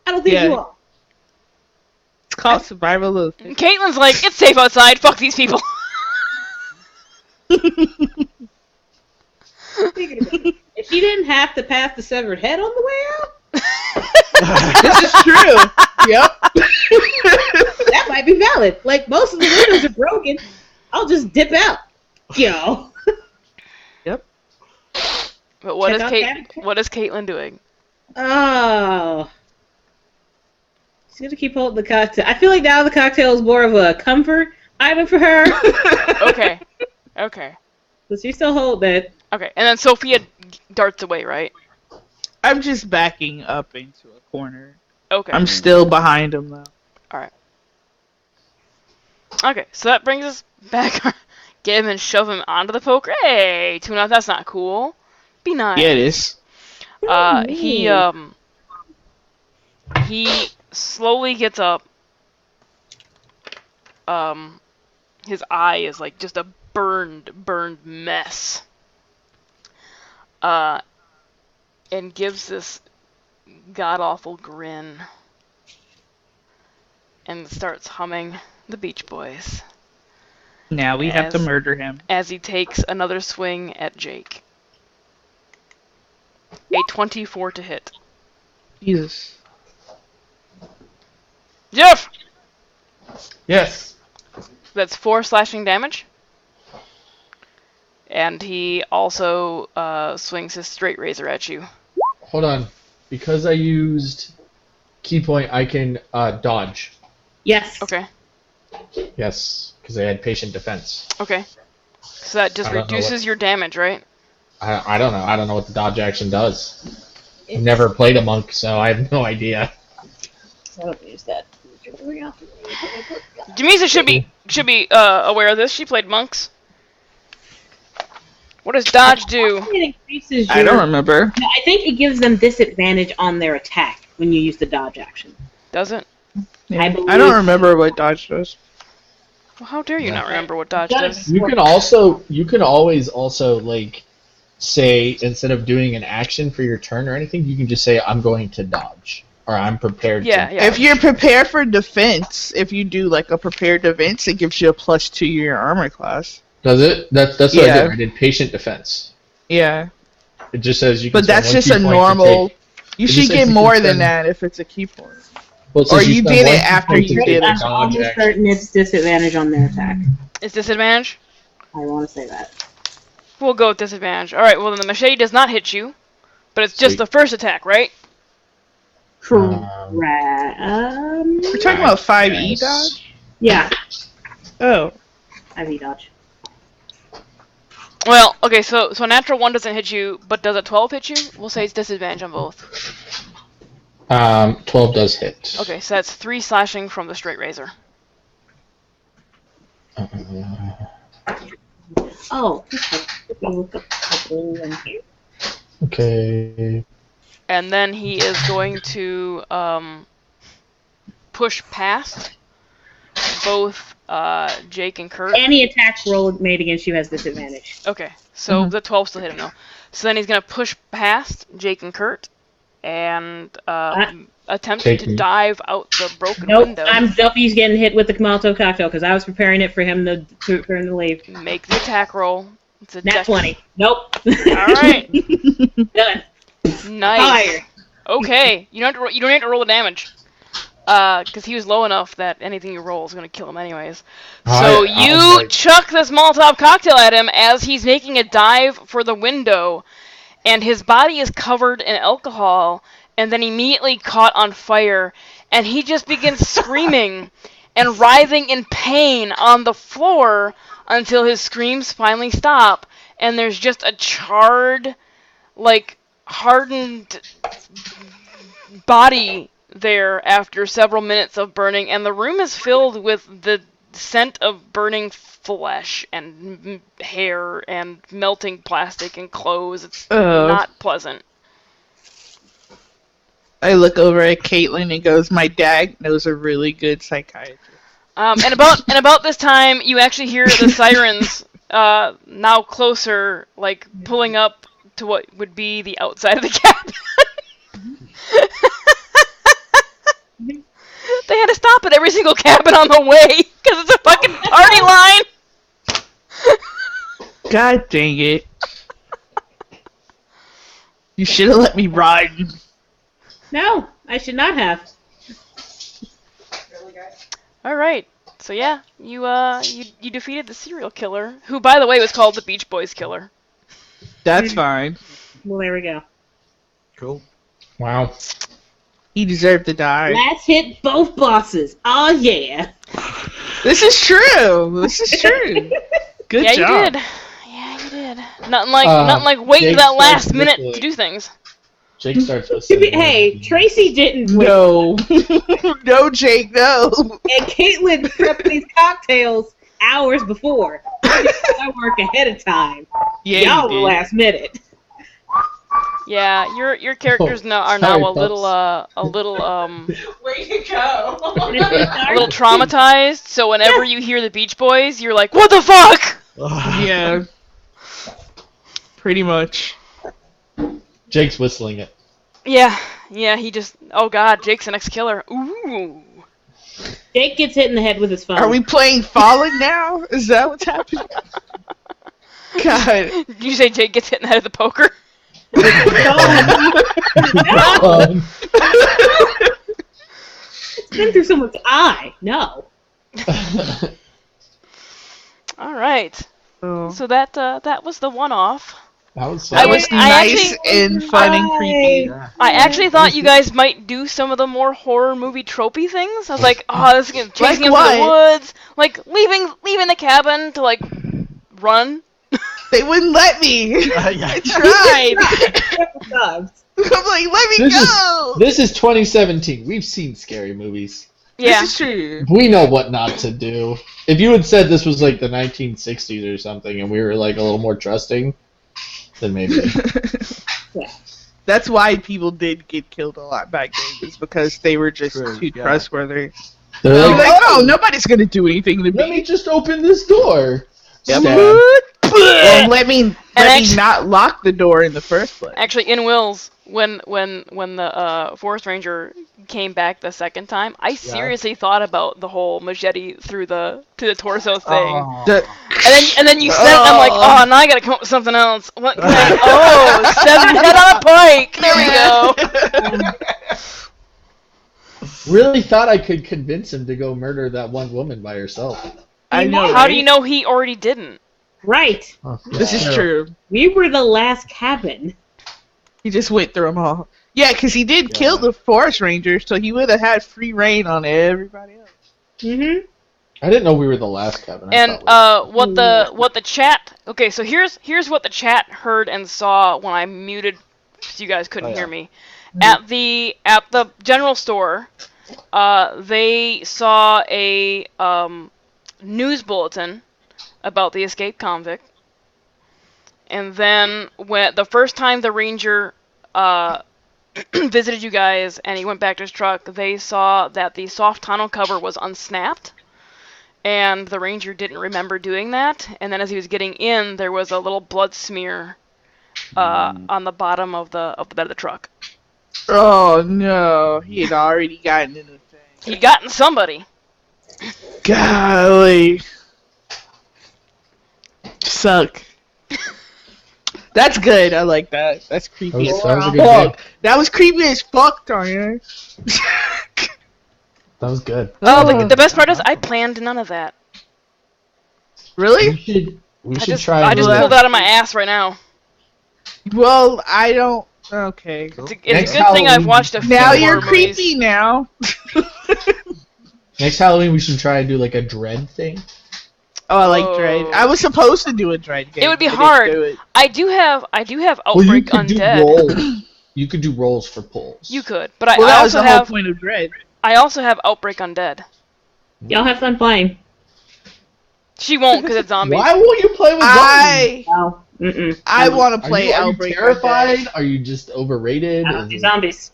I don't think Yeah. you are. It's called survival of the And Caitlin's like, it's safe outside, fuck these people. If she didn't have to pass the severed head on the way out, This is true. Yep. that might be valid. Like, most of the windows are broken. I'll just dip out. Yo. Yep. But what Check out what is Caitlin doing? Oh. She's gonna keep holding the cocktail. I feel like now the cocktail is more of a comfort item for her. Okay. Okay. But she still hold it. Okay. And then Sophia darts away, right? I'm just backing up into a corner. Okay. I'm still behind him though. Alright. Okay, so that brings us back. Get him and shove him onto the poker. Hey, Tuna, that's not cool. Be nice. Yeah, it is. He slowly gets up. His eye is like just a burned mess. And gives this god-awful grin. And starts humming the Beach Boys Now we have to As- murder him. as he takes another swing at Jake. A 24 to hit. Jesus. Jeff! Yes. That's 4 slashing damage. And he also swings his straight razor at you. Hold on. Because I used key point, I can dodge. Yes. Okay. Yes, because I had patient defense. Okay. So that just I don't know reduces your damage, right? I don't know. I don't know what the dodge action does. I've never played a monk, so I have no idea. I don't use that. Jamisa should be aware of this. She played monks. What does dodge do? It increases I don't your- remember. No, I think it gives them disadvantage on their attack when you use the dodge action. Does it? Yeah. I believe- I don't remember what dodge does. Well, how dare you not Yeah. remember what dodge Does. does? You can always also like say instead of doing an action for your turn or anything, you can just say I'm going to dodge or I'm prepared Yeah, to. yeah. If you're prepared for defense, if you do like a prepared defense, it gives you a +2 to your armor class. Does it? That's what I Yeah. did. I did patient defense. Yeah, It just says you can but spend that's one just key a point to normal. take- You It just should says get you more can than spend- that if it's a key point. Well, it or says you spend did one it key after point you to did take it. a I'm dodge almost action. certain it's disadvantage on their attack. It's disadvantage? I want to say that. We'll go with disadvantage. Alright, well then the machete does not hit you, but it's just Sweet. the first attack, right? Correct. We're talking about 5e dodge. Yeah, Oh, IV dodge. Well, okay, so a natural 1 doesn't hit you, but does a 12 hit you? We'll say it's disadvantage on both. 12 does hit. Okay, so that's 3 slashing from the straight razor. Oh, okay. Let me look up a couple in here. Okay. And then he is going to push past both Jake and Kurt. Any attack roll made against you has disadvantage. Okay, so the 12 still hit him though. So then he's gonna push past Jake and Kurt and attempt to dive out the broken window. Duffy's getting hit with the Molotov cocktail because I was preparing it for him to leave. Make the attack roll. It's a Nat 20. Nope. Alright. Done. Nice. Fire. Okay, you don't have to roll the damage. Because he was low enough that anything you roll is going to kill him anyways. So you chuck this Molotov cocktail at him as he's making a dive for the window, and his body is covered in alcohol, and then immediately caught on fire, and he just begins screaming and writhing in pain on the floor until his screams finally stop, and there's just a charred, hardened body there after several minutes of burning, and the room is filled with the scent of burning flesh and hair and melting plastic and clothes. It's not pleasant. I look over at Caitlin and goes, "My dad knows a really good psychiatrist." And about this time, you actually hear the sirens now closer, pulling up to what would be the outside of the cabin. They had to stop at every single cabin on the way because it's a fucking party line. God dang it! You should have let me ride. No, I should not have. All right. So yeah, you defeated the serial killer, who by the way was called the Beach Boys Killer. That's fine. Well, there we go. Cool. Wow. He deserved to die. Let's hit both bosses. Oh yeah. This is true. This is true. Good Yeah, job. you did. Yeah, you did. Nothing like waiting Jake to that last starts minute whistling. to do things. Jake starts whistling. Hey, Tracy didn't. No. No, Jake, no. And Caitlin prepped these cocktails hours before. I did my work ahead of time. Yeah, Y'all you the did. last minute. Yeah, your characters Oh, are sorry, now a little Way to go. a little traumatized. So whenever you hear the Beach Boys, you're like, "What the fuck?" Yeah. Pretty much. Jake's whistling it. Yeah, he just. Oh god, Jake's the next killer. Ooh. Jake gets hit in the head with his phone. Are we playing Fallen now? Is that what's happening? God. Did you say Jake gets hit in the head of the poker? It's been through someone's eye. No. All right. Oh. So that was the one-off. That was so I That was- was I nice actually- and fun and creepy. I actually thought you guys might do some of the more horror movie tropey things. I was like, oh, this is gonna chasing him through the woods, leaving the cabin to run. They wouldn't let me. Yeah. I tried. I'm like, let me go. This is 2017. We've seen scary movies. Yeah. This is true. We know what not to do. If you had said this was the 1960s or something and we were a little more trusting, then maybe. Yeah. That's why people did get killed a lot back then, is because they were just True, too yeah. trustworthy. They're They're like, like, oh, nobody's gonna do anything to let me. me just open this door. Yeah, Stab. and let me actu- not lock the door in the first place. Actually, in Will's, when the forest ranger came back the second time, I seriously thought about the whole machete through to the torso thing. Oh. And then you said it, I'm like, oh, now I gotta come up with something else. What can I, seven head on a pike. There we go. Really thought I could convince him to go murder that one woman by herself. I know. How do you know he already didn't? Right. This is true. We were the last cabin. He just went through them all. Yeah, because he did kill the forest ranger, so he would have had free reign on everybody else. Mm-hmm. I didn't know we were the last cabin. And what the chat? Okay, so here's what the chat heard and saw when I muted, so you guys couldn't hear me. At the general store, they saw a news bulletin about the escaped convict, and then when the first time the ranger visited you guys and he went back to his truck, they saw that the soft tonneau cover was unsnapped, and the ranger didn't remember doing that. And then as he was getting in, there was a little blood smear on the bottom of the bed of the truck. Oh no, he had already gotten in the thing. He'd gotten somebody. Golly. Suck. That's good. I like that. That's creepy as That was a good fuck. game. That was creepy as fuck, Tanya. That was good. Oh, the best part is I planned none of that. Really? We should try. I and do just that. pulled out of my ass right now. Well, I don't. Okay. It's a Next good thing I've Halloween- watched a few Now more you're movies. creepy now. Next Halloween, we should try and do like a dread thing. Oh, I like Dread. I was supposed to do a Dread game. It would be I didn't hard. do it. I do have Well, you Outbreak could do Undead. rolls. You could do rolls for pulls. You could, but Well, I that was also the whole have point of Dread. Outbreak Undead. Y'all have fun playing. She won't because it's zombies. Why won't you play with zombies? No. Mm-mm. I want to Are play you Outbreak terrified? Undead. Are you just overrated? I don't do zombies.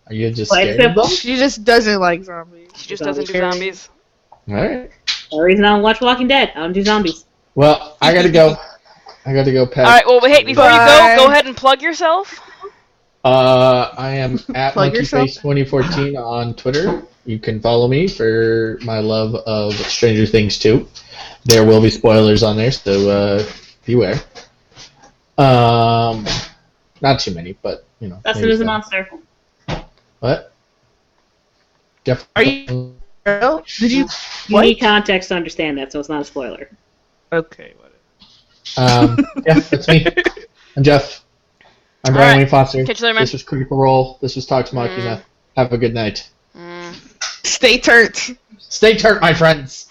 Are you just Play it scared of them? simple. She just doesn't like zombies. She just doesn't do Scary. zombies. Alright. The reason I don't watch Walking Dead. I don't do zombies. Well, I gotta go. I gotta go, Pat. All right. Well, hey, before you Bye. go ahead and plug yourself. I am at Plug yourself. MonkeyFace2014 on Twitter. You can follow me for my love of Stranger Things 2. There will be spoilers on there, so beware. Not too many, but you know. Dustin maybe is a some. monster. What? Jeff. Are you- Girl? Did you? You need context to understand that, so it's not a spoiler. Okay, whatever. Yeah, that's me. I'm Jeff. I'm All Brian right. Wayne Foster. Catch you later, man. This was Critical Role. This was Talk to Machina. Have a good night. Stay turt. Stay turt, my friends.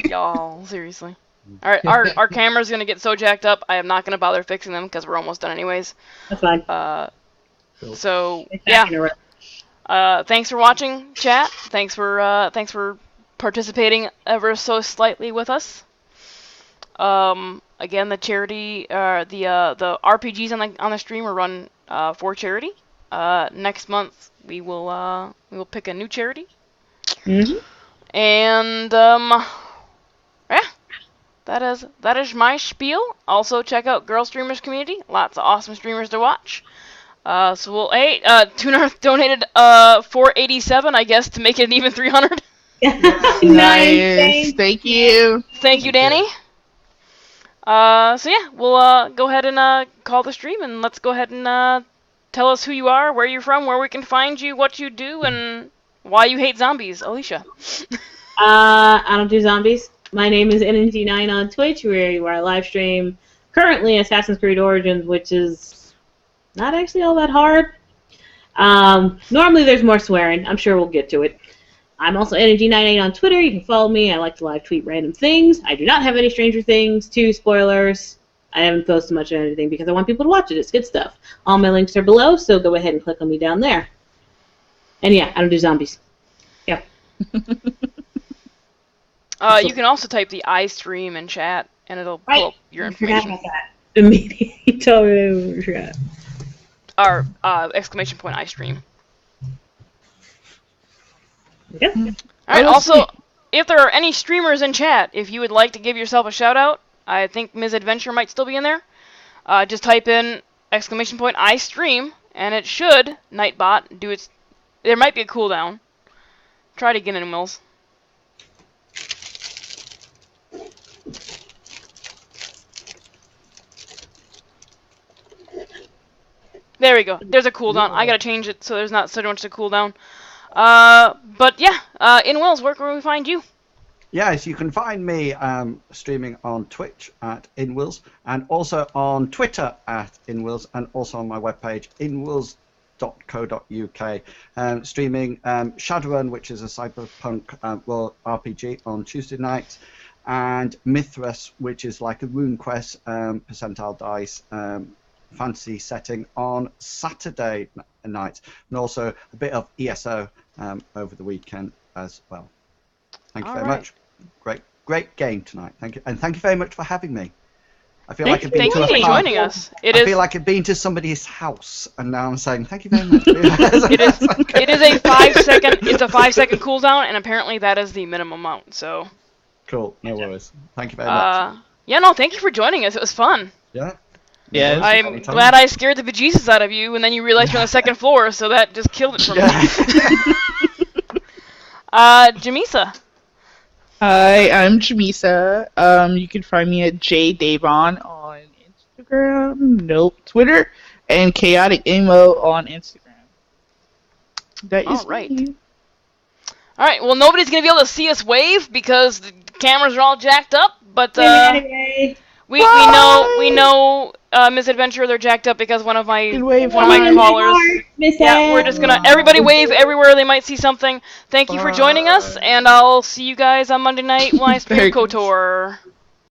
Y'all, seriously. All right, our camera's gonna get so jacked up. I am not gonna bother fixing them because we're almost done anyways. That's fine. So yeah. Thanks for watching, chat. Thanks for participating ever so slightly with us. Again, the charity, the RPGs on the stream are run for charity. Next month we will pick a new charity. Mm-hmm. And yeah, that is my spiel. Also, check out Girl Streamers Community. Lots of awesome streamers to watch. So we'll Tuner donated $487, I guess, to make it an even 300. Nice. Thank you. Thank you, Danny. So yeah, we'll go ahead and call the stream, and let's go ahead and tell us who you are, where you're from, where we can find you, what you do, and why you hate zombies, Alicia. I don't do zombies. My name is NNG9 on Twitch, where I live stream currently Assassin's Creed Origins, which is not actually all that hard. Normally there's more swearing. I'm sure we'll get to it. I'm also NNG98 on Twitter. You can follow me. I like to live tweet random things. I do not have any Stranger Things 2 spoilers. I haven't posted much of anything because I want people to watch it. It's good stuff. All my links are below, so go ahead and click on me down there. And yeah, I don't do zombies. Yeah. You can also type the iStream in chat, and it'll pull up your I forgot information. about that. Immediately, you told me I forgot. Or exclamation point iStream. Yep. Alright, also, if there are any streamers in chat, if you would like to give yourself a shout out, I think Ms. Adventure might still be in there. Just type in exclamation point iStream, and it should, Nightbot, do its... There might be a cooldown. Try it again in Mills. There we go. There's a cooldown. I gotta change it so there's not so much a cooldown. But yeah, in Wills, where can we find you? Yes, you can find me streaming on Twitch at InWills, and also on Twitter at InWills, and also on my webpage, inwills.co.uk. Streaming Shadowrun, which is a cyberpunk RPG, on Tuesday nights, and Mithras, which is like a RuneQuest percentile dice fantasy setting on Saturday night, and also a bit of ESO over the weekend as well. Thank you very much. Great game tonight. Thank you, and thank you very much for having me. I feel like I've been Thank to you a for party. joining us. I feel like I've been to somebody's house, and now I'm saying thank you very much. It is a 5-second. It's a 5-second cooldown, and apparently that is the minimum amount. So. Cool. No worries. Thank you very much. Yeah, no, thank you for joining us. It was fun. Yeah. Yeah. I'm Anytime. glad I scared the bejesus out of you, and then you realized you're on the second floor, so that just killed it for me. Jamisa. Hi, I'm Jamisa. You can find me at jdavon on Instagram, Twitter, and Chaotic Emo on Instagram. That is All right. me. All right. Well, nobody's gonna be able to see us wave because the cameras are all jacked up. But Anyway. we know Misadventure, they're jacked up because one of my callers. Yeah, we're just gonna everybody wave everywhere they might see something. Thank you for joining us, and I'll see you guys on Monday night when I stream KOTOR.